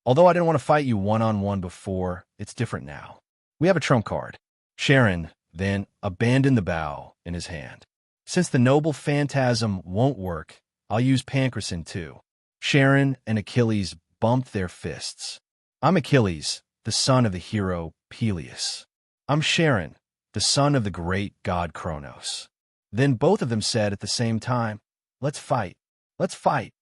Although I didn't want to fight you one-on-one before, it's different now. We have a trump card. Sharon then abandoned the bow in his hand. Since the noble phantasm won't work, I'll use pancreasin too. Sharon and Achilles bumped their fists. I'm Achilles, the son of the hero Peleus. I'm Sharon, the son of the great god Kronos. Then both of them said at the same time, "Let's fight. Let's fight."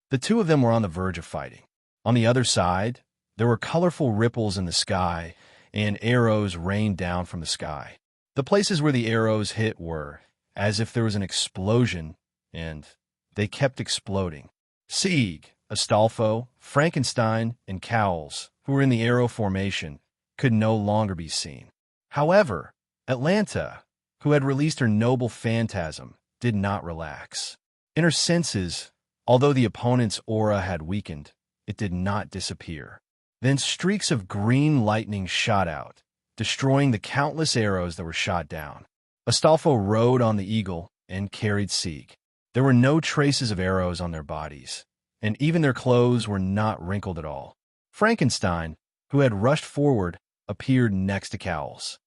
The two of them were on the verge of fighting. On the other side, there were colorful ripples in the sky, and arrows rained down from the sky. The places where the arrows hit were as if there was an explosion, and they kept exploding. Sieg, Astolfo, Frankenstein, and Cowles, who were in the arrow formation, could no longer be seen. However, Atlanta, who had released her noble phantasm, did not relax. In her senses, although the opponent's aura had weakened, it did not disappear. Then streaks of green lightning shot out, destroying the countless arrows that were shot down. Astolfo rode on the eagle and carried Sieg. There were no traces of arrows on their bodies, and even their clothes were not wrinkled at all. Frankenstein, who had rushed forward, appeared next to Cowles.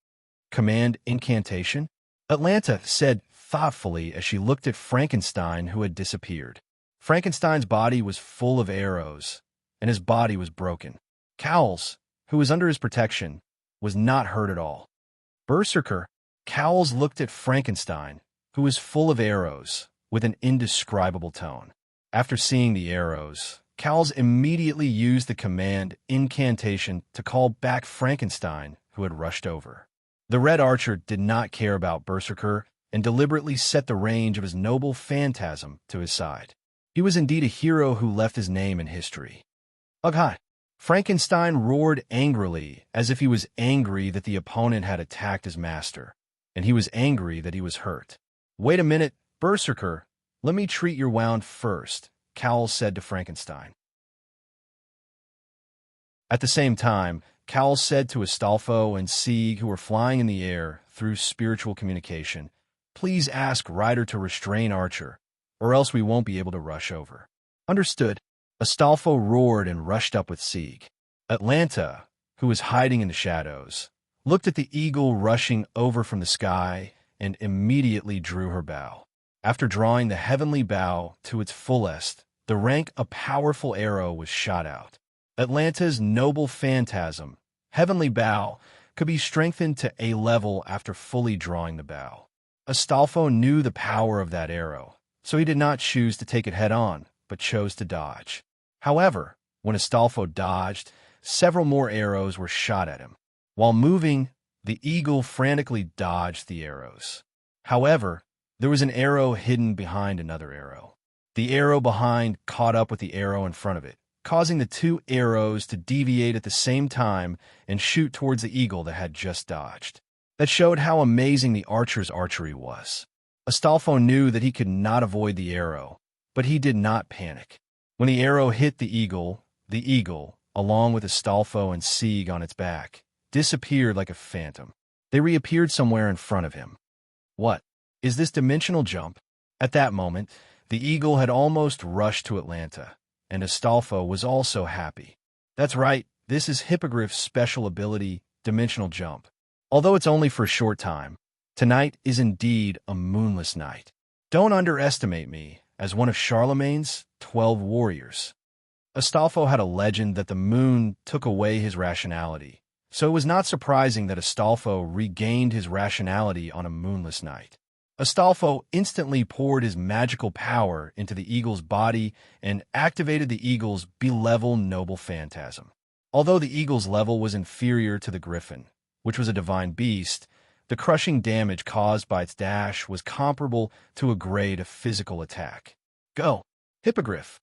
"Command incantation?" Atlanta said thoughtfully as she looked at Frankenstein, who had disappeared. Frankenstein's body was full of arrows, and his body was broken. Cowles, who was under his protection, was not hurt at all. Berserker, Cowles looked at Frankenstein, who was full of arrows, with an indescribable tone. After seeing the arrows, Cowles immediately used the command incantation to call back Frankenstein, who had rushed over. The Red Archer did not care about Berserker and deliberately set the range of his noble phantasm to his side. He was indeed a hero who left his name in history. Ugh, hi! Frankenstein roared angrily, as if he was angry that the opponent had attacked his master, and he was angry that he was hurt. Wait a minute, Berserker, let me treat your wound first, Cowl said to Frankenstein. At the same time, Cowl said to Astolfo and Sieg, who were flying in the air through spiritual communication, please ask Ryder to restrain Archer, or else we won't be able to rush over. Understood. Astolfo roared and rushed up with Sieg. Atlanta, who was hiding in the shadows, looked at the eagle rushing over from the sky and immediately drew her bow. After drawing the heavenly bow to its fullest, the rank a powerful arrow was shot out. Atlanta's noble phantasm, heavenly bow, could be strengthened to a level after fully drawing the bow. Astolfo knew the power of that arrow, so he did not choose to take it head-on, but chose to dodge. However, when Astolfo dodged, several more arrows were shot at him. While moving, the eagle frantically dodged the arrows. However, there was an arrow hidden behind another arrow. The arrow behind caught up with the arrow in front of it, causing the two arrows to deviate at the same time and shoot towards the eagle that had just dodged. That showed how amazing the archer's archery was. Astolfo knew that he could not avoid the arrow, but he did not panic. When the arrow hit the eagle, along with Astolfo and Sieg on its back, disappeared like a phantom. They reappeared somewhere in front of him. What? Is this dimensional jump? At that moment, the eagle had almost rushed to Atlanta, and Astolfo was also happy. That's right, this is Hippogriff's special ability, dimensional jump. Although it's only for a short time, tonight is indeed a moonless night. Don't underestimate me as one of Charlemagne's 12 warriors. Astolfo had a legend that the moon took away his rationality, so it was not surprising that Astolfo regained his rationality on a moonless night. Astolfo instantly poured his magical power into the eagle's body and activated the eagle's B-level noble phantasm. Although the eagle's level was inferior to the griffin, which was a divine beast, the crushing damage caused by its dash was comparable to a grade of physical attack. Go, Hippogriff!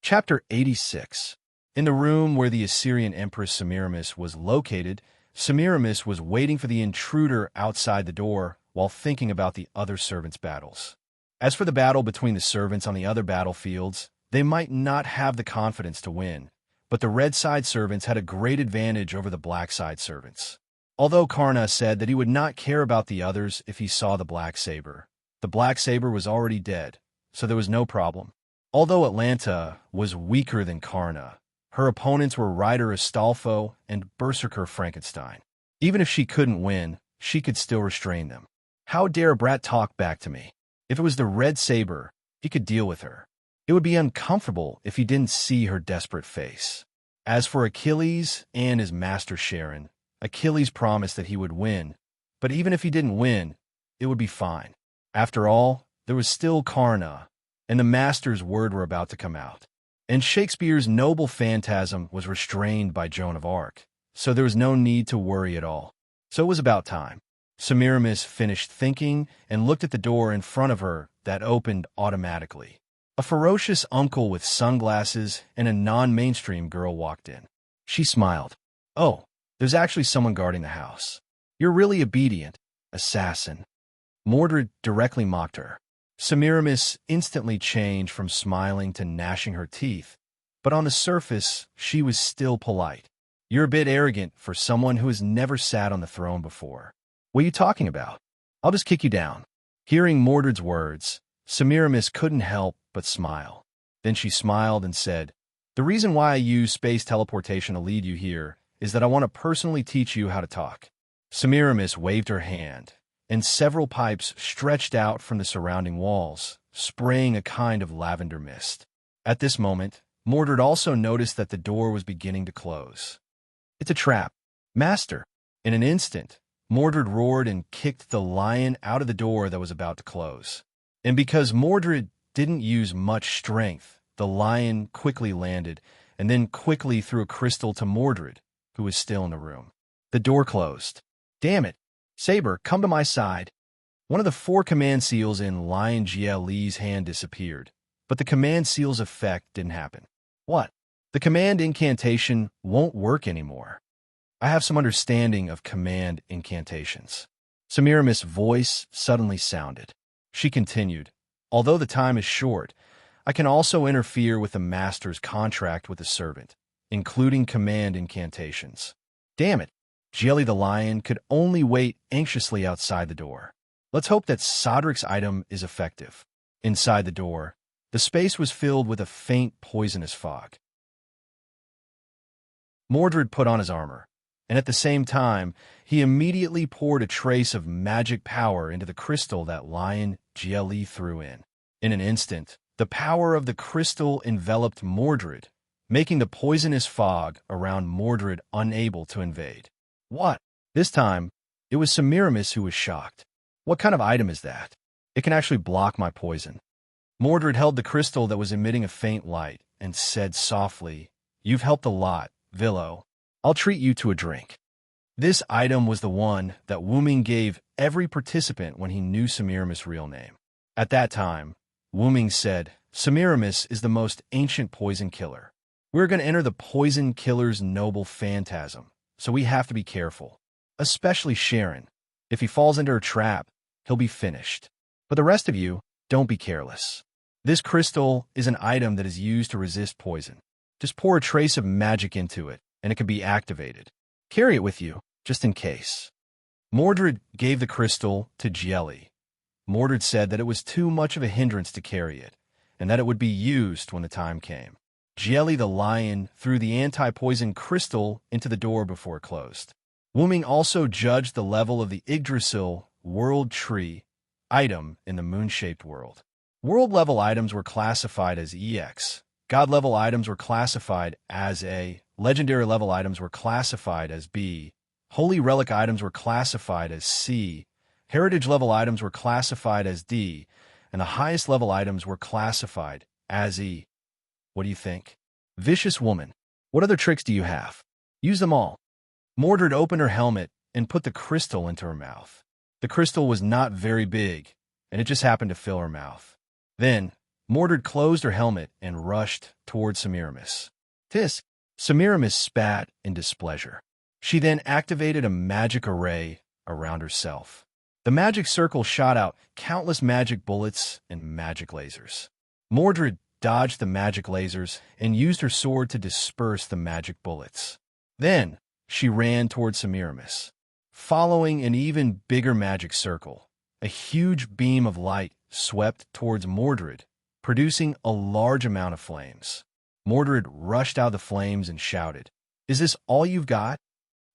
Chapter 86. In the room where the Assyrian Empress Semiramis was located, Semiramis was waiting for the intruder outside the door while thinking about the other servants' battles. As for the battle between the servants on the other battlefields, they might not have the confidence to win, but the red side servants had a great advantage over the black side servants. Although Karna said that he would not care about the others if he saw the black saber was already dead, so there was no problem. Although Atlanta was weaker than Karna, her opponents were Ryder Astolfo and Berserker Frankenstein. Even if she couldn't win, she could still restrain them. How dare Brat talk back to me? If it was the red saber, he could deal with her. It would be uncomfortable if he didn't see her desperate face. As for Achilles and his master Sharon, Achilles promised that he would win, but even if he didn't win, it would be fine. After all, there was still Karna, and the master's word were about to come out. And Shakespeare's noble phantasm was restrained by Joan of Arc, so there was no need to worry at all. So it was about time. Semiramis finished thinking and looked at the door in front of her that opened automatically. A ferocious uncle with sunglasses and a non-mainstream girl walked in. She smiled. Oh, there's actually someone guarding the house. You're really obedient, assassin. Mordred directly mocked her. Semiramis instantly changed from smiling to gnashing her teeth, but on the surface, she was still polite. You're a bit arrogant for someone who has never sat on the throne before. What are you talking about? I'll just kick you down. Hearing Mordred's words, Semiramis couldn't help but smile. Then she smiled and said, the reason why I use space teleportation to lead you here is that I want to personally teach you how to talk. Semiramis waved her hand, and several pipes stretched out from the surrounding walls, spraying a kind of lavender mist. At this moment, Mordred also noticed that the door was beginning to close. It's a trap. Master! In an instant, Mordred roared and kicked the lion out of the door that was about to close. And because Mordred didn't use much strength, the lion quickly landed, and then quickly threw a crystal to Mordred, who was still in the room. The door closed. Damn it. Saber, come to my side. One of the 4 command seals in Lion Jie Li's hand disappeared, but the command seal's effect didn't happen. What? The command incantation won't work anymore. I have some understanding of command incantations. Semiramis' voice suddenly sounded. She continued, although the time is short, I can also interfere with the master's contract with the servant, including command incantations. Damn it. Jelly the lion could only wait anxiously outside the door. Let's hope that Sodric's item is effective. Inside the door, the space was filled with a faint poisonous fog. Mordred put on his armor, and at the same time, he immediately poured a trace of magic power into the crystal that Lion Jie Li threw in. In an instant, the power of the crystal enveloped Mordred, making the poisonous fog around Mordred unable to invade. What? This time, it was Semiramis who was shocked. What kind of item is that? It can actually block my poison. Mordred held the crystal that was emitting a faint light and said softly, You've helped a lot, Villo. I'll treat you to a drink. This item was the one that Wu Ming gave every participant when he knew Semiramis' real name. At that time, Wu Ming said, Semiramis is the most ancient poison killer. We're going to enter the poison killer's noble phantasm, so we have to be careful. Especially Sharon. If he falls into her trap, he'll be finished. But the rest of you, don't be careless. This crystal is an item that is used to resist poison. Just pour a trace of magic into it, and it can be activated. Carry it with you, just in case. Mordred gave the crystal to Jelly. Mordred said that it was too much of a hindrance to carry it, and that it would be used when the time came. Jelly the lion threw the anti-poison crystal into the door before it closed. Wu Ming also judged the level of the Yggdrasil World Tree item in the moon-shaped world. World-level items were classified as EX. God-level items were classified as A. Legendary-level items were classified as B. Holy relic items were classified as C. Heritage-level items were classified as D. And the highest-level items were classified as E. What do you think? Vicious woman, what other tricks do you have? Use them all. Mordred opened her helmet and put the crystal into her mouth. The crystal was not very big, and it just happened to fill her mouth. Then, Mordred closed her helmet and rushed toward Semiramis. Tisk! Semiramis spat in displeasure. She then activated a magic array around herself. The magic circle shot out countless magic bullets and magic lasers. Mordred dodged the magic lasers and used her sword to disperse the magic bullets. Then, she ran toward Semiramis. Following an even bigger magic circle, a huge beam of light swept towards Mordred, producing a large amount of flames. Mordred rushed out of the flames and shouted, Is this all you've got?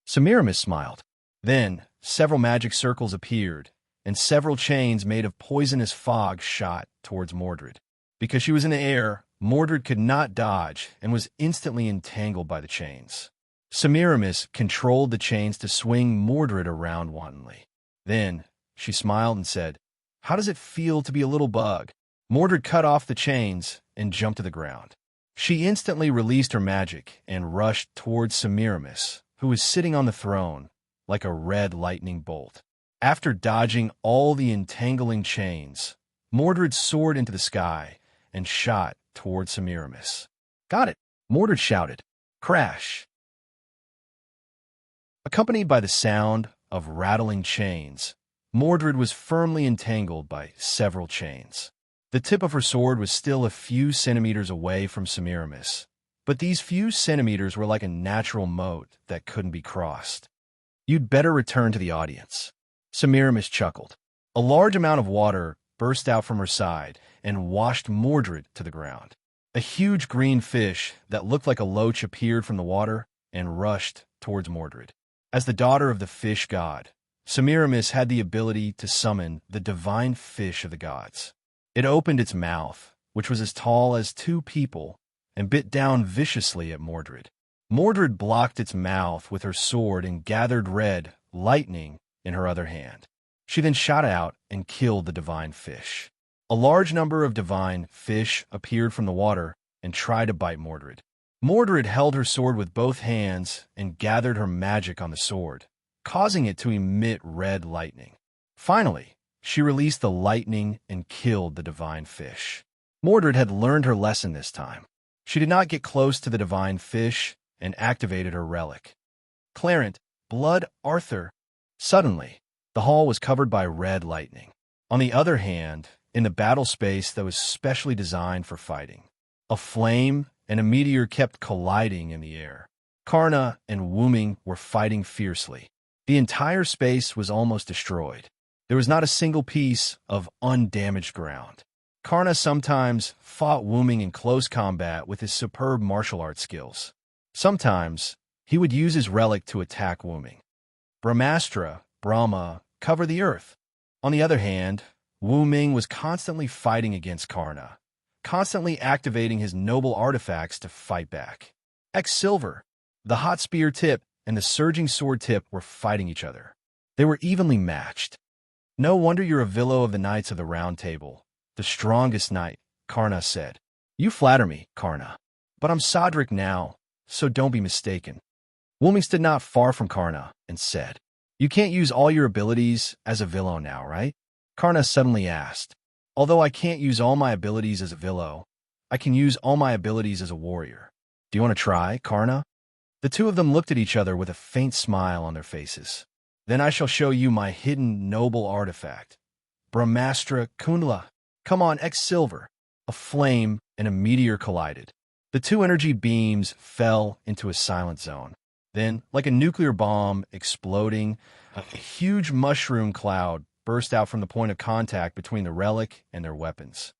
Semiramis smiled. Then, several magic circles appeared, and several chains made of poisonous fog shot towards Mordred. Because she was in the air, Mordred could not dodge and was instantly entangled by the chains. Semiramis controlled the chains to swing Mordred around wantonly. Then, she smiled and said, How does it feel to be a little bug? Mordred cut off the chains and jumped to the ground. She instantly released her magic and rushed towards Semiramis, who was sitting on the throne like a red lightning bolt. After dodging all the entangling chains, Mordred soared into the sky and shot towards Semiramis. Got it! Mordred shouted. Crash! Accompanied by the sound of rattling chains, Mordred was firmly entangled by several chains. The tip of her sword was still a few centimeters away from Semiramis, but these few centimeters were like a natural moat that couldn't be crossed. You'd better return to the audience. Semiramis chuckled. A large amount of water burst out from her side and washed Mordred to the ground. A huge green fish that looked like a loach appeared from the water and rushed towards Mordred. As the daughter of the fish god, Semiramis had the ability to summon the divine fish of the gods. It opened its mouth, which was as tall as 2 people, and bit down viciously at Mordred. Mordred blocked its mouth with her sword and gathered red lightning in her other hand. She then shot out and killed the divine fish. A large number of divine fish appeared from the water and tried to bite Mordred. Mordred held her sword with both hands and gathered her magic on the sword, causing it to emit red lightning. Finally, she released the lightning and killed the divine fish. Mordred had learned her lesson this time. She did not get close to the divine fish and activated her relic. Clarent, blood, Arthur. Suddenly, the hall was covered by red lightning. On the other hand, in the battle space that was specially designed for fighting, a flame and a meteor kept colliding in the air. Karna and Wuming were fighting fiercely. The entire space was almost destroyed. There was not a single piece of undamaged ground. Karna sometimes fought Wuming in close combat with his superb martial arts skills. Sometimes, he would use his relic to attack Wuming. Brahmastra, Brahma, cover the earth. On the other hand, Wuming was constantly fighting against Karna, constantly activating his noble artifacts to fight back. Silver, the hot spear tip and the surging sword tip were fighting each other. They were evenly matched. No wonder you're a Villo of the Knights of the Round Table, the strongest knight, Karna said. You flatter me, Karna. But I'm Sodric now, so don't be mistaken. Wuming stood not far from Karna and said, You can't use all your abilities as a Villo now, right? Karna suddenly asked. Although I can't use all my abilities as a Villo, I can use all my abilities as a warrior. Do you want to try, Karna? The two of them looked at each other with a faint smile on their faces. Then I shall show you my hidden noble artifact. Brahmastra Kundla. Come on, Silver. A flame and a meteor collided. The two energy beams fell into a silent zone. Then, like a nuclear bomb exploding, a huge mushroom cloud burst out from the point of contact between the relic and their weapons.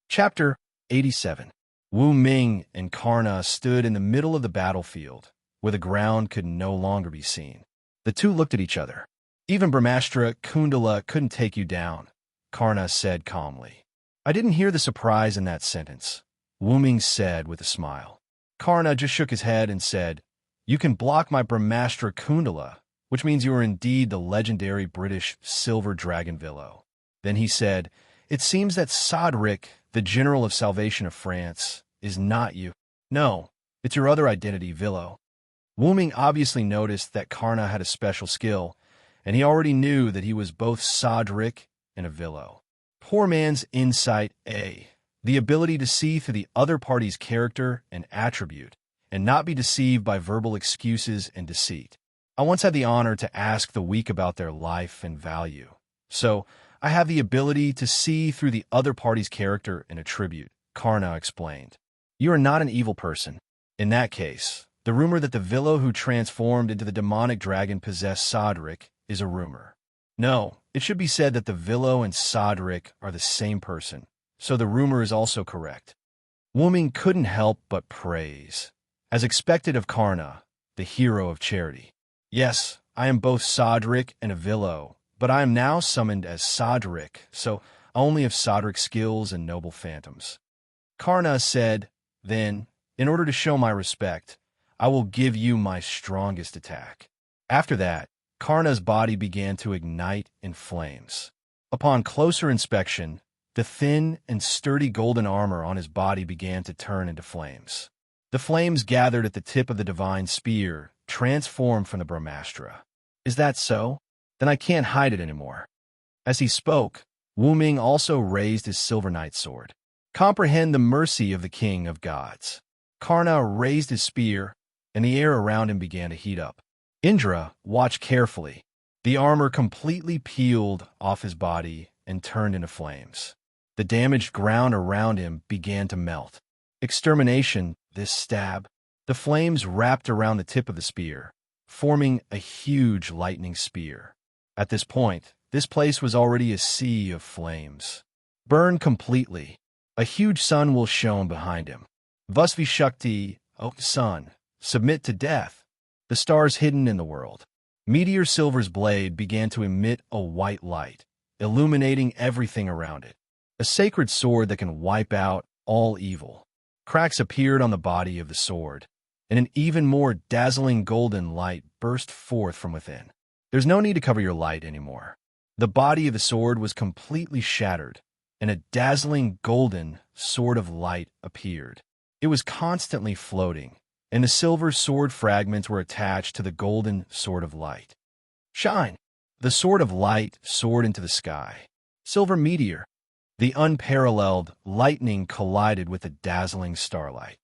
Chapter 87. Wu Ming and Karna stood in the middle of the battlefield, where the ground could no longer be seen. The two looked at each other. Even Brahmastra Kundala couldn't take you down, Karna said calmly. I didn't hear the surprise in that sentence, Wu Ming said with a smile. Karna just shook his head and said, You can block my Brahmastra Kundala, which means you are indeed the legendary British Silver Dragon Villo. Then he said, It seems that Sodric, the General of Salvation of France, is not you. No, it's your other identity, Villo. Wu Ming obviously noticed that Karna had a special skill, and he already knew that he was both Sodric and a Villo. Poor man's insight, the ability to see through the other party's character and attribute, and not be deceived by verbal excuses and deceit. I once had the honor to ask the weak about their life and value. So, I have the ability to see through the other party's character and attribute, Karna explained. You are not an evil person. In that case, the rumor that the Villo who transformed into the demonic dragon possessed Sodric is a rumor. No, it should be said that the Villo and Sodric are the same person, so the rumor is also correct. Wu Ming couldn't help but praise, as expected of Karna, the hero of charity. Yes, I am both Sodric and a Villo, but I am now summoned as Sodric, so I only have Sodric skills and noble phantoms. Karna said, Then, in order to show my respect, I will give you my strongest attack. After that, Karna's body began to ignite in flames. Upon closer inspection, the thin and sturdy golden armor on his body began to turn into flames. The flames gathered at the tip of the divine spear, transformed from the Brahmastra. Is that so? Then I can't hide it anymore. As he spoke, Wu Ming also raised his silver knight sword. Comprehend the mercy of the King of Gods. Karna raised his spear, and the air around him began to heat up. Indra watched carefully. The armor completely peeled off his body and turned into flames. The damaged ground around him began to melt. Extermination, this stab. The flames wrapped around the tip of the spear, forming a huge lightning spear. At this point, this place was already a sea of flames. Burn completely. A huge sun will shone behind him. Vasvi Shakti, O sun, submit to death. The stars hidden in the world. Meteor Silver's blade began to emit a white light, illuminating everything around it. A sacred sword that can wipe out all evil. Cracks appeared on the body of the sword, and an even more dazzling golden light burst forth from within. There's no need to cover your light anymore. The body of the sword was completely shattered, and a dazzling golden sword of light appeared. It was constantly floating, and the silver sword fragments were attached to the golden sword of light. Shine! The sword of light soared into the sky. Silver meteor! The unparalleled lightning collided with the dazzling starlight.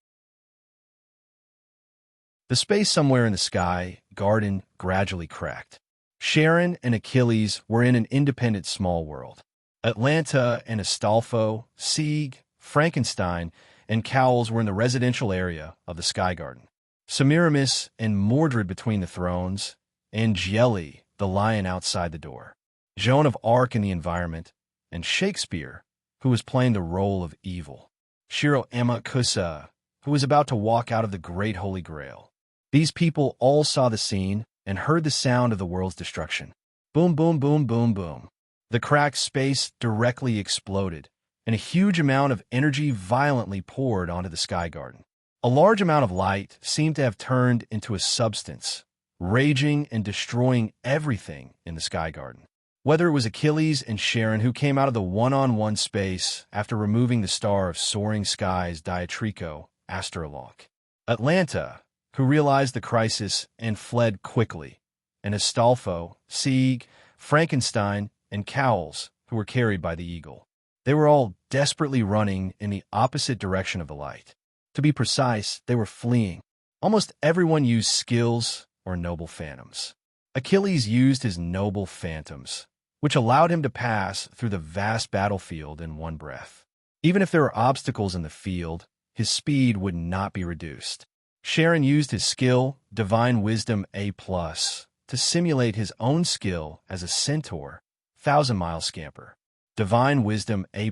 The space somewhere in the sky garden gradually cracked. Sharon and Achilles were in an independent small world. Atlanta and Astolfo, Sieg, Frankenstein, and Cowles were in the residential area of the Sky Garden. Semiramis and Mordred between the thrones, and Gielli, the lion outside the door. Joan of Arc in the environment, and Shakespeare, who was playing the role of evil. Shiro Amakusa, who was about to walk out of the Great Holy Grail. These people all saw the scene and heard the sound of the world's destruction. Boom, boom, boom, boom, boom. The cracked space directly exploded, and a huge amount of energy violently poured onto the Sky Garden. A large amount of light seemed to have turned into a substance, raging and destroying everything in the Sky Garden. Whether it was Achilles and Sharon who came out of the one-on-one space after removing the star of soaring skies Diatrico, Astrologue. Atlanta, who realized the crisis and fled quickly, and Astolfo, Sieg, Frankenstein, and Cowles, who were carried by the eagle. They were all desperately running in the opposite direction of the light. To be precise, they were fleeing. Almost everyone used skills or noble phantoms. Achilles used his noble phantoms, which allowed him to pass through the vast battlefield in one breath. Even if there were obstacles in the field, his speed would not be reduced. Sharon used his skill, Divine Wisdom A+, to simulate his own skill as a centaur, 1,000-mile scamper. Divine Wisdom A+.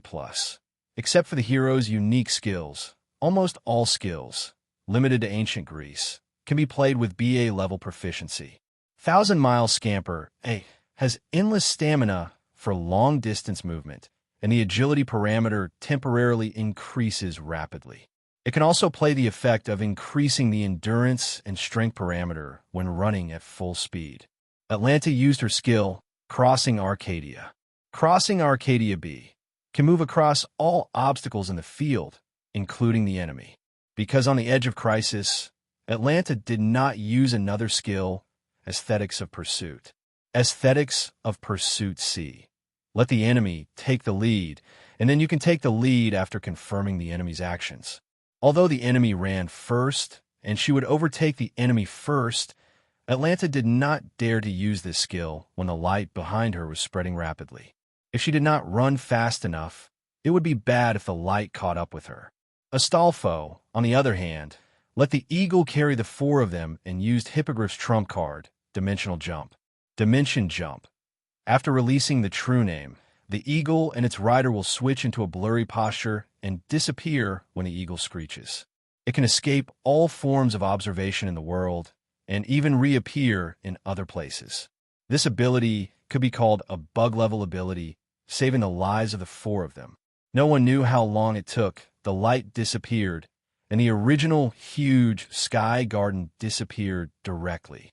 Except for the hero's unique skills, almost all skills, limited to ancient Greece, can be played with BA-level proficiency. 1,000-mile scamper A has endless stamina for long-distance movement, and the agility parameter temporarily increases rapidly. It can also play the effect of increasing the endurance and strength parameter when running at full speed. Atlanta used her skill, Crossing Arcadia. Crossing Arcadia B can move across all obstacles in the field, including the enemy. Because on the edge of crisis, Atlanta did not use another skill, Aesthetics of Pursuit. Aesthetics of Pursuit C. Let the enemy take the lead, and then you can take the lead after confirming the enemy's actions. Although the enemy ran first, and she would overtake the enemy first, Atlanta did not dare to use this skill when the light behind her was spreading rapidly. If she did not run fast enough, it would be bad if the light caught up with her. Astolfo, on the other hand, let the eagle carry the four of them and used Hippogriff's trump card, Dimensional Jump. Dimension Jump. After releasing the true name, the eagle and its rider will switch into a blurry posture and disappear when the eagle screeches. It can escape all forms of observation in the world and even reappear in other places. This ability could be called a bug-level ability, saving the lives of the four of them. No one knew how long it took. The light disappeared, and the original huge Sky Garden disappeared directly.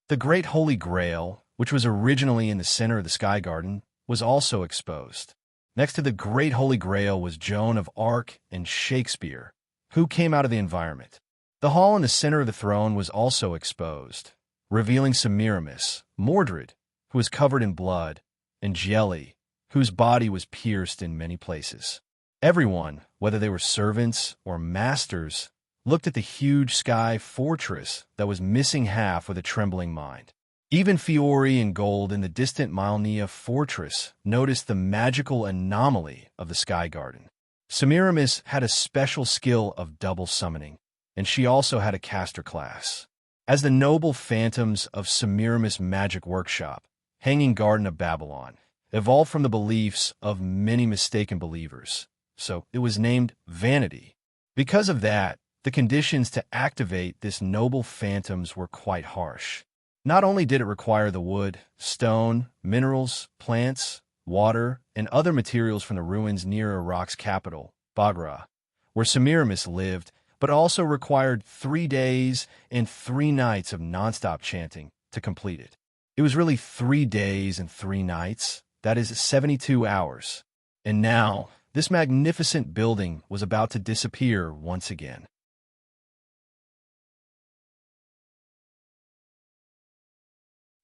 The Great Holy Grail, which was originally in the center of the Sky Garden, was also exposed. Next to the Great Holy Grail was Joan of Arc and Shakespeare, who came out of the environment. The hall in the center of the throne was also exposed, revealing Semiramis, Mordred, who was covered in blood, and Gielli, whose body was pierced in many places. Everyone, whether they were servants or masters, looked at the huge sky fortress that was missing half with a trembling mind. Even Fiori and Gold in the distant Malnia fortress noticed the magical anomaly of the Sky Garden. Semiramis had a special skill of double summoning, and she also had a caster class. As the noble phantoms of Semiramis' magic workshop, Hanging Garden of Babylon, evolved from the beliefs of many mistaken believers, so it was named Vanity. Because of that, the conditions to activate this noble phantoms were quite harsh. Not only did it require the wood, stone, minerals, plants, water, and other materials from the ruins near Iraq's capital, Baghra, where Semiramis lived, but also required 3 days and 3 nights of nonstop chanting to complete it. It was really 3 days and 3 nights, that is 72 hours. And now, This magnificent building was about to disappear once again.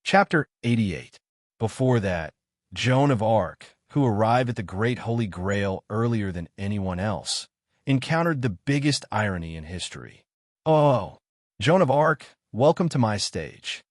Chapter 88. Before that, Joan of Arc, who arrived at the Great Holy Grail earlier than anyone else, encountered the biggest irony in history. "Oh, Joan of Arc, welcome to my stage,"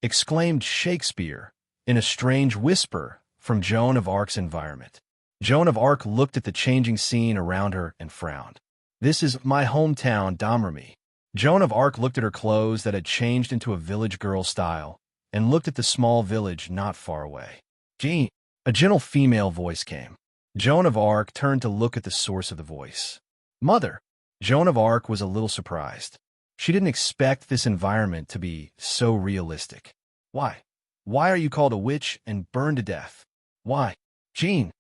exclaimed Shakespeare in a strange whisper from Joan of Arc's environment. Joan of Arc looked at the changing scene around her and frowned. "This is my hometown, Domremy." Joan of Arc looked at her clothes that had changed into a village girl style and looked at the small village not far away. "Gee," a gentle female voice came. Joan of Arc turned to look at the source of the voice. "Mother." Joan of Arc was a little surprised. She didn't expect this environment to be so realistic. "Why? Why are you called a witch and burned to death? Why, Jean?"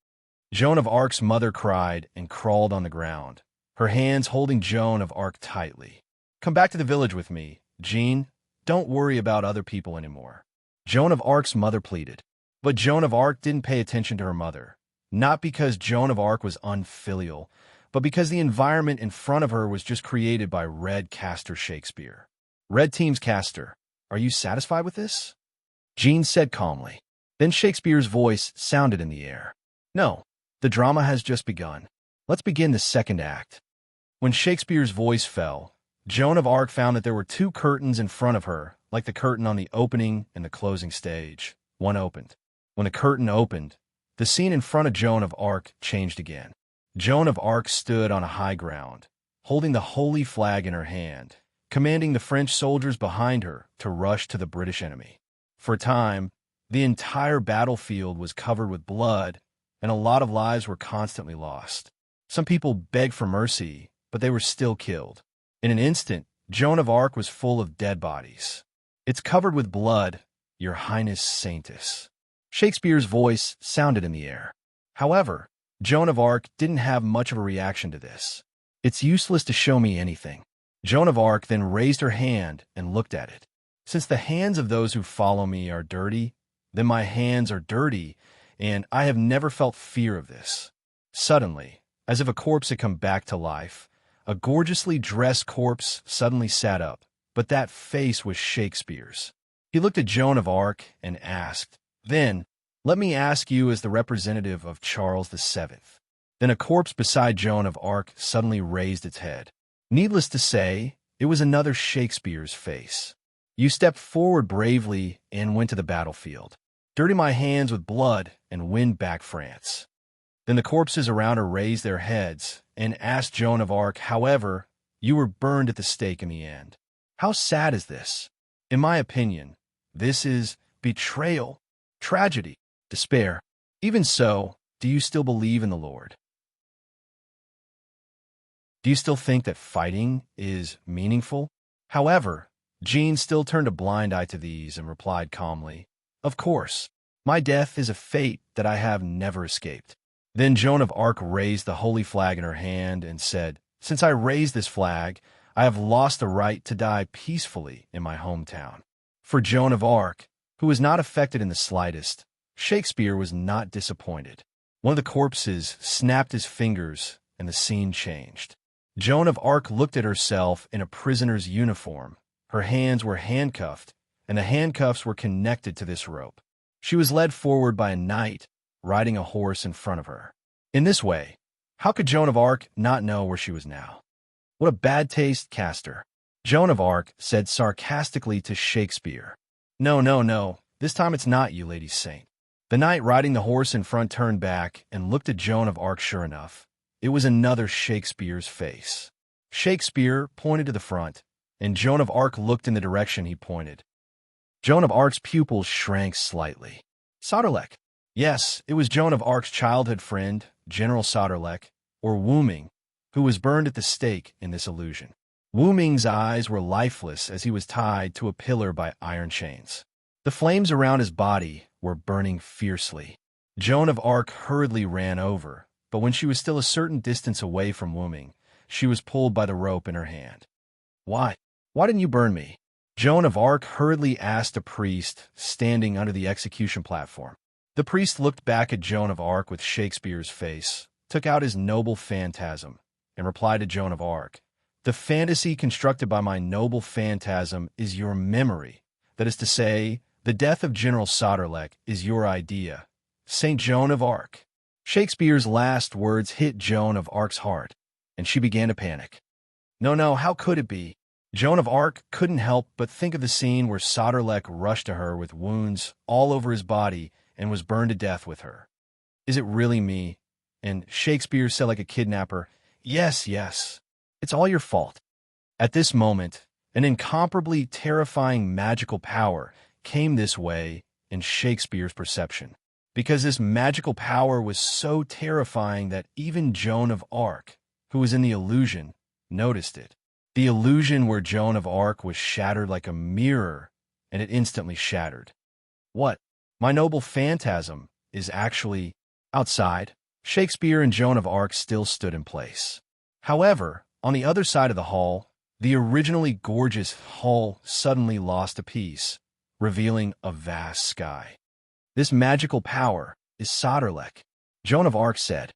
Joan of Arc's mother cried and crawled on the ground, her hands holding Joan of Arc tightly. "Come back to the village with me, Jean. Don't worry about other people anymore," Joan of Arc's mother pleaded. But Joan of Arc didn't pay attention to her mother, not because Joan of Arc was unfilial, but because the environment in front of her was just created by Red Caster Shakespeare. "Red Team's Caster, are you satisfied with this?" Jean said calmly. Then Shakespeare's voice sounded in the air. "No, the drama has just begun. Let's begin the second act." When Shakespeare's voice fell, Joan of Arc found that there were two curtains in front of her, like the curtain on the opening and the closing stage. One opened. When the curtain opened, the scene in front of Joan of Arc changed again. Joan of Arc stood on a high ground, holding the holy flag in her hand, commanding the French soldiers behind her to rush to the British enemy. For a time, the entire battlefield was covered with blood, and a lot of lives were constantly lost. Some people begged for mercy, but they were still killed. In an instant, Joan of Arc was full of dead bodies. "It's covered with blood, Your Highness Saintess." Shakespeare's voice sounded in the air. However, Joan of Arc didn't have much of a reaction to this. "It's useless to show me anything." Joan of Arc then raised her hand and looked at it. "Since the hands of those who follow me are dirty, then my hands are dirty, and I have never felt fear of this." Suddenly, as if a corpse had come back to life, a gorgeously dressed corpse suddenly sat up, but that face was Shakespeare's. He looked at Joan of Arc and asked, "Then, let me ask you as the representative of Charles VII." Then a corpse beside Joan of Arc suddenly raised its head. Needless to say, it was another Shakespeare's face. "You stepped forward bravely and went to the battlefield. Dirty my hands with blood and win back France." Then the corpses around her raised their heads and asked Joan of Arc, "However, you were burned at the stake in the end. How sad is this? In my opinion, this is betrayal, tragedy, despair. Even so, do you still believe in the Lord? Do you still think that fighting is meaningful?" However, Jean still turned a blind eye to these and replied calmly, "Of course, my death is a fate that I have never escaped." Then Joan of Arc raised the holy flag in her hand and said, "Since I raised this flag, I have lost the right to die peacefully in my hometown." For Joan of Arc, who was not affected in the slightest, Shakespeare was not disappointed. One of the corpses snapped his fingers and the scene changed. Joan of Arc looked at herself in a prisoner's uniform. Her hands were handcuffed, and the handcuffs were connected to this rope. She was led forward by a knight riding a horse in front of her. In this way, how could Joan of Arc not know where she was now? What a bad taste, Castor. Joan of Arc said sarcastically to Shakespeare. No, no, no, this time it's not you, lady saint." The knight riding the horse in front turned back and looked at Joan of Arc. Sure enough, it was another Shakespeare's face. Shakespeare pointed to the front, and Joan of Arc looked in the direction he pointed. Joan of Arc's pupils shrank slightly. Sauterlec. Yes, it was Joan of Arc's childhood friend, General Sauterlec, or Wu Ming, who was burned at the stake in this illusion. Wu Ming's eyes were lifeless as he was tied to a pillar by iron chains. The flames around his body were burning fiercely. Joan of Arc hurriedly ran over, but when she was still a certain distance away from Wu Ming, she was pulled by the rope in her hand. "Why? Why didn't you burn me?" Joan of Arc hurriedly asked a priest standing under the execution platform. The priest looked back at Joan of Arc with Shakespeare's face, took out his noble phantasm and replied to Joan of Arc, "The fantasy constructed by my noble phantasm is your memory. That is to say, the death of General Soderleck is your idea. Saint Joan of Arc." Shakespeare's last words hit Joan of Arc's heart, and she began to panic. No, how could it be? Joan of Arc couldn't help but think of the scene where Soderleck rushed to her with wounds all over his body and was burned to death with her. Is it really me? And Shakespeare said like a kidnapper, yes, it's all your fault. At this moment, an incomparably terrifying magical power came this way in Shakespeare's perception, because this magical power was so terrifying that even Joan of Arc, who was in the illusion, noticed it. The illusion where Joan of Arc was shattered like a mirror, and it instantly shattered. What? My noble phantasm is actually outside. Shakespeare and Joan of Arc still stood in place. However, on the other side of the hall, the originally gorgeous hall suddenly lost a piece, revealing a vast sky. This magical power is Soderleck, Joan of Arc said.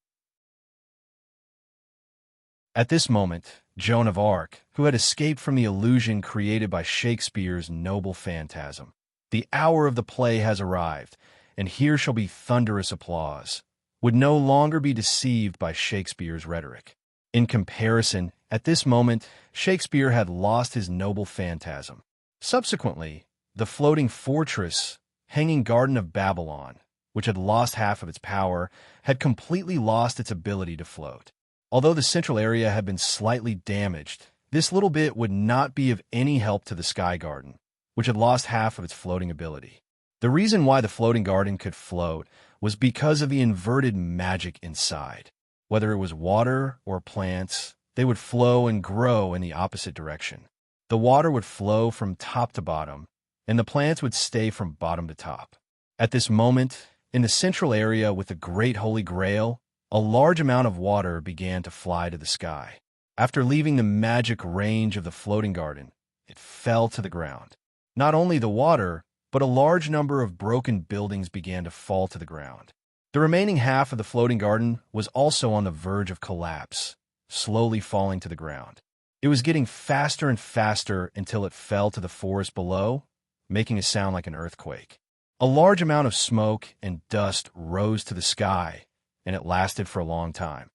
At this moment, Joan of Arc, who had escaped from the illusion created by Shakespeare's noble phantasm. The hour of the play has arrived, and here shall be thunderous applause, would no longer be deceived by Shakespeare's rhetoric. In comparison, at this moment, Shakespeare had lost his noble phantasm. Subsequently, the floating fortress, hanging Garden of Babylon, which had lost half of its power, had completely lost its ability to float. Although the central area had been slightly damaged, this little bit would not be of any help to the Sky Garden, which had lost half of its floating ability. The reason why the floating garden could float was because of the inverted magic inside. Whether it was water or plants, they would flow and grow in the opposite direction. The water would flow from top to bottom, and the plants would stay from bottom to top. At this moment, in the central area with the Great Holy Grail, a large amount of water began to fly to the sky. After leaving the magic range of the floating garden, it fell to the ground. Not only the water, but a large number of broken buildings began to fall to the ground. The remaining half of the floating garden was also on the verge of collapse, slowly falling to the ground. It was getting faster and faster until it fell to the forest below, making a sound like an earthquake. A large amount of smoke and dust rose to the sky, and it lasted for a long time.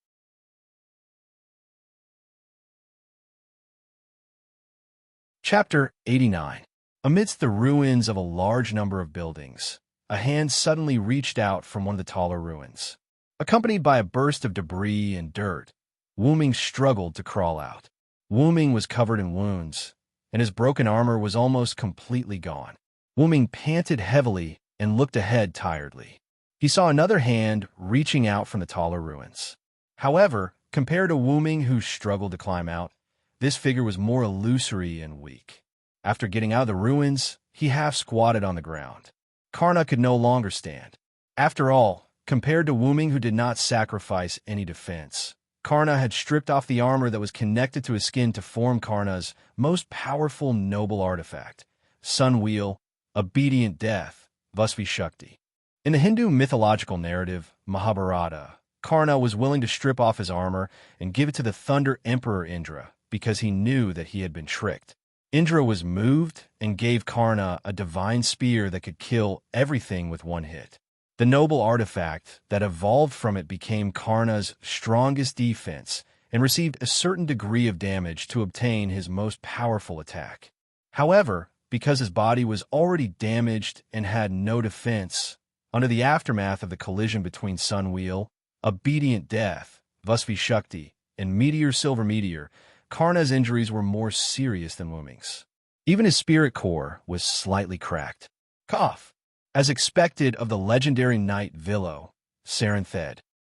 Chapter 89. Amidst the ruins of a large number of buildings, a hand suddenly reached out from one of the taller ruins. Accompanied by a burst of debris and dirt, Wuming struggled to crawl out. Wuming was covered in wounds, and his broken armor was almost completely gone. Wuming panted heavily and looked ahead tiredly. He saw another hand reaching out from the taller ruins. However, compared to Wuming, who struggled to climb out, this figure was more illusory and weak. After getting out of the ruins, he half squatted on the ground. Karna could no longer stand. After all, compared to Wuming, who did not sacrifice any defense, Karna had stripped off the armor that was connected to his skin to form Karna's most powerful noble artifact, Sun Wheel, Obedient Death, Vasvi Shakti. In the Hindu mythological narrative, Mahabharata, Karna was willing to strip off his armor and give it to the Thunder Emperor Indra because he knew that he had been tricked. Indra was moved and gave Karna a divine spear that could kill everything with one hit. The noble artifact that evolved from it became Karna's strongest defense and received a certain degree of damage to obtain his most powerful attack. However, because his body was already damaged and had no defense, under the aftermath of the collision between Sun Wheel, Obedient Death, Vasvi Shakti, and Meteor Silver Meteor, Karna's injuries were more serious than Wuming's. Even his spirit core was slightly cracked. Cough. As expected of the legendary knight Vilo, Serene.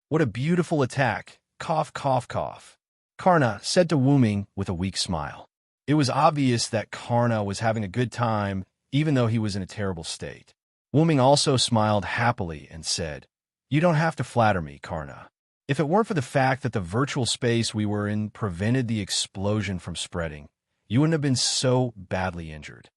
What a beautiful attack. Cough, cough, cough. Karna said to Wuming with a weak smile. It was obvious that Karna was having a good time, even though he was in a terrible state. Wuming also smiled happily and said, "You don't have to flatter me, Karna. If it weren't for the fact that the virtual space we were in prevented the explosion from spreading, you wouldn't have been so badly injured."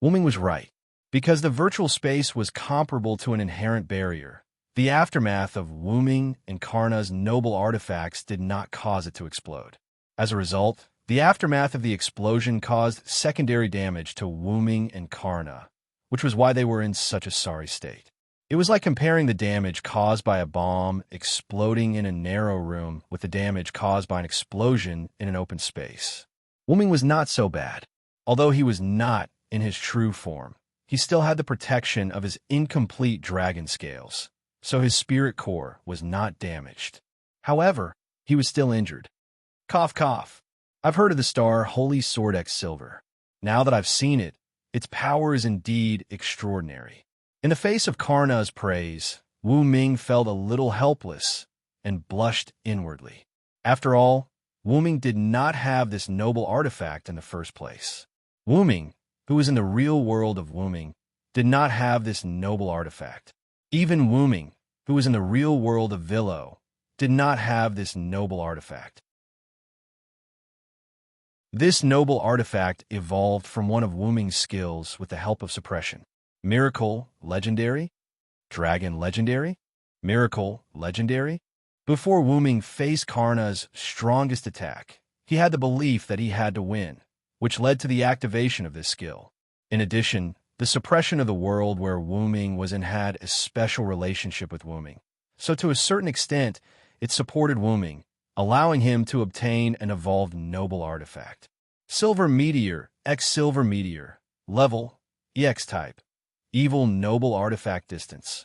Wuming was right. Because the virtual space was comparable to an inherent barrier, The aftermath of Wuming and Karna's noble artifacts did not cause it to explode. As a result, the aftermath of the explosion caused secondary damage to Wuming and Karna, which was why they were in such a sorry state. It was like comparing the damage caused by a bomb exploding in a narrow room with the damage caused by an explosion in an open space. Wuming was not so bad. Although he was not in his true form, he still had the protection of his incomplete dragon scales, so his spirit core was not damaged. However, he was still injured. Cough, cough. I've heard of the star Holy Sword X Silver. Now that I've seen it, its power is indeed extraordinary. In the face of Karna's praise, Wu Ming felt a little helpless and blushed inwardly. After all, Wu Ming did not have this noble artifact in the first place. Wu Ming, who was in the real world of Wuming, did not have this noble artifact. Even Wu Ming, who was in the real world of Villo, did not have this noble artifact. This noble artifact evolved from one of Wuming's skills with the help of suppression. Miracle, legendary. Dragon, legendary. Miracle, legendary. Before Wuming faced Karna's strongest attack, he had the belief that he had to win, which led to the activation of this skill. In addition, the suppression of the world where Wuming was in had a special relationship with Wuming. So to a certain extent, it supported Wuming, allowing him to obtain an evolved noble artifact. Silver Meteor, X Silver Meteor, level, EX type, evil noble artifact distance.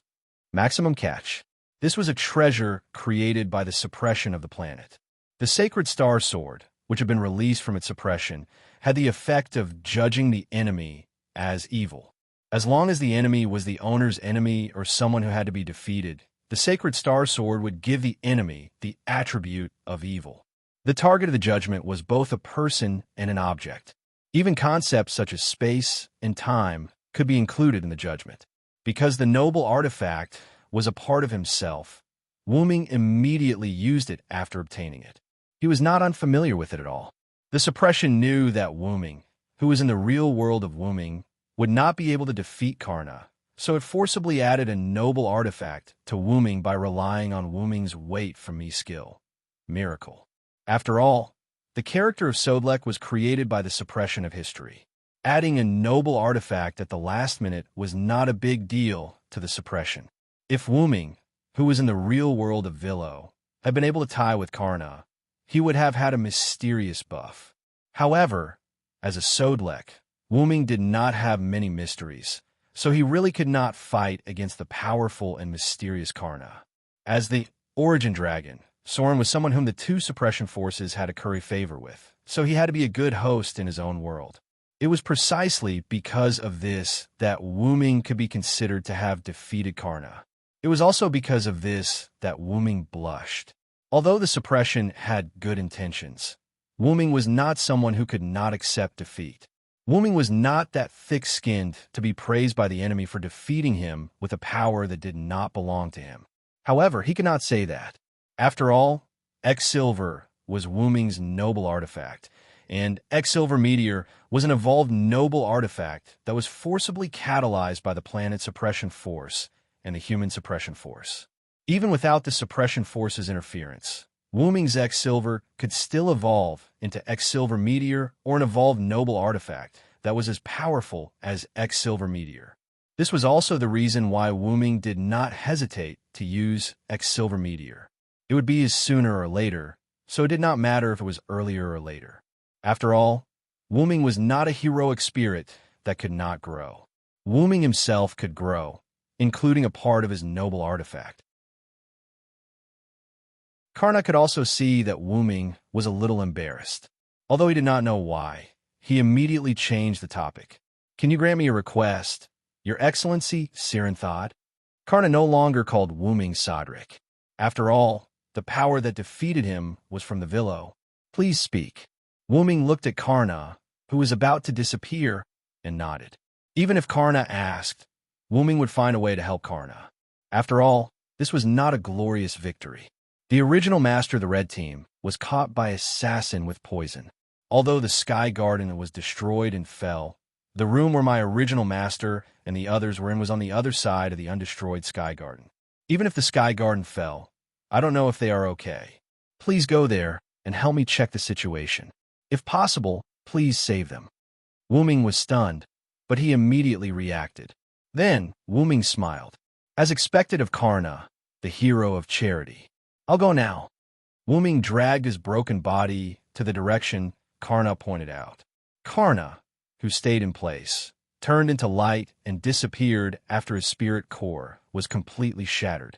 Maximum catch. This was a treasure created by the suppression of the planet. The Sacred Star Sword, which had been released from its suppression, had the effect of judging the enemy as evil. As long as the enemy was the owner's enemy or someone who had to be defeated, the Sacred Star Sword would give the enemy the attribute of evil. The target of the judgment was both a person and an object. Even concepts such as space and time could be included in the judgment. Because the noble artifact was a part of himself, Wuming immediately used it after obtaining it. He was not unfamiliar with it at all. The suppression knew that Wuming, who was in the real world of Wuming, would not be able to defeat Karna, so it forcibly added a noble artifact to Wuming by relying on Wuming's weight from me skill. Miracle. After all, the character of Sodlek was created by the suppression of history. Adding a noble artifact at the last minute was not a big deal to the suppression. If Wuming, who was in the real world of Villo, had been able to tie with Karna, he would have had a mysterious buff. However, as a Sodlek, Wuming did not have many mysteries, so he really could not fight against the powerful and mysterious Karna. As the Origin Dragon, Soren was someone whom the two suppression forces had to curry favor with, so he had to be a good host in his own world. It was precisely because of this that Wuming could be considered to have defeated Karna. It was also because of this that Wuming blushed. Although the suppression had good intentions, Wuming was not someone who could not accept defeat. Wuming was not that thick-skinned to be praised by the enemy for defeating him with a power that did not belong to him. However, he could not say that. After all, X Silver was Wuming's noble artifact, and X Silver Meteor was an evolved noble artifact that was forcibly catalyzed by the planet suppression force and the human suppression force. Even without the suppression force's interference, Wuming's X Silver could still evolve into X Silver Meteor or an evolved noble artifact that was as powerful as X Silver Meteor. This was also the reason why Wuming did not hesitate to use X Silver Meteor. It would be sooner or later, so it did not matter if it was earlier or later. After all, Wuming was not a heroic spirit that could not grow. Wuming himself could grow, including a part of his noble artifact. Karna could also see that Wuming was a little embarrassed. Although he did not know why, he immediately changed the topic. "Can you grant me a request? Your Excellency, Siren thought." Karna no longer called Wuming Sodric. After all, the power that defeated him was from the Villo. "Please speak." Wuming looked at Karna, who was about to disappear, and nodded. Even if Karna asked, Wuming would find a way to help Karna. After all, this was not a glorious victory. The original master of the Red Team was caught by assassin with poison. Although the Sky Garden was destroyed and fell, the room where my original master and the others were in was on the other side of the undestroyed Sky Garden. Even if the Sky Garden fell, I don't know if they are okay. Please go there and help me check the situation. If possible, please save them. Wu-ming was stunned, but he immediately reacted. Then, Wu-ming smiled. As expected of Karna, the hero of charity. I'll go now. Wu-ming dragged his broken body to the direction Karna pointed out. Karna, who stayed in place, turned into light and disappeared after his spirit core was completely shattered.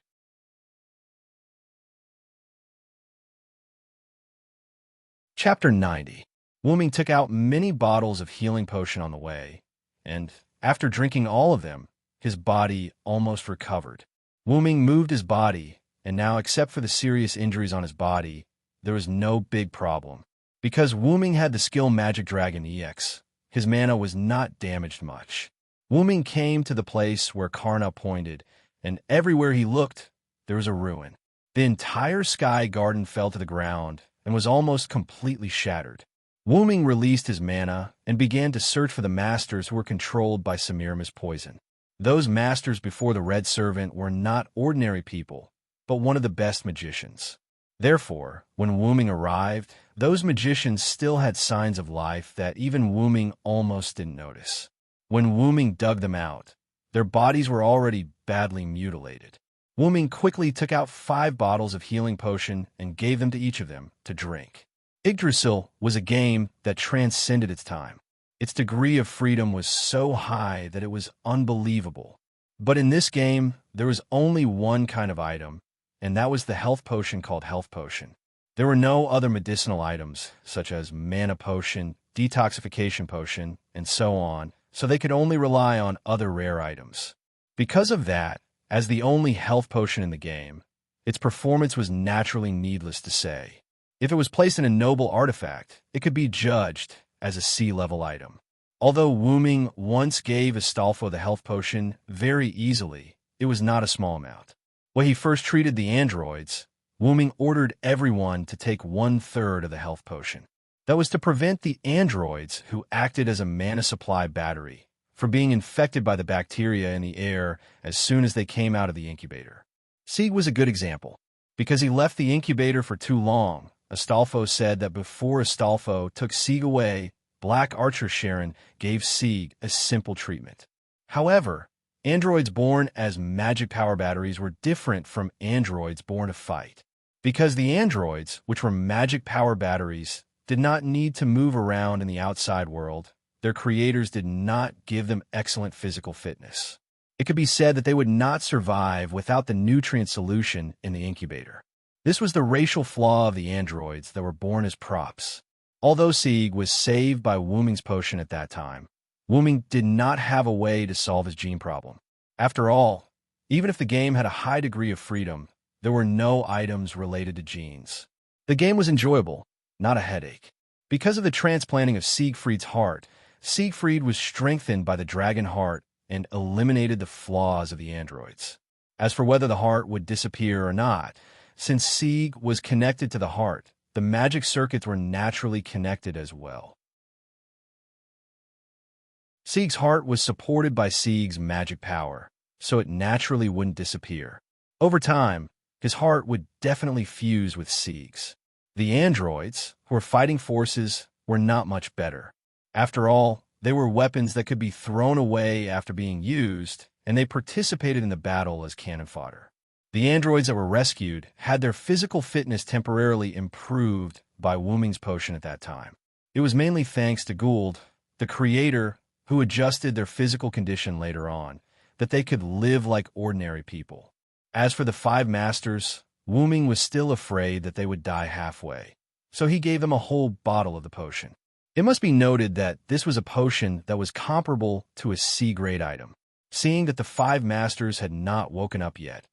Chapter 90. Wu-ming took out many bottles of healing potion on the way, and, after drinking all of them, his body almost recovered. Wu-ming moved his body, and now, except for the serious injuries on his body, there was no big problem. Because Wu-ming had the skill Magic Dragon EX, his mana was not damaged much. Wu-ming came to the place where Karna pointed, and everywhere he looked, there was a ruin. The entire Sky Garden fell to the ground and was almost completely shattered. Wu-ming released his mana and began to search for the masters who were controlled by Semiramis poison. Those masters before the Red Servant were not ordinary people, but one of the best magicians. Therefore, when Wu-ming arrived, those magicians still had signs of life that even Wu-ming almost didn't notice. When Wu-ming dug them out, their bodies were already badly mutilated. Wu-ming quickly took out 5 bottles of healing potion and gave them to each of them to drink. Yggdrasil was a game that transcended its time. Its degree of freedom was so high that it was unbelievable. But in this game, there was only one kind of item, and that was the health potion called Health Potion. There were no other medicinal items, such as Mana Potion, Detoxification Potion, and so on, so they could only rely on other rare items. Because of that, as the only health potion in the game, its performance was naturally needless to say. If it was placed in a noble artifact, it could be judged as a C-level item. Although Wu-ming once gave Astolfo the health potion very easily, it was not a small amount. When he first treated the androids, Wu-ming ordered everyone to take 1/3 of the health potion. That was to prevent the androids, who acted as a mana supply battery, from being infected by the bacteria in the air as soon as they came out of the incubator. Sieg was a good example. Because he left the incubator for too long, Astolfo said that before Astolfo took Sieg away, Black Archer Sharon gave Sieg a simple treatment. However, androids born as magic power batteries were different from androids born to fight. Because the androids, which were magic power batteries, did not need to move around in the outside world, their creators did not give them excellent physical fitness. It could be said that they would not survive without the nutrient solution in the incubator. This was the racial flaw of the androids that were born as props. Although Sieg was saved by Wu-ming's potion at that time, Wu-ming did not have a way to solve his gene problem. After all, even if the game had a high degree of freedom, there were no items related to genes. The game was enjoyable, not a headache. Because of the transplanting of Siegfried's heart, Siegfried was strengthened by the dragon heart and eliminated the flaws of the androids. As for whether the heart would disappear or not, since Sieg was connected to the heart, the magic circuits were naturally connected as well. Sieg's heart was supported by Sieg's magic power, so it naturally wouldn't disappear. Over time, his heart would definitely fuse with Sieg's. The androids, who were fighting forces, were not much better. After all, they were weapons that could be thrown away after being used, and they participated in the battle as cannon fodder. The androids that were rescued had their physical fitness temporarily improved by Wu-ming's potion at that time. It was mainly thanks to Gould, the creator, who adjusted their physical condition later on, that they could live like ordinary people. As for the 5 masters, Wu-ming was still afraid that they would die halfway, so he gave them a whole bottle of the potion. It must be noted that this was a potion that was comparable to a C-grade item. Seeing that the 5 masters had not woken up yet,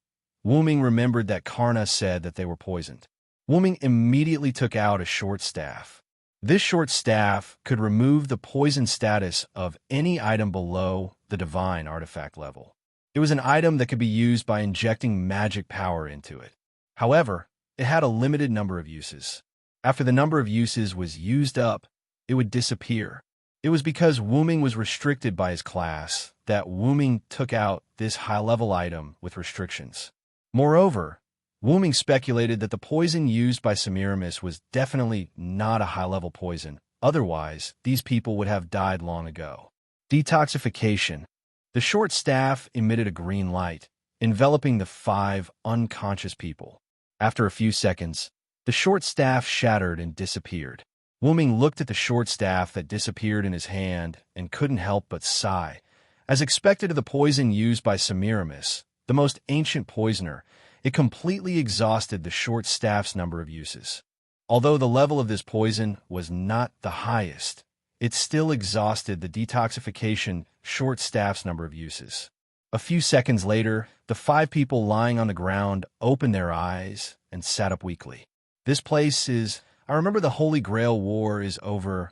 Wu-ming remembered that Karna said that they were poisoned. Wu-ming immediately took out a short staff. This short staff could remove the poison status of any item below the divine artifact level. It was an item that could be used by injecting magic power into it. However, it had a limited number of uses. After the number of uses was used up, it would disappear. It was because Wu-ming was restricted by his class that Wu-ming took out this high-level item with restrictions. Moreover, Wu Ming speculated that the poison used by Semiramis was definitely not a high-level poison. Otherwise, these people would have died long ago. Detoxification. The short staff emitted a green light, enveloping the 5 unconscious people. After a few seconds, the short staff shattered and disappeared. Wu Ming looked at the short staff that disappeared in his hand and couldn't help but sigh. As expected of the poison used by Semiramis, the most ancient poisoner, it completely exhausted the short staff's number of uses. Although the level of this poison was not the highest, it still exhausted the detoxification short staff's number of uses. A few seconds later, the 5 people lying on the ground opened their eyes and sat up weakly. This place is... I remember the Holy Grail War is over.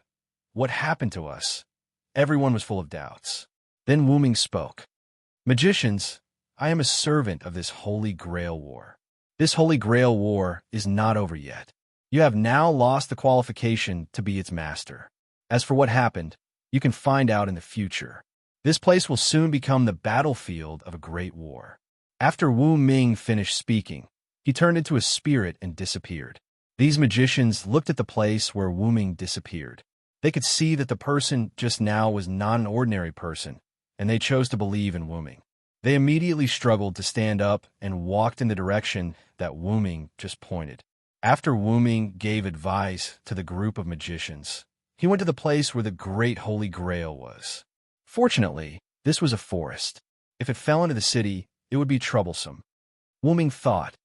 What happened to us? Everyone was full of doubts. Then Wu Ming spoke. Magicians, I am a servant of this Holy Grail War. This Holy Grail War is not over yet. You have now lost the qualification to be its master. As for what happened, you can find out in the future. This place will soon become the battlefield of a great war. After Wu Ming finished speaking, he turned into a spirit and disappeared. These magicians looked at the place where Wu Ming disappeared. They could see that the person just now was not an ordinary person, and they chose to believe in Wu Ming. They immediately struggled to stand up and walked in the direction that Wu Ming just pointed. After Wu Ming gave advice to the group of magicians, he went to the place where the Great Holy Grail was. Fortunately, this was a forest. If it fell into the city, it would be troublesome. Wu Ming thought.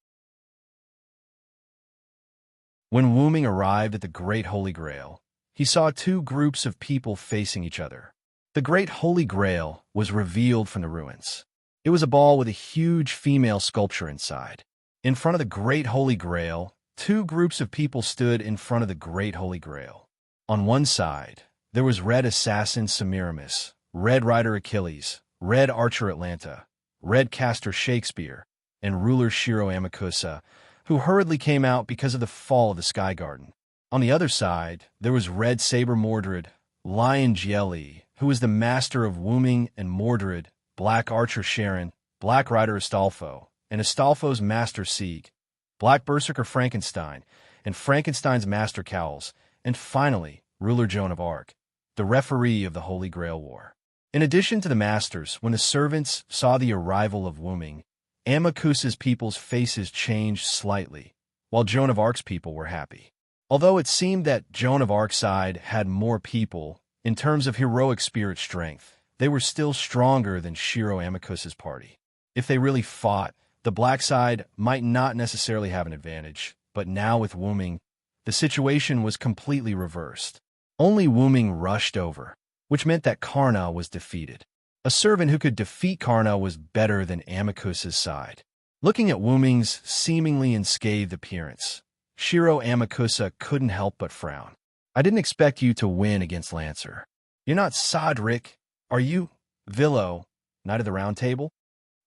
When Wu Ming arrived at the Great Holy Grail, he saw 2 groups of people facing each other. The Great Holy Grail was revealed from the ruins. It was a ball with a huge female sculpture inside. In front of the Great Holy Grail, 2 groups of people stood in front of the Great Holy Grail. On one side, there was Red Assassin Semiramis, Red Rider Achilles, Red Archer Atlanta, Red Caster Shakespeare, and Ruler Shiro Amakusa, who hurriedly came out because of the fall of the Sky Garden. On the other side, there was Red Saber Mordred, Lion Jieli, who was the master of Wu Ming and Mordred, Black Archer Sharon, Black Rider Astolfo, and Astolfo's master Sieg, Black Berserker Frankenstein, and Frankenstein's master Cowles, and finally, Ruler Joan of Arc, the referee of the Holy Grail War. In addition to the masters, when the servants saw the arrival of Wu Ming, Amakusa's people's faces changed slightly, while Joan of Arc's people were happy. Although it seemed that Joan of Arc's side had more people, in terms of heroic spirit strength, they were still stronger than Shiro Amakusa's party. If they really fought, the black side might not necessarily have an advantage, but now with Wu Ming, the situation was completely reversed. Only Wu Ming rushed over, which meant that Karna was defeated. A servant who could defeat Karna was better than Amakusa's side. Looking at Wu Ming's seemingly unscathed appearance, Shiro Amakusa couldn't help but frown. I didn't expect you to win against Lancer. You're not Sodric, are you? Villo, Knight of the Round Table?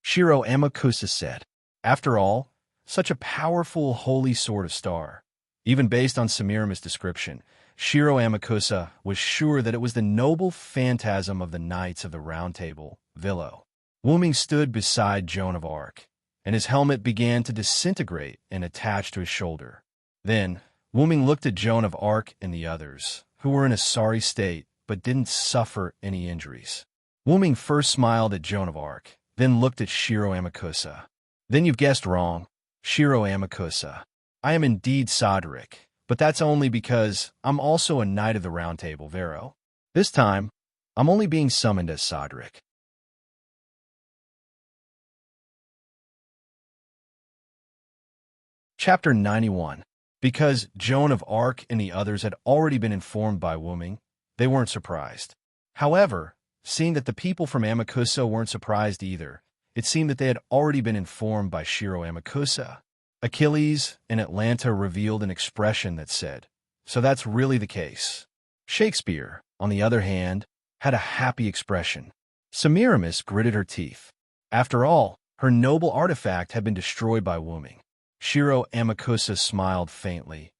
Shiro Amakusa said. After all, such a powerful holy sword of star. Even based on Semiramis' description, Shiro Amakusa was sure that it was the noble phantasm of the Knights of the Round Table, Villo. Wu Ming stood beside Joan of Arc, and his helmet began to disintegrate and attach to his shoulder. Then, Wu Ming looked at Joan of Arc and the others, who were in a sorry state but didn't suffer any injuries. Wu Ming first smiled at Joan of Arc, then looked at Shiro Amakusa. Then you've guessed wrong, Shiro Amakusa. I am indeed Sodric, but that's only because I'm also a Knight of the Round Table, Vero. This time, I'm only being summoned as Sodric. Chapter 91. Because Joan of Arc and the others had already been informed by Wu Ming, they weren't surprised. However, seeing that the people from Amakusa weren't surprised either, it seemed that they had already been informed by Shiro Amakusa. Achilles and Atlanta revealed an expression that said, "So that's really the case." Shakespeare, on the other hand, had a happy expression. Semiramis gritted her teeth. After all, her noble artifact had been destroyed by Wu Ming. Shiro Amakusa smiled faintly.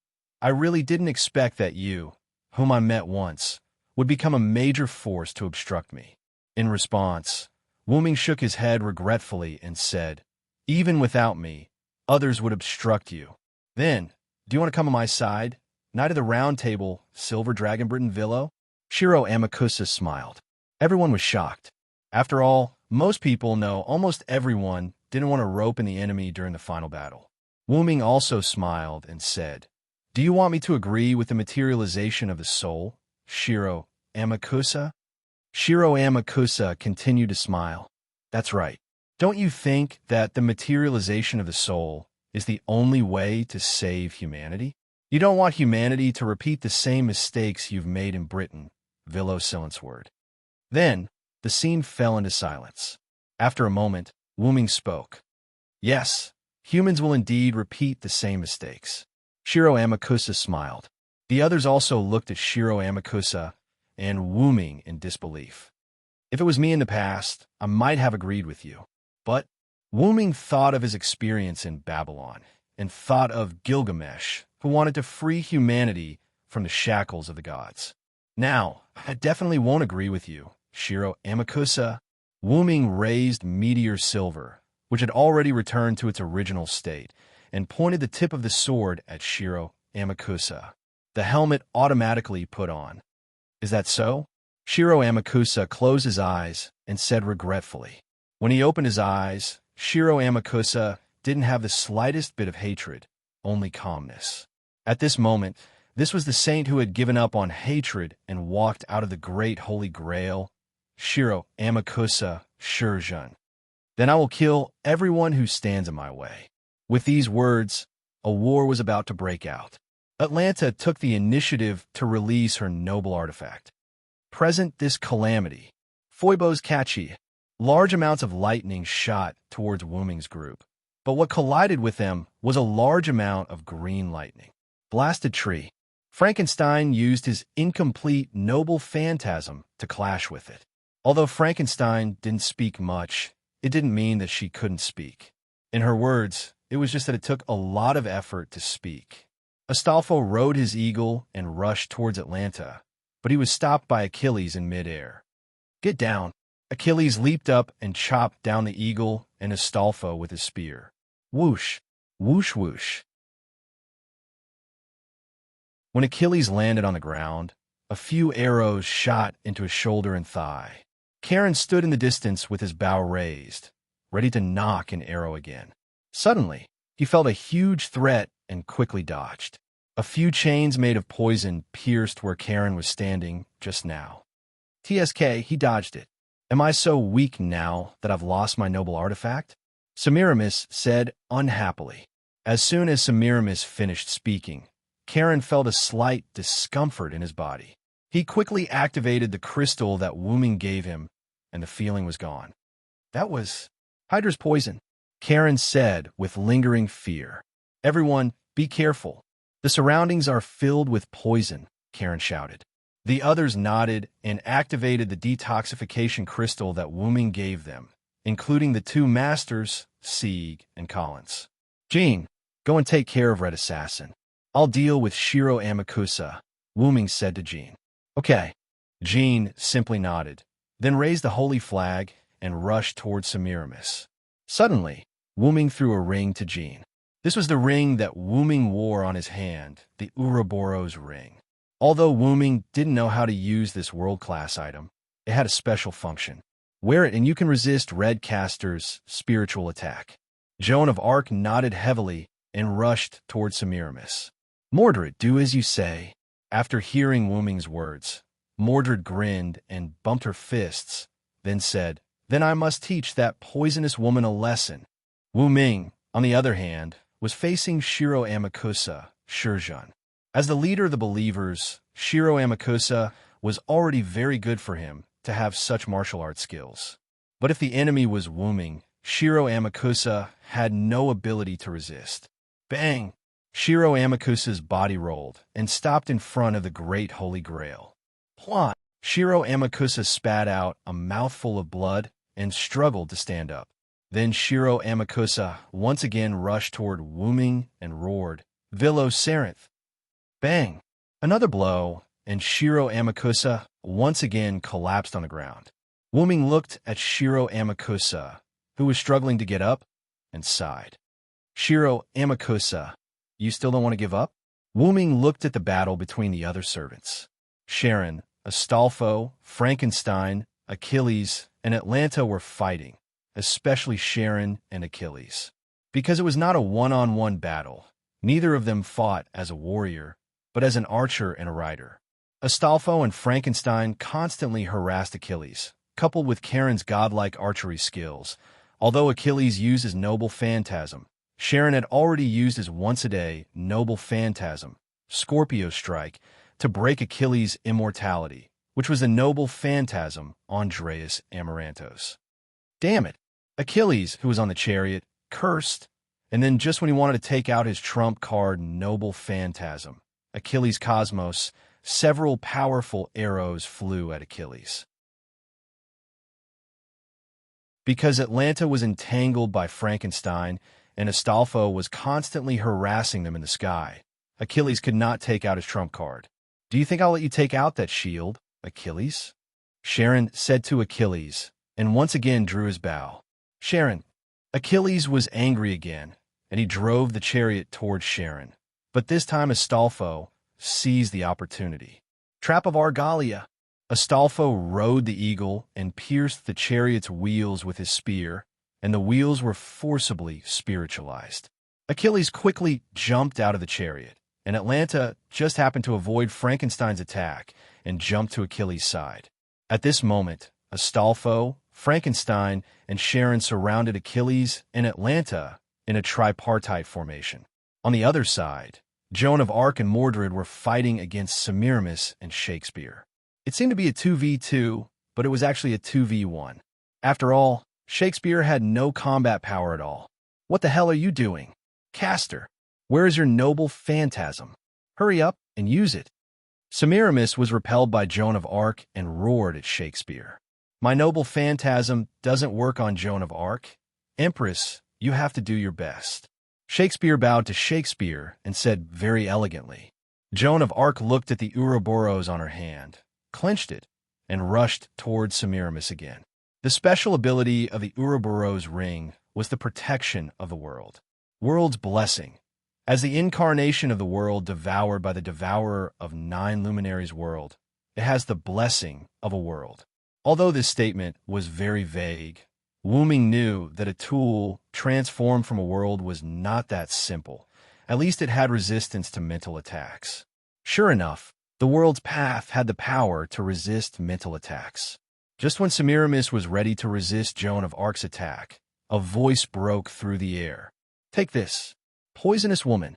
I really didn't expect that you, whom I met once, would become a major force to obstruct me. In response, Wu Ming shook his head regretfully and said, Even without me, others would obstruct you. Then, do you want to come on my side? Knight of the Round Table, Silver Dragon Britain Villo? Shiro Amakusa smiled. Everyone was shocked. After all, most people know almost everyone didn't want to rope in the enemy during the final battle. Wu Ming also smiled and said, "Do you want me to agree with the materialization of the soul, Shiro Amakusa?" Shiro Amakusa continued to smile. "That's right. Don't you think that the materialization of the soul is the only way to save humanity? You don't want humanity to repeat the same mistakes you've made in Britain," Villo Silence word. Then, the scene fell into silence. After a moment, Wu Ming spoke. "Yes, humans will indeed repeat the same mistakes." Shiro Amakusa smiled. The others also looked at Shiro Amakusa and Wu Ming in disbelief. If it was me in the past, I might have agreed with you. But Wu Ming thought of his experience in Babylon and thought of Gilgamesh, who wanted to free humanity from the shackles of the gods. "Now, I definitely won't agree with you, Shiro Amakusa." Wu Ming raised Meteor Silver, which had already returned to its original state, and pointed the tip of the sword at Shiro Amakusa. The helmet automatically put on. "Is that so?" Shiro Amakusa closed his eyes and said regretfully. When he opened his eyes, Shiro Amakusa didn't have the slightest bit of hatred, only calmness. At this moment, this was the saint who had given up on hatred and walked out of the great holy grail, Shiro Amakusa Shurjun. "Then I will kill everyone who stands in my way." With these words, a war was about to break out. Atlanta took the initiative to release her noble artifact. Present this calamity, Foibo's catchy. Large amounts of lightning shot towards Wu Ming's group, but what collided with them was a large amount of green lightning. Blasted tree. Frankenstein used his incomplete noble phantasm to clash with it. Although Frankenstein didn't speak much, it didn't mean that she couldn't speak. In her words, it was just that it took a lot of effort to speak. Astolfo rode his eagle and rushed towards Atlanta, but he was stopped by Achilles in midair. "Get down." Achilles leaped up and chopped down the eagle and Astolfo with his spear. Whoosh, whoosh, whoosh. When Achilles landed on the ground, a few arrows shot into his shoulder and thigh. Charon stood in the distance with his bow raised, ready to knock an arrow again. Suddenly, he felt a huge threat and quickly dodged. A few chains made of poison pierced where Charon was standing just now. TSK, he dodged it. "Am I so weak now that I've lost my noble artifact?" Semiramis said unhappily. As soon as Semiramis finished speaking, Charon felt a slight discomfort in his body. He quickly activated the crystal that Wu Ming gave him, and the feeling was gone. "That was Hydra's poison," Charon said with lingering fear. "Everyone, be careful. The surroundings are filled with poison," Charon shouted. The others nodded and activated the detoxification crystal that Wu Ming gave them, including the two masters, Sieg and Collins. "Jean, go and take care of Red Assassin. I'll deal with Shiro Amakusa," Wu Ming said to Jean. "Okay." Jean simply nodded, then raised the holy flag and rushed towards Semiramis. Suddenly, Wu Ming threw a ring to Jean. This was the ring that Wu Ming wore on his hand, the Ouroboros ring. Although Wu Ming didn't know how to use this world-class item, it had a special function. Wear it and you can resist Red Caster's spiritual attack. Joan of Arc nodded heavily and rushed towards Semiramis. "Mordred, do as you say." After hearing Wu Ming's words, Mordred grinned and bumped her fists, then said, "Then I must teach that poisonous woman a lesson." Wu Ming, on the other hand, was facing Shiro Amakusa, Shurjun. As the leader of the believers, Shiro Amakusa was already very good for him to have such martial arts skills. But if the enemy was Wu Ming, Shiro Amakusa had no ability to resist. Bang! Shiro Amakusa's body rolled and stopped in front of the Great Holy Grail. Plot! Shiro Amakusa spat out a mouthful of blood and struggled to stand up. Then Shiro Amakusa once again rushed toward Wu Ming and roared, "Villo Sarinth!" Bang! Another blow, and Shiro Amakusa once again collapsed on the ground. Wu Ming looked at Shiro Amakusa, who was struggling to get up, and sighed. Shiro Amakusa, you still don't want to give up? Wu-Ming looked at the battle between the other servants. Sharon, Astolfo, Frankenstein, Achilles, and Atlanta were fighting, especially Sharon and Achilles. Because it was not a one-on-one battle, neither of them fought as a warrior, but as an archer and a rider. Astolfo and Frankenstein constantly harassed Achilles, coupled with Charon's godlike archery skills. Although Achilles used his noble phantasm, Sharon had already used his once-a-day noble phantasm, Scorpio Strike, to break Achilles' immortality, which was the noble phantasm Andreas Amarantos. Damn it! Achilles, who was on the chariot, cursed, and then just when he wanted to take out his trump card, Noble Phantasm, Achilles Cosmos, several powerful arrows flew at Achilles. Because Atlanta was entangled by Frankenstein and Astolfo was constantly harassing them in the sky, Achilles could not take out his trump card. Do you think I'll let you take out that shield, Achilles? Sharon said to Achilles, and once again drew his bow. Sharon. Achilles was angry again, and he drove the chariot towards Sharon. But this time Astolfo seized the opportunity. Trap of Argalia. Astolfo rode the eagle and pierced the chariot's wheels with his spear, and the wheels were forcibly spiritualized. Achilles quickly jumped out of the chariot, and Atlanta just happened to avoid Frankenstein's attack and jumped to Achilles' side. At this moment, Astolfo, Frankenstein, and Sharon surrounded Achilles and Atlanta in a tripartite formation. On the other side, Joan of Arc and Mordred were fighting against Semiramis and Shakespeare. It seemed to be a 2v2, but it was actually a 2v1. After all, Shakespeare had no combat power at all. What the hell are you doing? Castor, where is your noble phantasm? Hurry up and use it. Semiramis was repelled by Joan of Arc and roared at Shakespeare. My noble phantasm doesn't work on Joan of Arc. Empress, you have to do your best. Shakespeare bowed to Shakespeare and said very elegantly. Joan of Arc looked at the Ouroboros on her hand, clenched it, and rushed towards Semiramis again. The special ability of the Ouroboros ring was the protection of the world. World's blessing. As the incarnation of the world devoured by the devourer of 9 luminaries' world, it has the blessing of a world. Although this statement was very vague, Wu-Ming knew that a tool transformed from a world was not that simple. At least it had resistance to mental attacks. Sure enough, the world's path had the power to resist mental attacks. Just when Semiramis was ready to resist Joan of Arc's attack, a voice broke through the air. Take this, poisonous woman.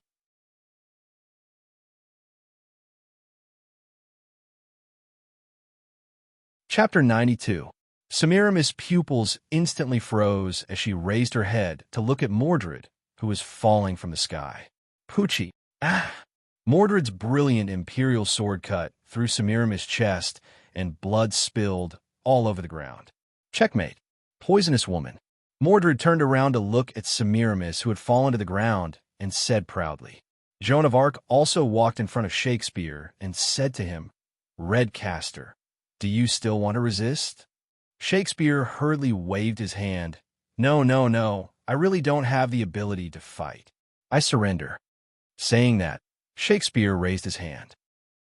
Chapter 92. Semiramis' pupils instantly froze as she raised her head to look at Mordred, who was falling from the sky. Poochie. Ah! Mordred's brilliant imperial sword cut through Semiramis' chest, and blood spilled all over the ground. Checkmate. Poisonous woman. Mordred turned around to look at Semiramis, who had fallen to the ground, and said proudly. Joan of Arc also walked in front of Shakespeare and said to him, Red Castor, do you still want to resist? Shakespeare hurriedly waved his hand. No, no, no, I really don't have the ability to fight. I surrender. Saying that, Shakespeare raised his hand.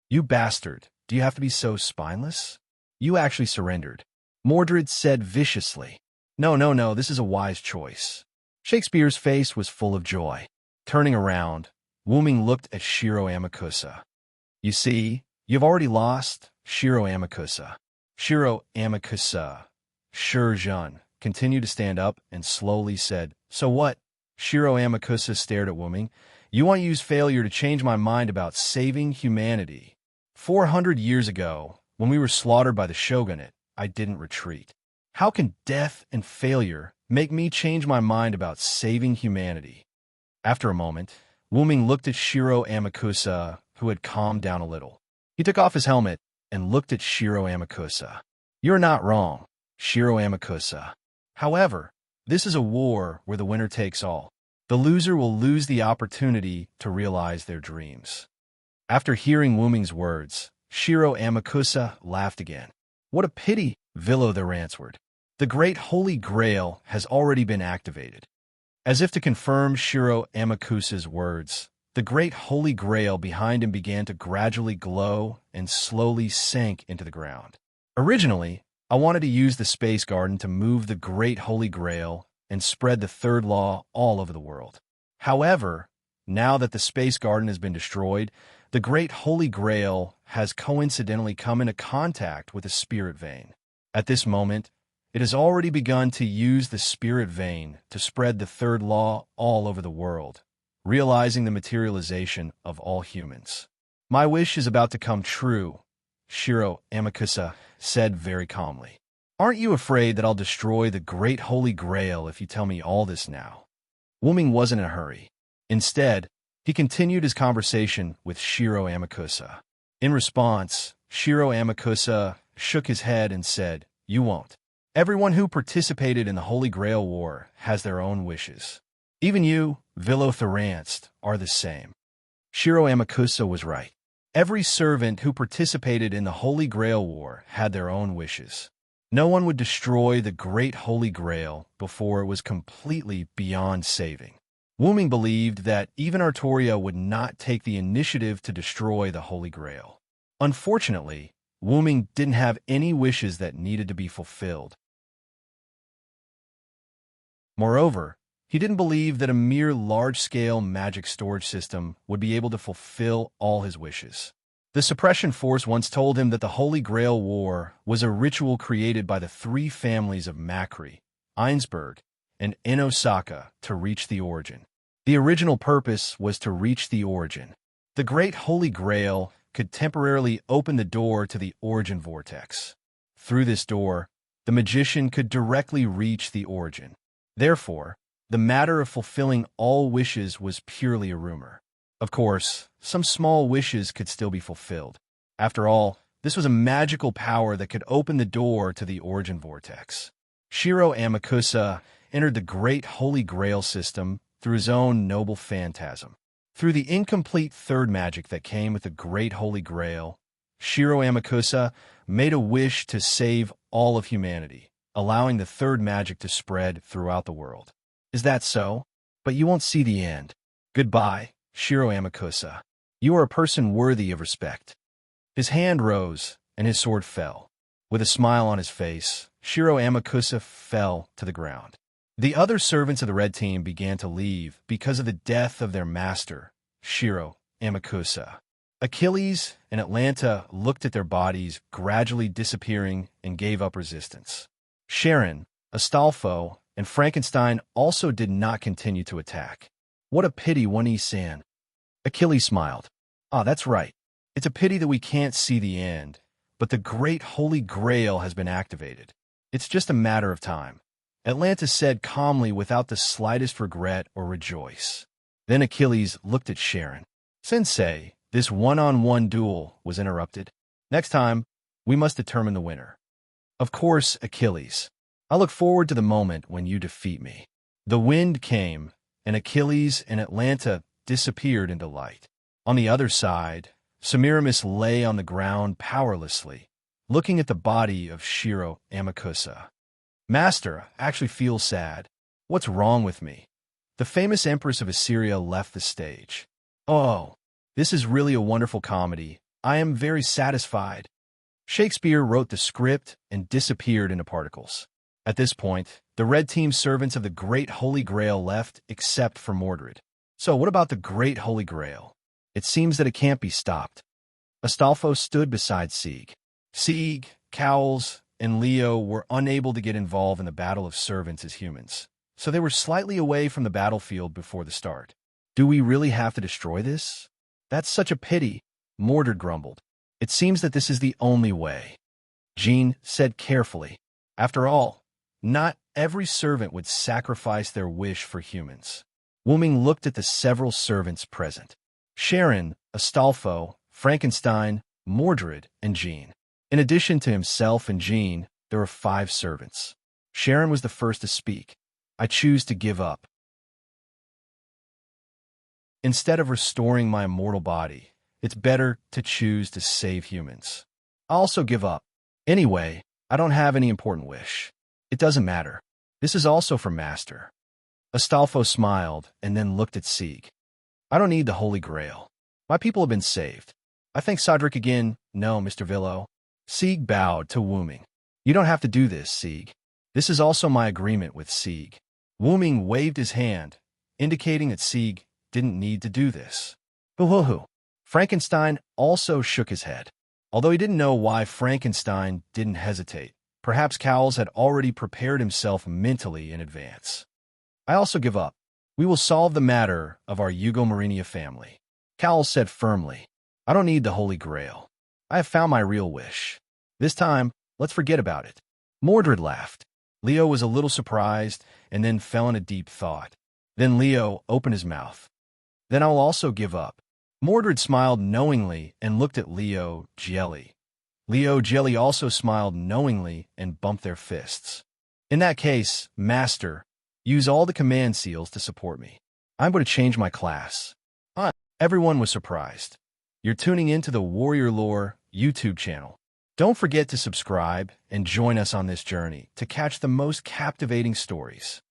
You bastard, do you have to be so spineless? You actually surrendered. Mordred said viciously. No, no, no, this is a wise choice. Shakespeare's face was full of joy. Turning around, Wu-Ming looked at Shiro Amakusa. You see, you've already lost, Shiro Amakusa. Shiro Amakusa, Shurjun, continued to stand up and slowly said, So what? Shiro Amakusa stared at Wu-Ming. You want to use failure to change my mind about saving humanity. 400 years ago, when we were slaughtered by the shogunate, I didn't retreat. How can death and failure make me change my mind about saving humanity? After a moment, Wu-Ming looked at Shiro Amakusa, who had calmed down a little. He took off his helmet and looked at Shiro Amakusa. You're not wrong, Shiro Amakusa. However, this is a war where the winner takes all. The loser will lose the opportunity to realize their dreams. After hearing Wu-Ming's words, Shiro Amakusa laughed again. What a pity, Villo the answered. The great Holy Grail has already been activated. As if to confirm Shiro Amakusa's words, the great holy grail behind him began to gradually glow and slowly sank into the ground. Originally, I wanted to use the space garden to move the great holy grail and spread the third law all over the world. However, now that the space garden has been destroyed, the great holy grail has coincidentally come into contact with the spirit vein. At this moment, it has already begun to use the spirit vein to spread the third law all over the world, realizing the materialization of all humans. My wish is about to come true, Shiro Amakusa said very calmly. Aren't you afraid that I'll destroy the great holy grail if you tell me all this now? Wuming wasn't in a hurry. Instead, he continued his conversation with Shiro Amakusa. In response, Shiro Amakusa shook his head and said, "You won't. Everyone who participated in the Holy Grail War has their own wishes. Even you, Villotharanst, are the same." Shiro Amakusa was right. Every servant who participated in the Holy Grail War had their own wishes. No one would destroy the Great Holy Grail before it was completely beyond saving. Wuming believed that even Artoria would not take the initiative to destroy the Holy Grail. Unfortunately, Wuming didn't have any wishes that needed to be fulfilled. Moreover, he didn't believe that a mere large-scale magic storage system would be able to fulfill all his wishes. The suppression force once told him that the Holy Grail War was a ritual created by the three families of Macri, Einsberg, and Inosaka to reach the origin. The original purpose was to reach the origin. The Great Holy Grail could temporarily open the door to the origin vortex. Through this door, the magician could directly reach the origin. Therefore, the matter of fulfilling all wishes was purely a rumor. Of course, some small wishes could still be fulfilled. After all, this was a magical power that could open the door to the origin vortex. Shiro Amakusa entered the Great Holy Grail system through his own noble phantasm. Through the incomplete third magic that came with the Great Holy Grail, Shiro Amakusa made a wish to save all of humanity, allowing the third magic to spread throughout the world. Is that so? But you won't see the end. Goodbye, Shiro Amakusa. You are a person worthy of respect. His hand rose, and his sword fell. With a smile on his face, Shiro Amakusa fell to the ground. The other servants of the red team began to leave because of the death of their master, Shiro Amakusa. Achilles and Atlanta looked at their bodies gradually disappearing and gave up resistance. Sharon, Astolfo, and Frankenstein also did not continue to attack. What a pity, One-E-San. Achilles smiled. Ah, that's right. It's a pity that we can't see the end, but the Great Holy Grail has been activated. It's just a matter of time. Atlanta said calmly without the slightest regret or rejoice. Then Achilles looked at Sharon. Sensei, this one-on-one duel was interrupted. Next time, we must determine the winner. Of course, Achilles. I look forward to the moment when you defeat me. The wind came, and Achilles and Atlanta disappeared into light. On the other side, Semiramis lay on the ground powerlessly, looking at the body of Shiro Amakusa. Master, I actually feel sad. What's wrong with me? The famous Empress of Assyria left the stage. Oh, this is really a wonderful comedy. I am very satisfied. Shakespeare wrote the script and disappeared into particles. At this point, the red team servants of the Great Holy Grail left except for Mordred. So what about the Great Holy Grail? It seems that it can't be stopped. Astolfo stood beside Sieg. Sieg, Cowles, and Leo were unable to get involved in the battle of servants as humans, so they were slightly away from the battlefield before the start. Do we really have to destroy this? That's such a pity, Mordred grumbled. It seems that this is the only way. Jean said carefully. After all, not every servant would sacrifice their wish for humans. Wuming looked at the several servants present. Sharon, Astolfo, Frankenstein, Mordred, and Jean. In addition to himself and Jean, there were 5 servants. Sharon was the first to speak. I choose to give up. Instead of restoring my immortal body, it's better to choose to save humans. I also give up. Anyway, I don't have any important wish. It doesn't matter. This is also for Master. Astolfo smiled and then looked at Sieg. I don't need the Holy Grail. My people have been saved. I think Sodric again. No, Mr. Villo. Sieg bowed to Wuming. You don't have to do this, Sieg. This is also my agreement with Sieg. Wuming waved his hand, indicating that Sieg didn't need to do this. Hoo-hoo-hoo. Frankenstein also shook his head. Although he didn't know why Frankenstein didn't hesitate, perhaps Cowles had already prepared himself mentally in advance. I also give up. We will solve the matter of our Hugo Marinia family. Cowles said firmly. I don't need the Holy Grail. I have found my real wish. This time, let's forget about it. Mordred laughed. Leo was a little surprised and then fell in a deep thought. Then Leo opened his mouth. Then I will also give up. Mordred smiled knowingly and looked at Leo Jelly. Leo Jelly also smiled knowingly and bumped their fists. In that case, Master, use all the command seals to support me. I'm going to change my class. Everyone was surprised. You're tuning into the Warrior Lore YouTube channel. Don't forget to subscribe and join us on this journey to catch the most captivating stories.